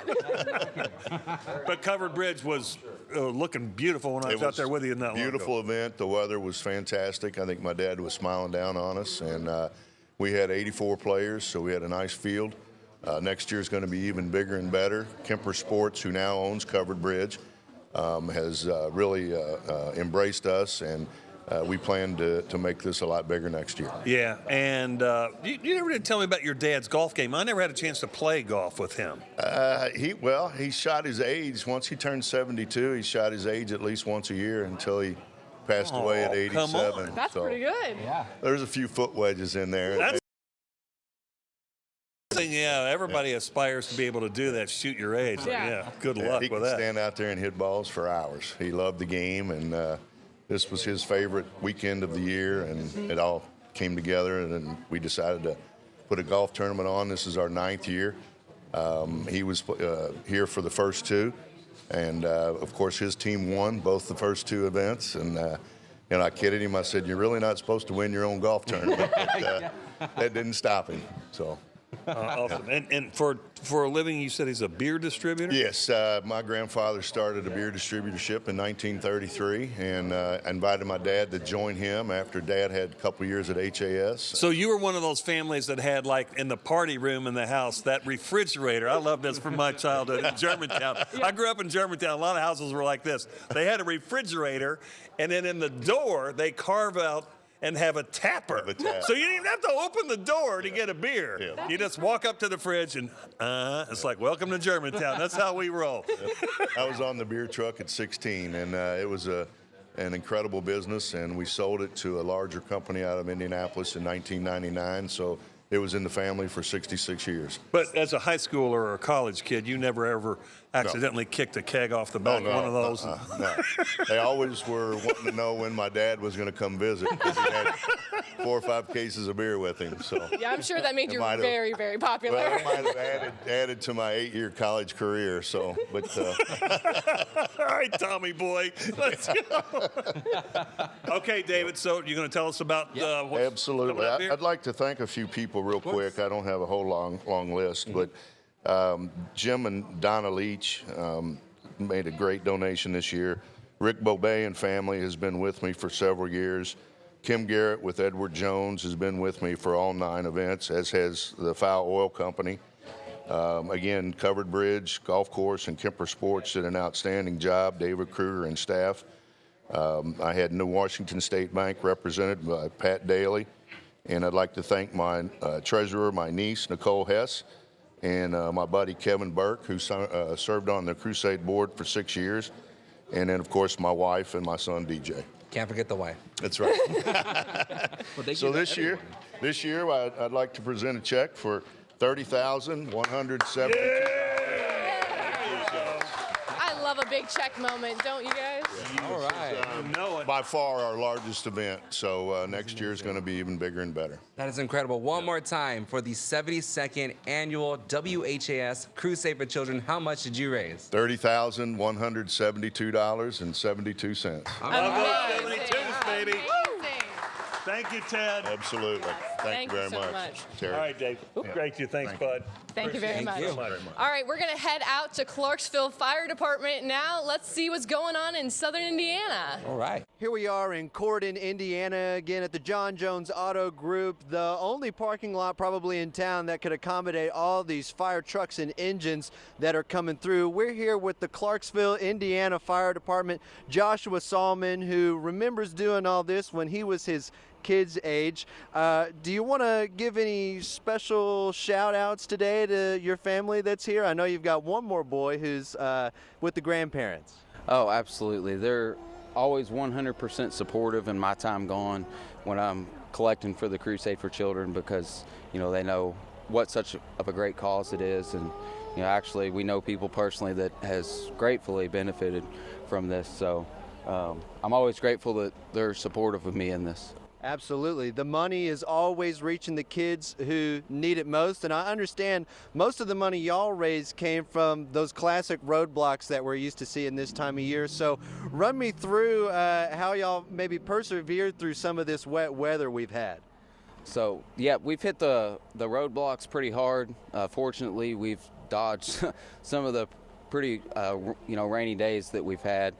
But Covered Bridge was looking beautiful when I was out there with you in that beautiful event. The weather was fantastic. I think my dad was smiling down on us, and we had 84 players, so we had a nice field. Next year is going to be even bigger and better. Kemper Sports, who now owns Covered Bridge, has really embraced us, and we plan to make this a lot bigger next year. Yeah, and you never did tell me about your dad's golf game. I never had a chance to play golf with him. He shot his age. Once he turned 72, he shot his age at least once a year until he passed away at 87. Come on. That's pretty good. Yeah. There's a few foot wedges in there. Yeah, everybody aspires to be able to do that, shoot your age. Yeah, good luck with that. He could stand out there and hit balls for hours. He loved the game, and this was his favorite weekend of the year, and it all came together, and then we decided to put a golf tournament on. This is our 9th year. He was here for the first 2, and of course his team won both the first 2 events, and I kidded him. I said, "You're really not supposed to win your own golf tournament," but that didn't stop him. So. Awesome. And for a living, you said he's a beer distributor? Yes. My grandfather started a beer distributorship in 1933, and invited my dad to join him after Dad had a couple years at HAS. So you were one of those families that had, like, in the party room in the house, that refrigerator. I love this from my childhood in Germantown. I grew up in Germantown. A lot of houses were like this. They had a refrigerator, and then in the door, they carve out and have a tapper. So you didn't even have to open the door to get a beer. Yeah. You just walk up to the fridge and it's like, welcome to Germantown. That's how we roll. I was on the beer truck at 16, and it was an incredible business, and we sold it to a larger company out of Indianapolis in 1999. So it was in the family for 66 years. But as a high schooler or a college kid, you never ever accidentally kicked a keg off the back of one of those? No. They always were wanting to know when my dad was going to come visit, because he had 4 or 5 cases of beer with him. So yeah, I'm sure that made you very, very popular. Well, it might have added to my 8-year college career. So, but all right, Tommy boy, let's go. Okay, David. So you're going to tell us about what's absolutely. I'd like to thank a few people real quick. I don't have a whole long list, but Jim and Donna Leach made a great donation this year. Rick Bobet and family has been with me for several years. Kim Garrett with Edward Jones has been with me for all 9 events, as has the Fowl Oil Company. Again, Covered Bridge Golf Course and Kemper Sports did an outstanding job, David Kruger and staff. I had New Washington State Bank represented by Pat Daly. And I'd like to thank my treasurer, my niece, Nicole Hess, and my buddy Kevin Burke, who served on the Crusade board for 6 years. And then, of course, my wife and my son, DJ. Can't forget the wife. That's right. So this year, I'd like to present a check for $30,170. I love a big check moment, don't you guys? All right. By far our largest event, so next year is going to be even bigger and better. That is incredible. One more time for the 72nd annual WHAS Crusade for Children. How much did you raise? $30,172.72. I love those 72s, baby. Thank you, Ted. Absolutely. Thank you very so much. much. Terry. All right, Dave. Great to you. Thanks, bud. Thank you very much. Thank you. All right, we're going to head out to Clarksville Fire Department now. Let's see what's going on in southern Indiana. All right. Here we are in Corydon, Indiana, again at the John Jones Auto Group, the only parking lot probably in town that could accommodate all these fire trucks and engines that are coming through. We're here with the Clarksville, Indiana Fire Department, Joshua Salmon, who remembers doing all this when he was his kid's age. Do you want to give any special shout outs today to your family that's here? I know you've got one more boy who's with the grandparents. Oh, absolutely. They're always 100% supportive in my time gone when I'm collecting for the Crusade for Children, because, you know, they know what such of a great cause it is. And, you know, actually we know people personally that has gratefully benefited from this. So I'm always grateful that they're supportive of me in this. Absolutely. The money is always reaching the kids who need it most. And I understand most of the money y'all raised came from those classic roadblocks that we're used to seeing this time of year. So run me through how y'all maybe persevered through some of this wet weather we've had. So, yeah, we've hit the roadblocks pretty hard. Fortunately, we've dodged some of the pretty rainy days that we've had.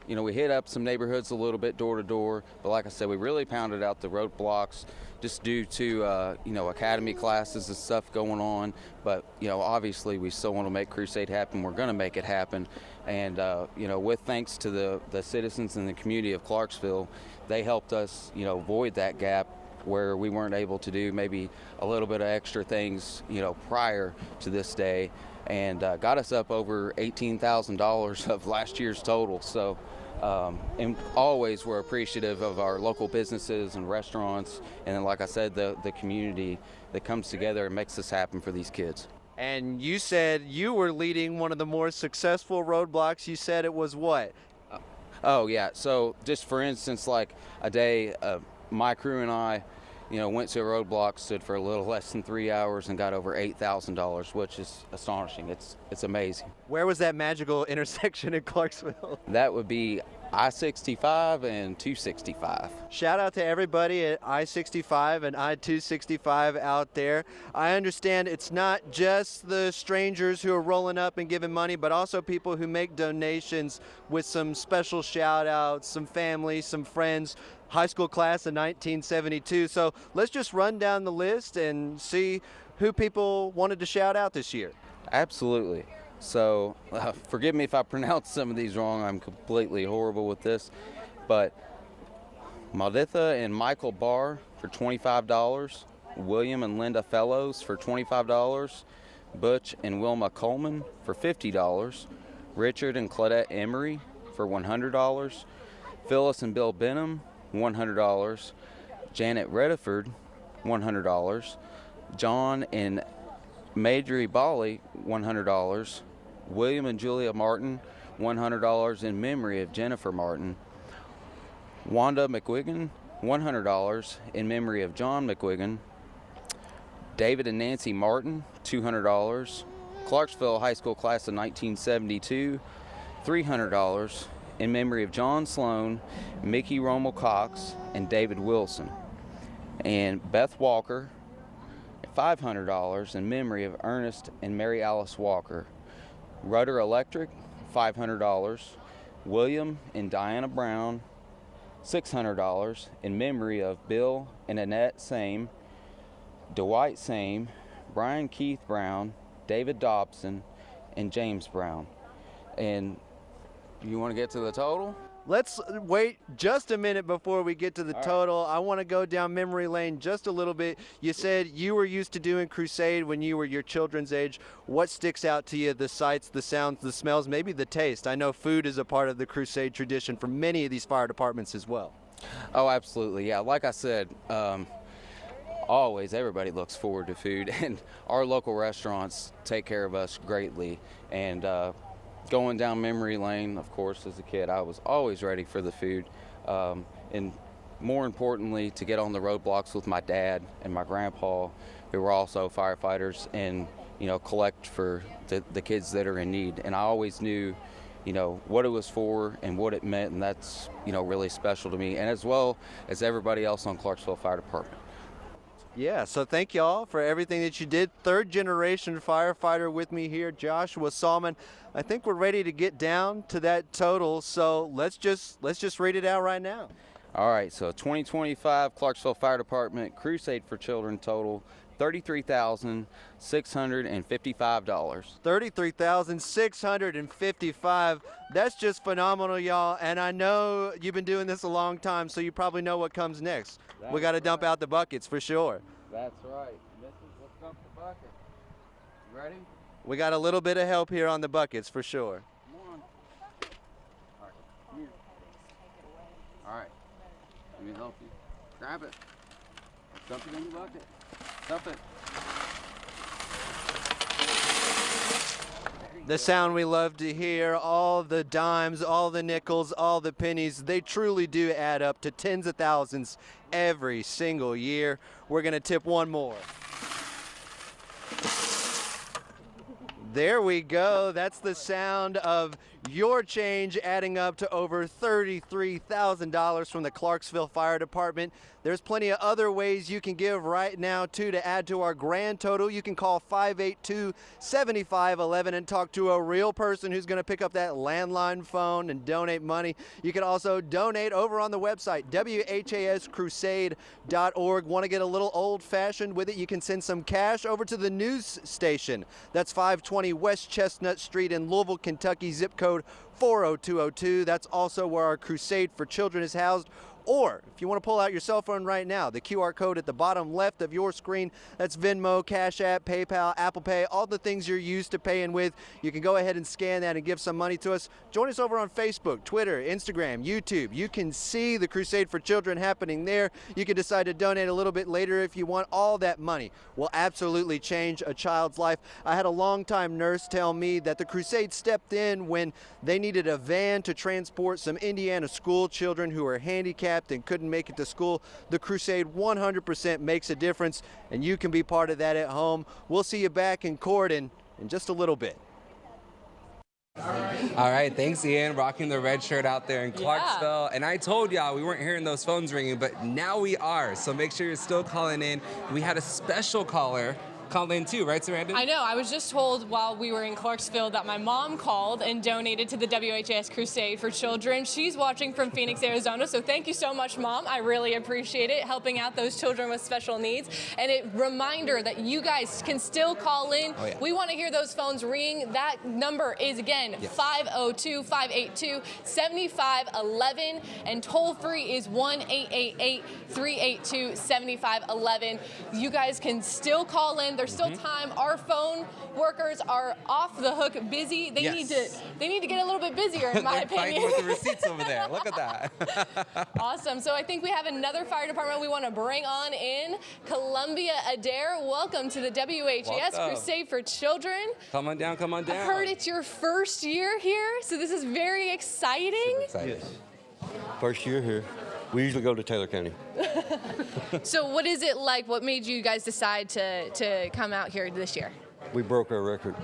We hit up some neighborhoods a little bit door to door, but like I said, we really pounded out the roadblocks just due to academy classes and stuff going on. But obviously we still want to make Crusade happen. We're going to make it happen, and with thanks to the citizens and the community of Clarksville, they helped us void that gap where we weren't able to do maybe a little bit of extra things prior to this day, and got us up over $18,000 of last year's total. So and always we're appreciative of our local businesses and restaurants, and then like I said, the community that comes together and makes this happen for these kids. And you said you were leading one of the more successful roadblocks. You said it was what? Oh yeah, so just for instance, like a day my crew and I went to a roadblock, stood for a little less than 3 hours, and got over $8,000, which is astonishing. It's amazing. Where was that magical intersection in Clarksville? That would be I-65 and 265. Shout out to everybody at I-65 and I-265 out there. I understand it's not just the strangers who are rolling up and giving money, but also people who make donations with some special shout outs, some family, some friends. High school class of 1972. So let's just run down the list and see who people wanted to shout out this year. Absolutely. So forgive me if I pronounce some of these wrong. I'm completely horrible with this. But Malditha and Michael Barr for $25. William and Linda Fellows for $25. Butch and Wilma Coleman for $50. Richard and Claudette Emery for $100. Phyllis and Bill Benham, $100. Janet Rediford, $100. John and Majorie Bali, $100. William and Julia Martin, $100 in memory of Jennifer Martin. Wanda McWigan, $100 in memory of John McWigan. David and Nancy Martin, $200. Clarksville High School class of 1972, $300 in memory of John Sloan, Mickey Rommel Cox, and David Wilson. And Beth Walker, $500 in memory of Ernest and Mary Alice Walker. Rudder Electric, $500. William and Diana Brown, $600 in memory of Bill and Annette Same, Dwight Same, Brian Keith Brown, David Dobson, and James Brown. And you want to get to the total? Let's wait just a minute before we get to the total. I want to go down memory lane just a little bit. You said you were used to doing Crusade when you were your children's age. What sticks out to you? The sights, the sounds, the smells, maybe the taste. I know food is a part of the Crusade tradition for many of these fire departments as well. Oh, absolutely. Yeah, like I said, always everybody looks forward to food, and our local restaurants take care of us greatly. And going down memory lane, of course, as a kid, I was always ready for the food. And more importantly, to get on the roadblocks with my dad and my grandpa, who were also firefighters, and, collect for the kids that are in need. And I always knew, what it was for and what it meant, and that's, really special to me, and as well as everybody else on Clarksville Fire Department. Yeah, so thank y'all for everything that you did. Third generation firefighter with me here, Joshua Salmon. I think we're ready to get down to that total, so let's just read it out right now. All right, so 2025 Clarksville Fire Department Crusade for Children total $33,655. $33,655. That's just phenomenal, y'all. And I know you've been doing this a long time, so you probably know what comes next. We got to dump out the buckets for sure. That's right. Let's dump the bucket. You ready? We got a little bit of help here on the buckets for sure. Come on. All right, come here. All right. Let me help you. Grab it. Dump it in the bucket. Dump it. The sound we love to hear, all the dimes, all the nickels, all the pennies, they truly do add up to tens of thousands every single year. We're going to tip one more. There we go. That's the sound of your change adding up to over $33,000 from the Clarksville Fire Department. There's plenty of other ways you can give right now, too, to add to our grand total. You can call 582-7511 and talk to a real person who's going to pick up that landline phone and donate money. You can also donate over on the website, WHAScrusade.org. Want to get a little old-fashioned with it? You can send some cash over to the news station. That's 520 West Chestnut Street in Louisville, Kentucky, zip code 40202. That's also where our Crusade for Children is housed. Or if you want to pull out your cell phone right now, the QR code at the bottom left of your screen, that's Venmo, Cash App, PayPal, Apple Pay, all the things you're used to paying with. You can go ahead and scan that and give some money to us. Join us over on Facebook, Twitter, Instagram, YouTube. You can see the Crusade for Children happening there. You can decide to donate a little bit later if you want. All that money will absolutely change a child's life. I had a longtime nurse tell me that the Crusade stepped in when they needed a van to transport some Indiana school children who are handicapped and couldn't make it to school. The Crusade 100% makes a difference, and you can be part of that at home. We'll see you back in Corden in just a little bit. All right, thanks, Ian. Rocking the red shirt out there in Clarksville. And I told y'all we weren't hearing those phones ringing, but now we are. So make sure you're still calling in. We had a special caller called in too, right, Sarandon? I know. I was just told while we were in Clarksville that my mom called and donated to the WHAS Crusade for Children. She's watching from Phoenix, Arizona, so thank you so much, Mom. I really appreciate it, helping out those children with special needs. And a reminder that you guys can still call in. Oh, yeah. We want to hear those phones ring. That number is, again, 502-582-7511, and toll-free is 1-888-382-7511. You guys can still call in. There's still time. Our phone workers are off the hook busy. They need to get a little bit busier, in my opinion. Fighting with the receipts over there. Look at that. Awesome. So I think we have another fire department we want to bring on in. Columbia-Adair, welcome to the WHAS Crusade for Children. Come on down, come on down. I heard it's your first year here, so this is very exciting. Yes. First year here. We usually go to Taylor County. So what is it like? What made you guys decide to come out here this year? We broke our record.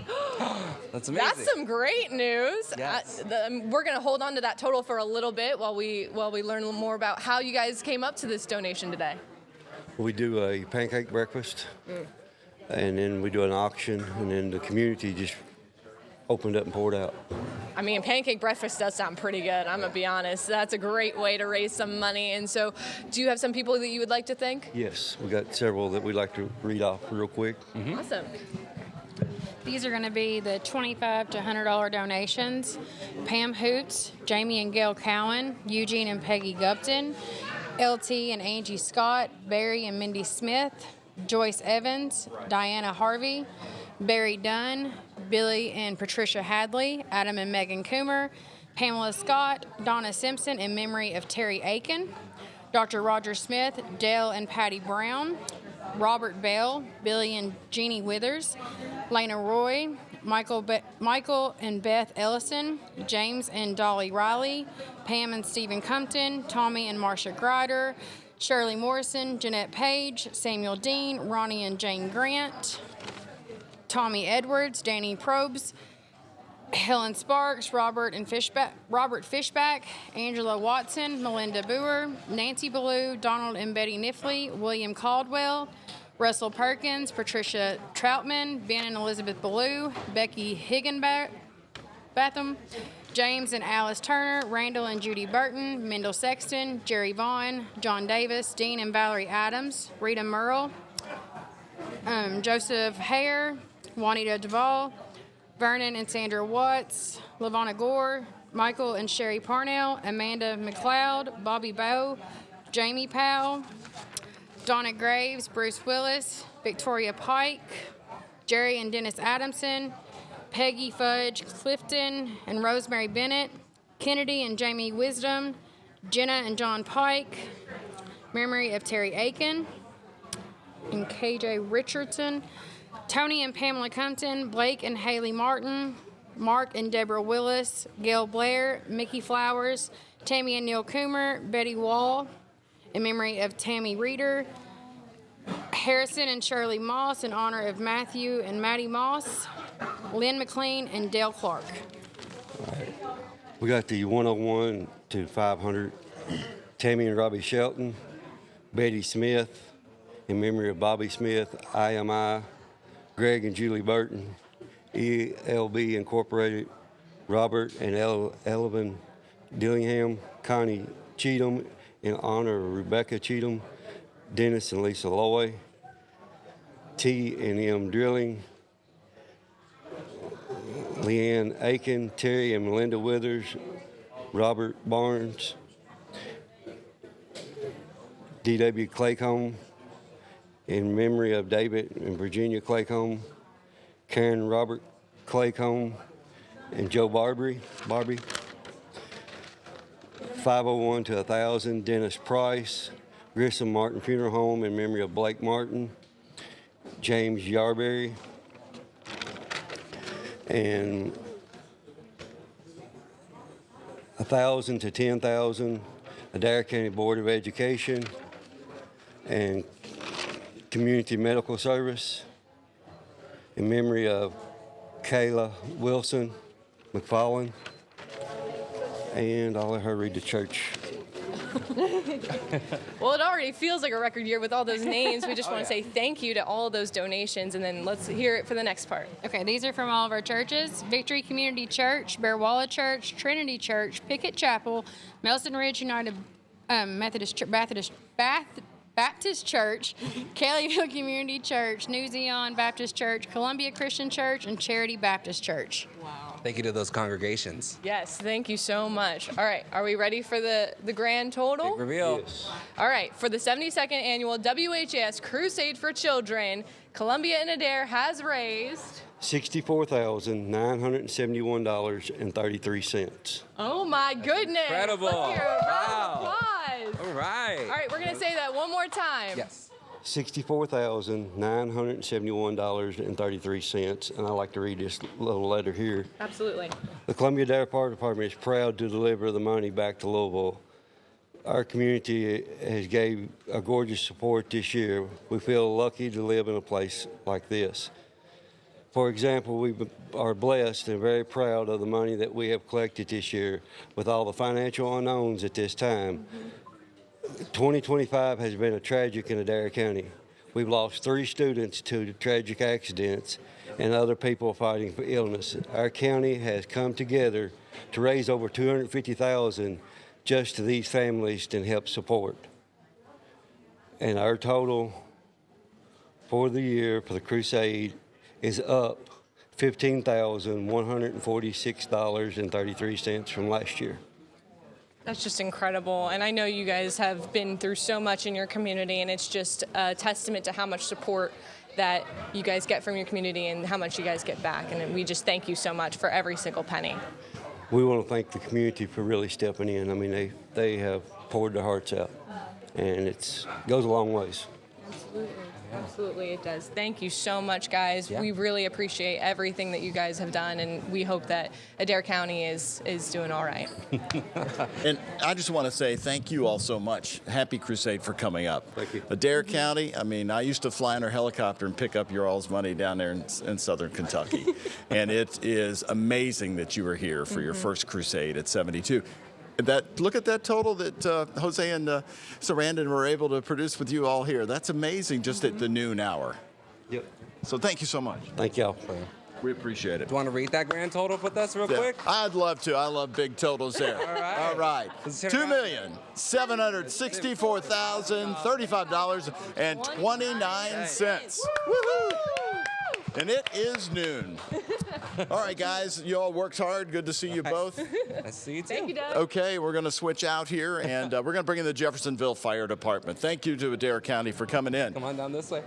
That's amazing. That's some great news. Yes. We're going to hold on to that total for a little bit while we learn a little more about how you guys came up to this donation today. We do a pancake breakfast, and then we do an auction, and then the community just opened up and poured out. I mean, pancake breakfast does sound pretty good, I'm going to be honest. That's a great way to raise some money. And so do you have some people that you would like to thank? Yes, we got several that we'd like to read off real quick. Awesome. These are going to be the $25 to $100 donations. Pam Hoots, Jamie and Gail Cowan, Eugene and Peggy Gupton, LT and Angie Scott, Barry and Mindy Smith, Joyce Evans, Diana Harvey, Barry Dunn, Billy and Patricia Hadley, Adam and Megan Coomer, Pamela Scott, Donna Simpson in memory of Terry Aiken, Dr. Roger Smith, Dale and Patty Brown, Robert Bell, Billy and Jeannie Withers, Lena Roy, Michael and Beth Ellison, James and Dolly Riley, Pam and Stephen Compton, Tommy and Marcia Grider, Shirley Morrison, Jeanette Page, Samuel Dean, Ronnie and Jane Grant, Tommy Edwards, Danny Probes, Helen Sparks, Robert Fishback, Angela Watson, Melinda Boer, Nancy Ballou, Donald and Betty Nifley, William Caldwell, Russell Perkins, Patricia Troutman, Ben and Elizabeth Ballou, Becky Higginbotham, James and Alice Turner, Randall and Judy Burton, Mendel Sexton, Jerry Vaughn, John Davis, Dean and Valerie Adams, Rita Merle, Joseph Hare, Juanita Duvall, Vernon and Sandra Watts, LaVonna Gore, Michael and Sherry Parnell, Amanda McLeod, Bobby Bowe, Jamie Powell, Donna Graves, Bruce Willis, Victoria Pike, Jerry and Dennis Adamson, Peggy Fudge Clifton and Rosemary Bennett, Kennedy and Jamie Wisdom, Jenna and John Pike, memory of Terry Aiken, and KJ Richardson, Tony and Pamela Compton, Blake and Haley Martin, Mark and Deborah Willis, Gail Blair, Mickey Flowers, Tammy and Neil Coomer, Betty Wall, in memory of Tammy Reeder, Harrison and Shirley Moss in honor of Matthew and Maddie Moss, Lynn McLean and Dale Clark. We got the 101 to 500, Tammy and Robbie Shelton, Betty Smith, in memory of Bobby Smith, IMI, Greg and Julie Burton, ELB Incorporated, Robert and Elvin Dillingham, Connie Cheatham, in honor of Rebecca Cheatham, Dennis and Lisa Loy, T&M Drilling, Leanne Aiken, Terry and Melinda Withers, Robert Barnes, D.W. Claycomb, in memory of David and Virginia Claycomb, Karen Robert Claycomb, and Joe Barbie. 501 to 1,000, Dennis Price, Grissom Martin Funeral Home in memory of Blake Martin, James Yarberry, and 1,000 to 10,000, Adair County Board of Education and Community Medical Service in memory of Kayla Wilson McFarland, and I'll let her read the church. Well, it already feels like a record year with all those names. We just want to say thank you to all of those donations, and then let's hear it for the next part. Okay, these are from all of our churches: Victory Community Church, Bear Walla Church, Trinity Church, Pickett Chapel, Melson Ridge United Baptist Church, Kellyville Community Church, New Zion Baptist Church, Columbia Christian Church, and Charity Baptist Church. Wow. Thank you to those congregations. Yes, thank you so much. All right, are we ready for the grand total? Big reveal. Yes. All right, for the 72nd annual WHAS Crusade for Children, Columbia-Adair has raised $64,971.33. Oh my goodness. Incredible. Let's hear a round Wow. of applause. All right. All right, we're going to say that one more time. Yes. $64,971.33, and I'd like to read this little letter here. Absolutely. The Columbia-Adair Fire Department is proud to deliver the money back to Louisville. Our community has gave a gorgeous support this year. We feel lucky to live in a place like this. For example, we are blessed and very proud of the money that we have collected this year. With all the financial unknowns at this time, 2025 has been a tragic in Adair County. We've lost 3 students to tragic accidents and other people fighting for illness. Our county has come together to raise over $250,000 just to these families to help support. And our total for the year for the Crusade is up $15,146.33 from last year. That's just incredible. And I know you guys have been through so much in your community, and it's just a testament to how much support that you guys get from your community and how much you guys get back. And we just thank you so much for every single penny. We want to thank the community for really stepping in. I mean, they have poured their hearts out, and it goes a long ways. Absolutely. Absolutely, it does. Thank you so much, guys. We really appreciate everything that you guys have done, and we hope that Adair County is doing all right. And I just want to say thank you all so much. Happy Crusade for coming up. Thank you. Adair County, I mean, I used to fly in our helicopter and pick up your all's money down there in southern Kentucky. And it is amazing that you were here for your first Crusade at 72. Look at that total that Jose and Sarandon were able to produce with you all here. That's amazing just at the noon hour. Yep. So thank you so much. Thank y'all. We appreciate it. Do you want to read that grand total with us real quick? I'd love to. I love big totals there. All right. $2,764,035.29. Woohoo! And it is noon. All right, guys, you all worked hard. Good to see you both. I see you too. Thank you, Doug. Okay, we're going to switch out here, and we're going to bring in the Jeffersonville Fire Department. Thank you to Adair County for coming in. Come on down this way.